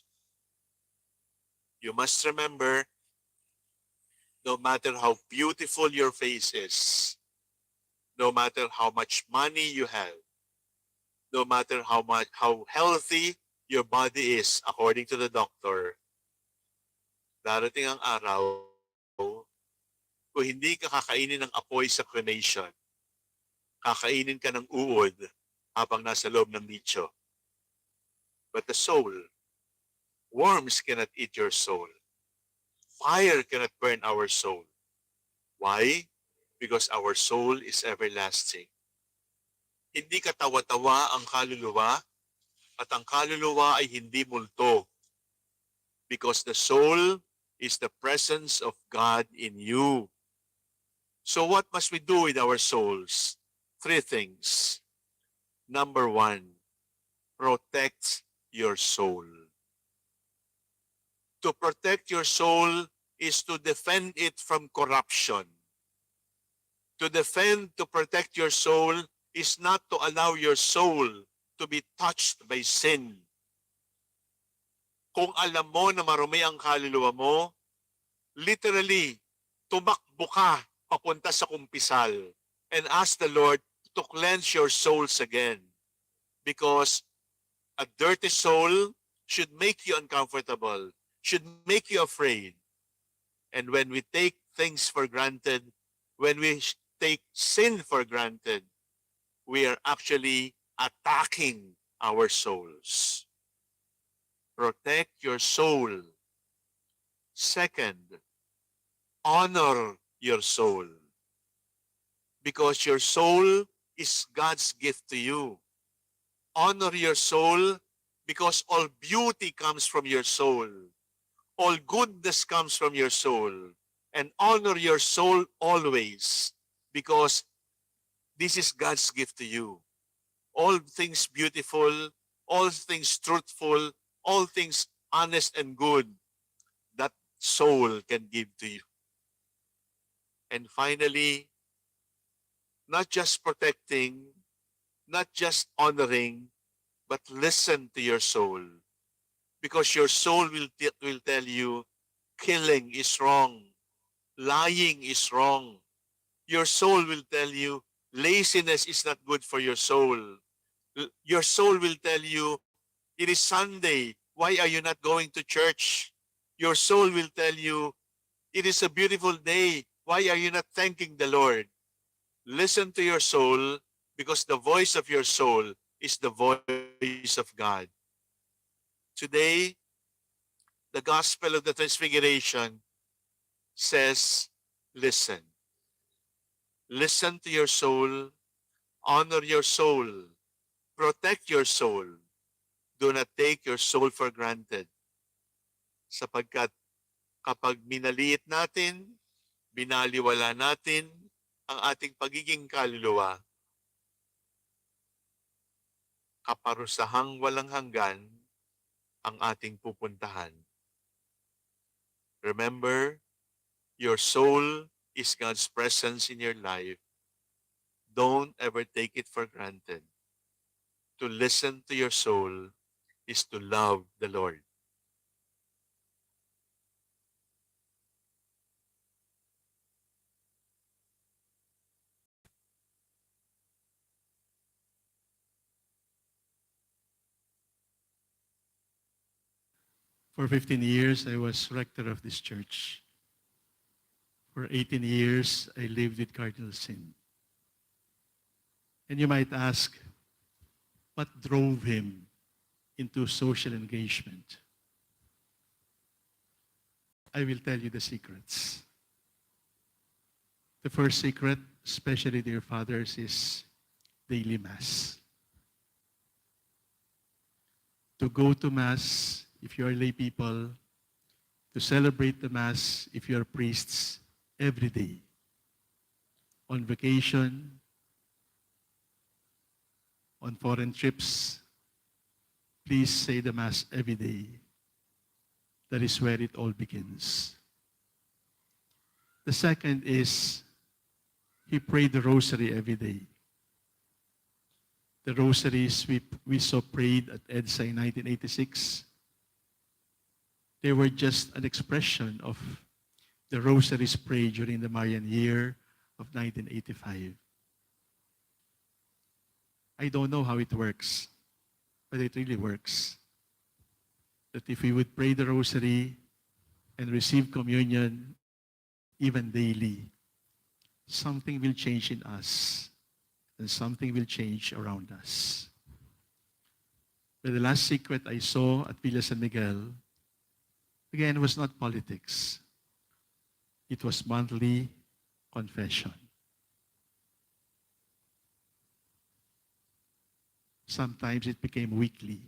You must remember, no matter how beautiful your face is, no matter how much money you have, no matter how healthy your body is according to the doctor, darating ang araw kung hindi ka kakainin ng apoy sa cremation, kakainin ka ng uod habang nasa loob ng nicho. But the soul, worms cannot eat your soul. Fire cannot burn our soul. Why? Because our soul is everlasting. Hindi katawa-tawa ang kaluluwa at ang kaluluwa ay hindi multo. Because the soul is the presence of God in you. So what must we do with our souls? 3 things. Number 1, protect your soul. To protect your soul is to defend it from corruption. To defend, to protect your soul is not to allow your soul to be touched by sin. Kung alam mo na marumi ang kaluluwa mo, literally, tumakbo ka papunta sa kumpisal and ask the Lord to cleanse your souls again. Because a dirty soul should make you uncomfortable, should make you afraid. And when we take things for granted, when we take sin for granted, we are actually attacking our souls. Protect your soul. Second, honor your soul. Because your soul is God's gift to you. Honor your soul because all beauty comes from your soul. All goodness comes from your soul. And honor your soul always because this is God's gift to you. All things beautiful, all things truthful, all things honest and good, that soul can give to you. And finally, not just protecting, not just honoring, but listen to your soul. Because your soul will tell you, killing is wrong, lying is wrong. Your soul will tell you, laziness is not good for your soul. Your soul will tell you, it is Sunday, why are you not going to church? Your soul will tell you, it is a beautiful day, why are you not thanking the Lord? Listen to your soul because the voice of your soul is the voice of God. Today, the Gospel of the Transfiguration says, listen. Listen to your soul, honor your soul, protect your soul. Do not take your soul for granted. Sapagkat kapag minaliit natin, binaliwala natin ang ating pagiging kaluluwa, kaparusahang walang hanggan ang ating pupuntahan. Remember, your soul is God's presence in your life. Don't ever take it for granted. To listen to your soul is to love the Lord. For 15 years, I was rector of this church. For 18 years, I lived with Cardinal Sin. And you might ask, what drove him into social engagement? I will tell you the secrets. The first secret, especially dear fathers, is daily Mass. To go to Mass, if you are lay people, to celebrate the Mass, if you are priests, every day. On vacation, on foreign trips, please say the Mass every day. That is where it all begins. The second is, he prayed the rosary every day. The rosaries we saw prayed at EDSA in 1986, they were just an expression of the rosaries prayed during the Marian year of 1985. I don't know how it works, but it really works. That if we would pray the rosary and receive communion even daily, something will change in us and something will change around us. But the last secret I saw at Villa San Miguel, again, was not politics. It was monthly confession. Sometimes it became weekly.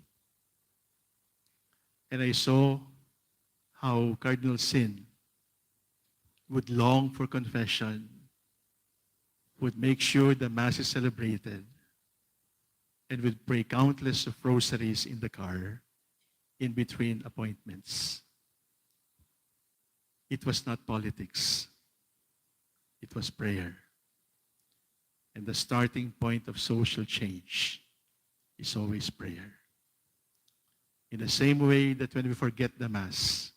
And I saw how Cardinal Sin would long for confession, would make sure the Mass is celebrated, and would pray countless of rosaries in the car in between appointments. It was not politics. It was prayer. And the starting point of social change is always prayer. In the same way that when we forget the Mass,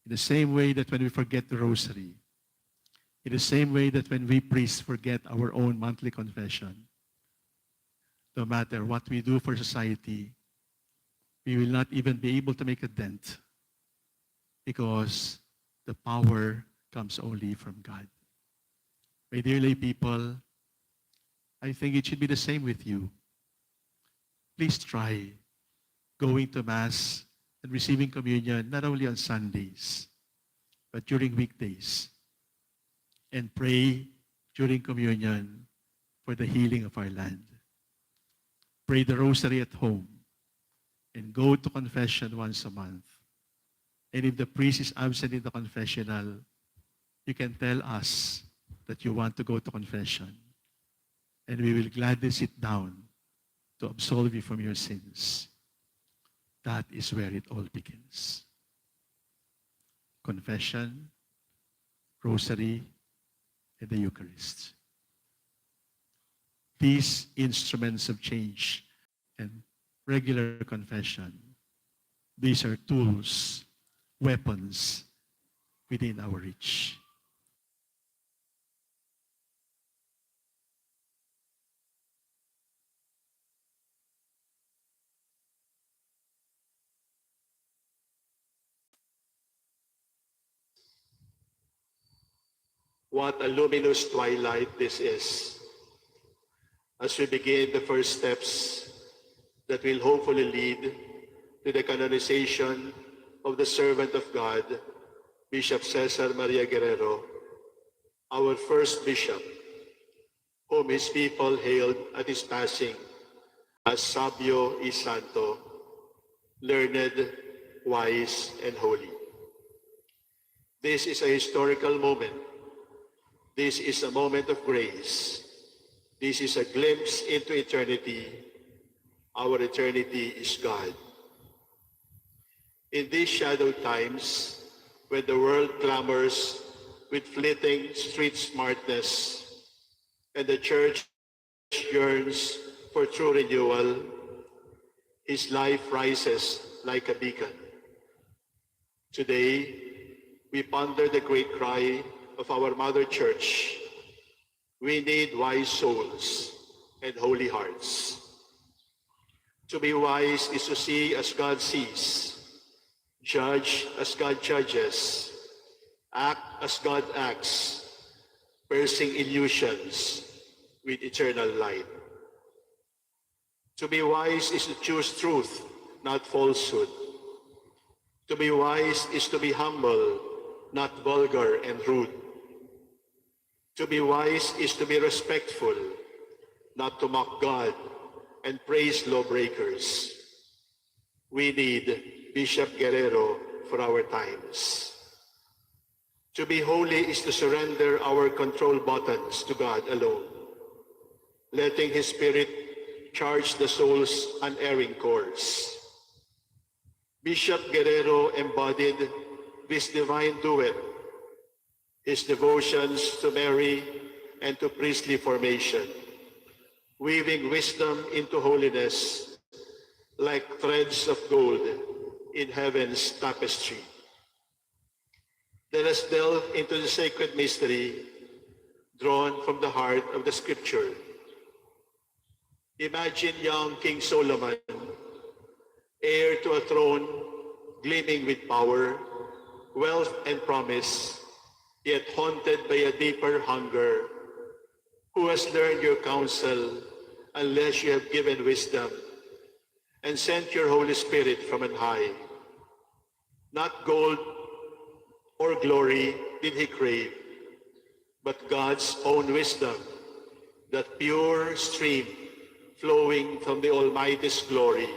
in the same way that when we forget the Rosary, in the same way that when we priests forget our own monthly confession, no matter what we do for society, we will not even be able to make a dent because the power comes only from God. My dear lay people, I think it should be the same with you. Please try going to Mass and receiving communion not only on Sundays, but during weekdays. And pray during communion for the healing of our land. Pray the rosary at home and go to confession once a month. And if the priest is absent in the confessional, you can tell us that you want to go to confession. And we will gladly sit down to absolve you from your sins. That is where it all begins. Confession, rosary, and the Eucharist. These instruments of change and regular confession, these are tools, weapons within our reach. What a luminous twilight this is. As we begin the first steps that will hopefully lead to the canonization of the servant of God, Bishop Cesar Maria Guerrero, our first bishop, whom his people hailed at his passing as Sabio y Santo, learned, wise, and holy. This is a historical moment. This is a moment of grace. This is a glimpse into eternity. Our eternity is God. In these shadow times, when the world clamors with fleeting street smartness, and the church yearns for true renewal, his life rises like a beacon. Today, we ponder the great cry of our Mother Church. We need wise souls and holy hearts. To be wise is to see as God sees, judge as God judges, act as God acts, piercing illusions with eternal light. To be wise is to choose truth, not falsehood. To be wise is to be humble, not vulgar and rude. To be wise is to be respectful, not to mock God and praise lawbreakers. We need Bishop Guerrero for our times. To be holy is to surrender our control buttons to God alone, letting His Spirit charge the soul's unerring course. Bishop Guerrero embodied this divine duet, his devotions to Mary and to priestly formation, weaving wisdom into holiness like threads of gold in heaven's tapestry. Let us delve into the sacred mystery drawn from the heart of the Scripture. Imagine young King Solomon, heir to a throne gleaming with power, wealth, and promise, yet haunted by a deeper hunger. Who has learned your counsel unless you have given wisdom and sent your Holy Spirit from on high? Not gold or glory did he crave, but God's own wisdom, that pure stream flowing from the Almighty's glory,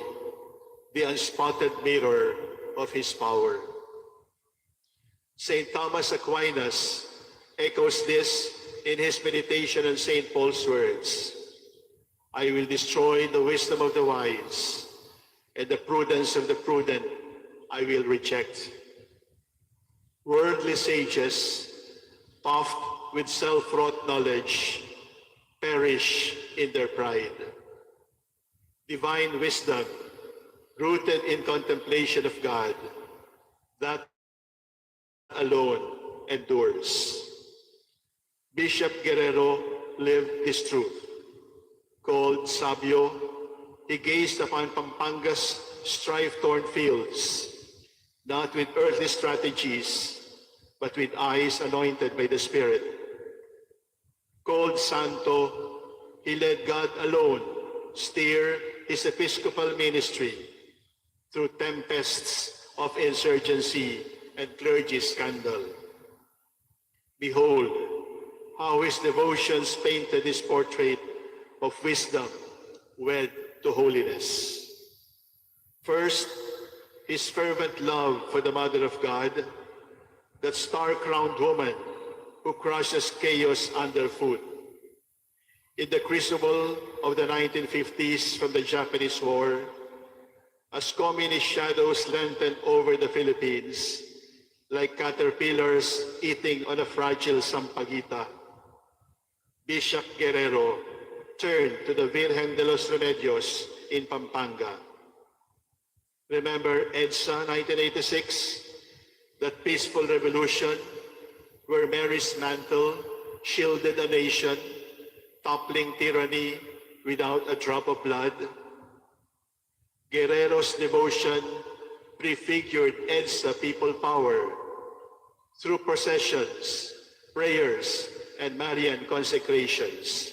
the unspotted mirror of His power. St. Thomas Aquinas echoes this in his meditation on St. Paul's words, I will destroy the wisdom of the wise, and the prudence of the prudent I will reject. Worldly sages, puffed with self-wrought knowledge, perish in their pride. Divine wisdom, rooted in contemplation of God, that alone endures. Bishop Guerrero lived this truth. Called Sabio, he gazed upon Pampanga's strife-torn fields, not with earthly strategies, but with eyes anointed by the Spirit. Called Santo, he let God alone steer his episcopal ministry through tempests of insurgency and clergy scandal. Behold, how his devotions painted his portrait of wisdom wed to holiness. First, his fervent love for the Mother of God, that star-crowned woman who crushes chaos underfoot. In the crucible of the 1950s from the Japanese War, as communist shadows lengthened over the Philippines, like caterpillars eating on a fragile sampaguita, Bishop Guerrero turned to the Virgen de los Remedios in Pampanga. Remember EDSA 1986, that peaceful revolution where Mary's mantle shielded a nation, toppling tyranny without a drop of blood? Guerrero's devotion prefigured EDSA people power through processions, prayers, and Marian consecrations.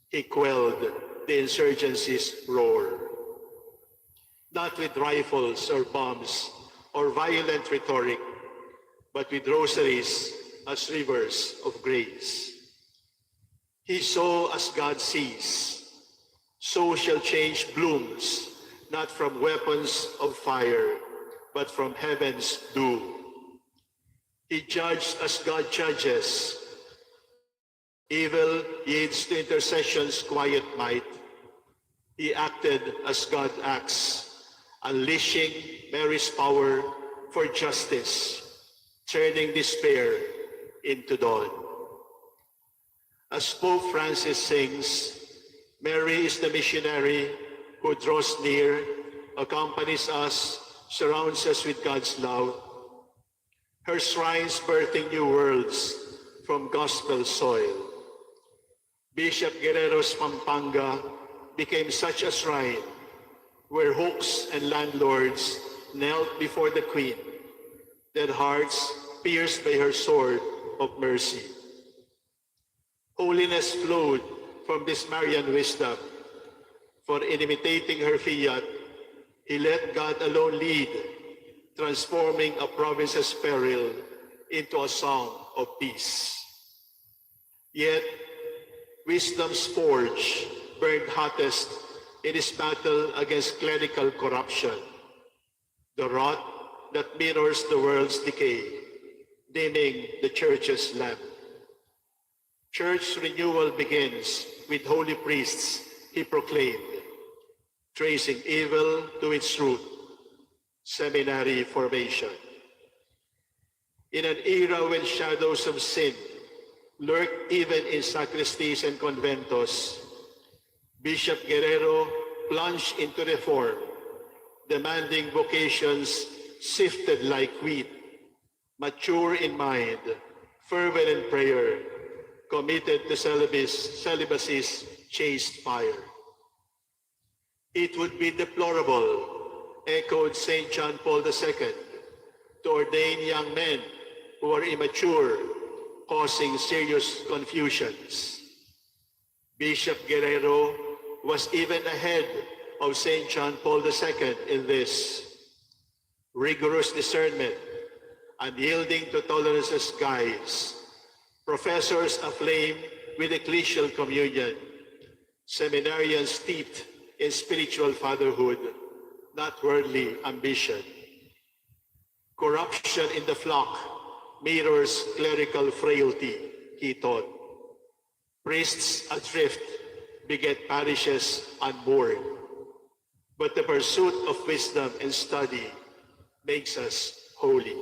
He quelled the insurgency's roar. Not with rifles or bombs or violent rhetoric, but with rosaries as rivers of grace. He saw as God sees. Social change blooms, not from weapons of fire, but from heaven's dew. He judged as God judges. Evil yields to intercession's quiet might. He acted as God acts, unleashing Mary's power for justice, turning despair into dawn. As Pope Francis sings, Mary is the missionary who draws near accompanies us, surrounds us with God's love. Her shrines birthing new worlds from gospel soil. Bishop Guerrero's Pampanga became such a shrine where hooks and landlords knelt before the Queen, their hearts pierced by her sword of mercy. Holiness flowed from this Marian wisdom, for in imitating her fiat, he let God alone lead, transforming a province's peril into a song of peace. Yet, wisdom's forge burned hottest in his battle against clerical corruption, the rot that mirrors the world's decay, dimming the church's lamp. Church renewal begins with holy priests, he proclaimed, tracing evil to its root, seminary formation. In an era when shadows of sin lurked even in sacristies and conventos, Bishop Guerrero plunged into reform, demanding vocations sifted like wheat, mature in mind, fervent in prayer, committed to celibacy's chaste fire. It would be deplorable, echoed St. John Paul II, to ordain young men who are immature, causing serious confusions. Bishop Guerrero was even ahead of St. John Paul II in this. Rigorous discernment, unyielding to tolerance's guise, professors aflame with ecclesial communion, seminarians steeped in spiritual fatherhood, not worldly ambition. Corruption in the flock mirrors clerical frailty, he taught. Priests adrift beget parishes unborn. But the pursuit of wisdom and study makes us holy.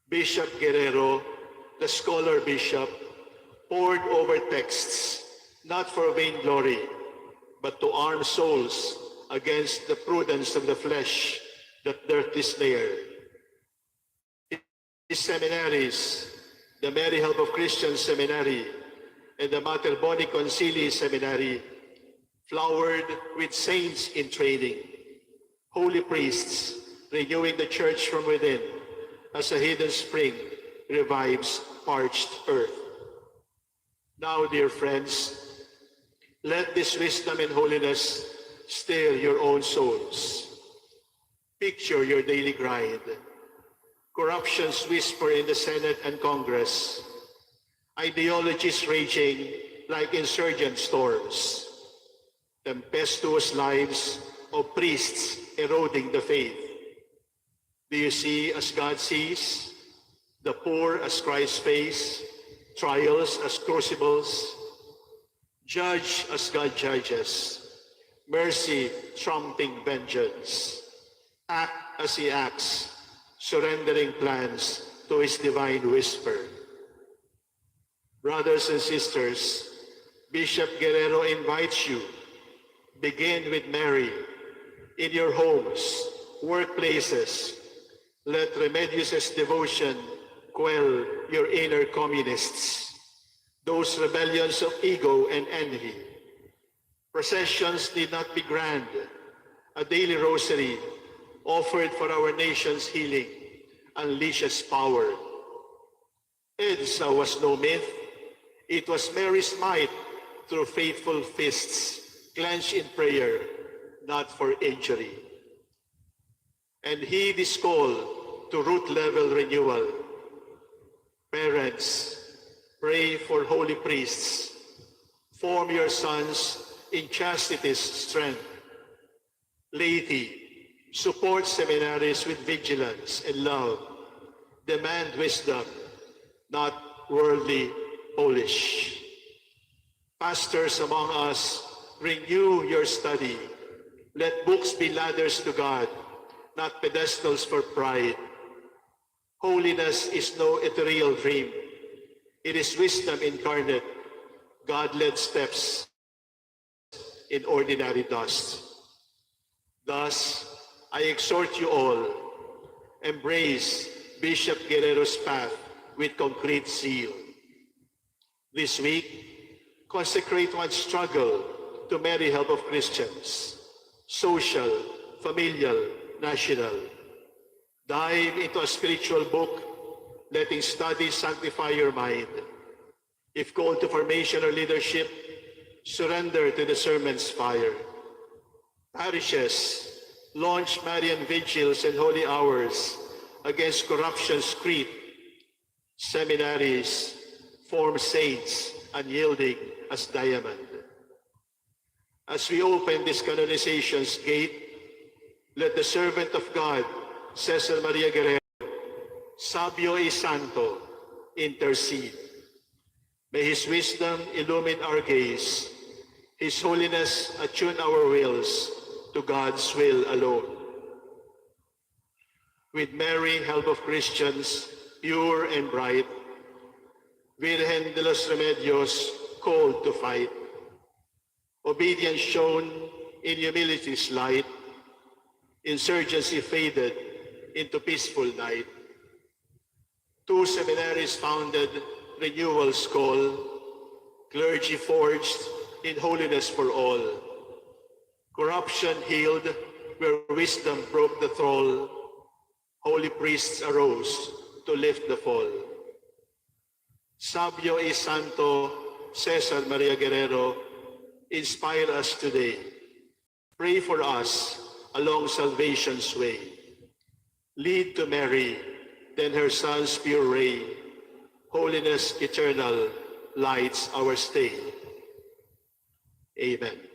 Bishop Guerrero, the scholar bishop, pored over texts, not for vainglory, but to arm souls against the prudence of the flesh that doth snare. His seminaries, the Mary Help of Christians Seminary and the Mater Boni Concilii Seminary, flowered with saints in training, holy priests renewing the church from within as a hidden spring revives parched earth. Now, dear friends, let this wisdom and holiness stir your own souls. Picture your daily grind. Corruptions whisper in the Senate and Congress. Ideologies raging like insurgent storms. Tempestuous lives of priests eroding the faith. Do you see as God sees? The poor as Christ face, trials as crucibles, judge as God judges, mercy trumping vengeance, act as he acts, surrendering plans to his divine whisper. Brothers and sisters, Bishop Guerrero invites you, begin with Mary in your homes, workplaces. Let Remedios' devotion quell your inner communists, those rebellions of ego and envy. Processions need not be grand. A daily rosary offered for our nation's healing unleashes power. Edsa was no myth. It was Mary's might through faithful fists, clenched in prayer, not for injury. And heed this call to root-level renewal. Parents, pray for holy priests. Form your sons in chastity's strength. Laity, support seminaries with vigilance and love. Demand wisdom, not worldly polish. Pastors among us, renew your study. Let books be ladders to God, not pedestals for pride. Holiness is no ethereal dream. It is wisdom incarnate, God-led steps in ordinary dust. Thus, I exhort you all, embrace Bishop Guerrero's path with concrete zeal. This week, consecrate one's struggle to Mary, Help of Christians, social, familial, national. Dive into a spiritual book, letting study sanctify your mind. If called to formation or leadership, surrender to the sermon's fire. Parishes, launch Marian vigils and holy hours against corruption's creep. Seminaries, form saints unyielding as diamond. As we open this canonization's gate, let the servant of God, Cesar Maria Guerrero, Sabio y Santo, intercede. May his wisdom illumine our gaze, his holiness attune our wills to God's will alone. With Mary, Help of Christians, pure and bright, Virgen de los Remedios, called to fight, obedience shown in humility's light, insurgency faded into peaceful night. 2 seminaries founded, renewal's call, clergy forged in holiness for all. Corruption healed where wisdom broke the thrall. Holy priests arose to lift the fall. Sabio y Santo, Cesar Maria Guerrero, inspire us today. Pray for us along salvation's way. Lead to Mary, then her Son's pure ray. Holiness eternal lights our stay. Amen.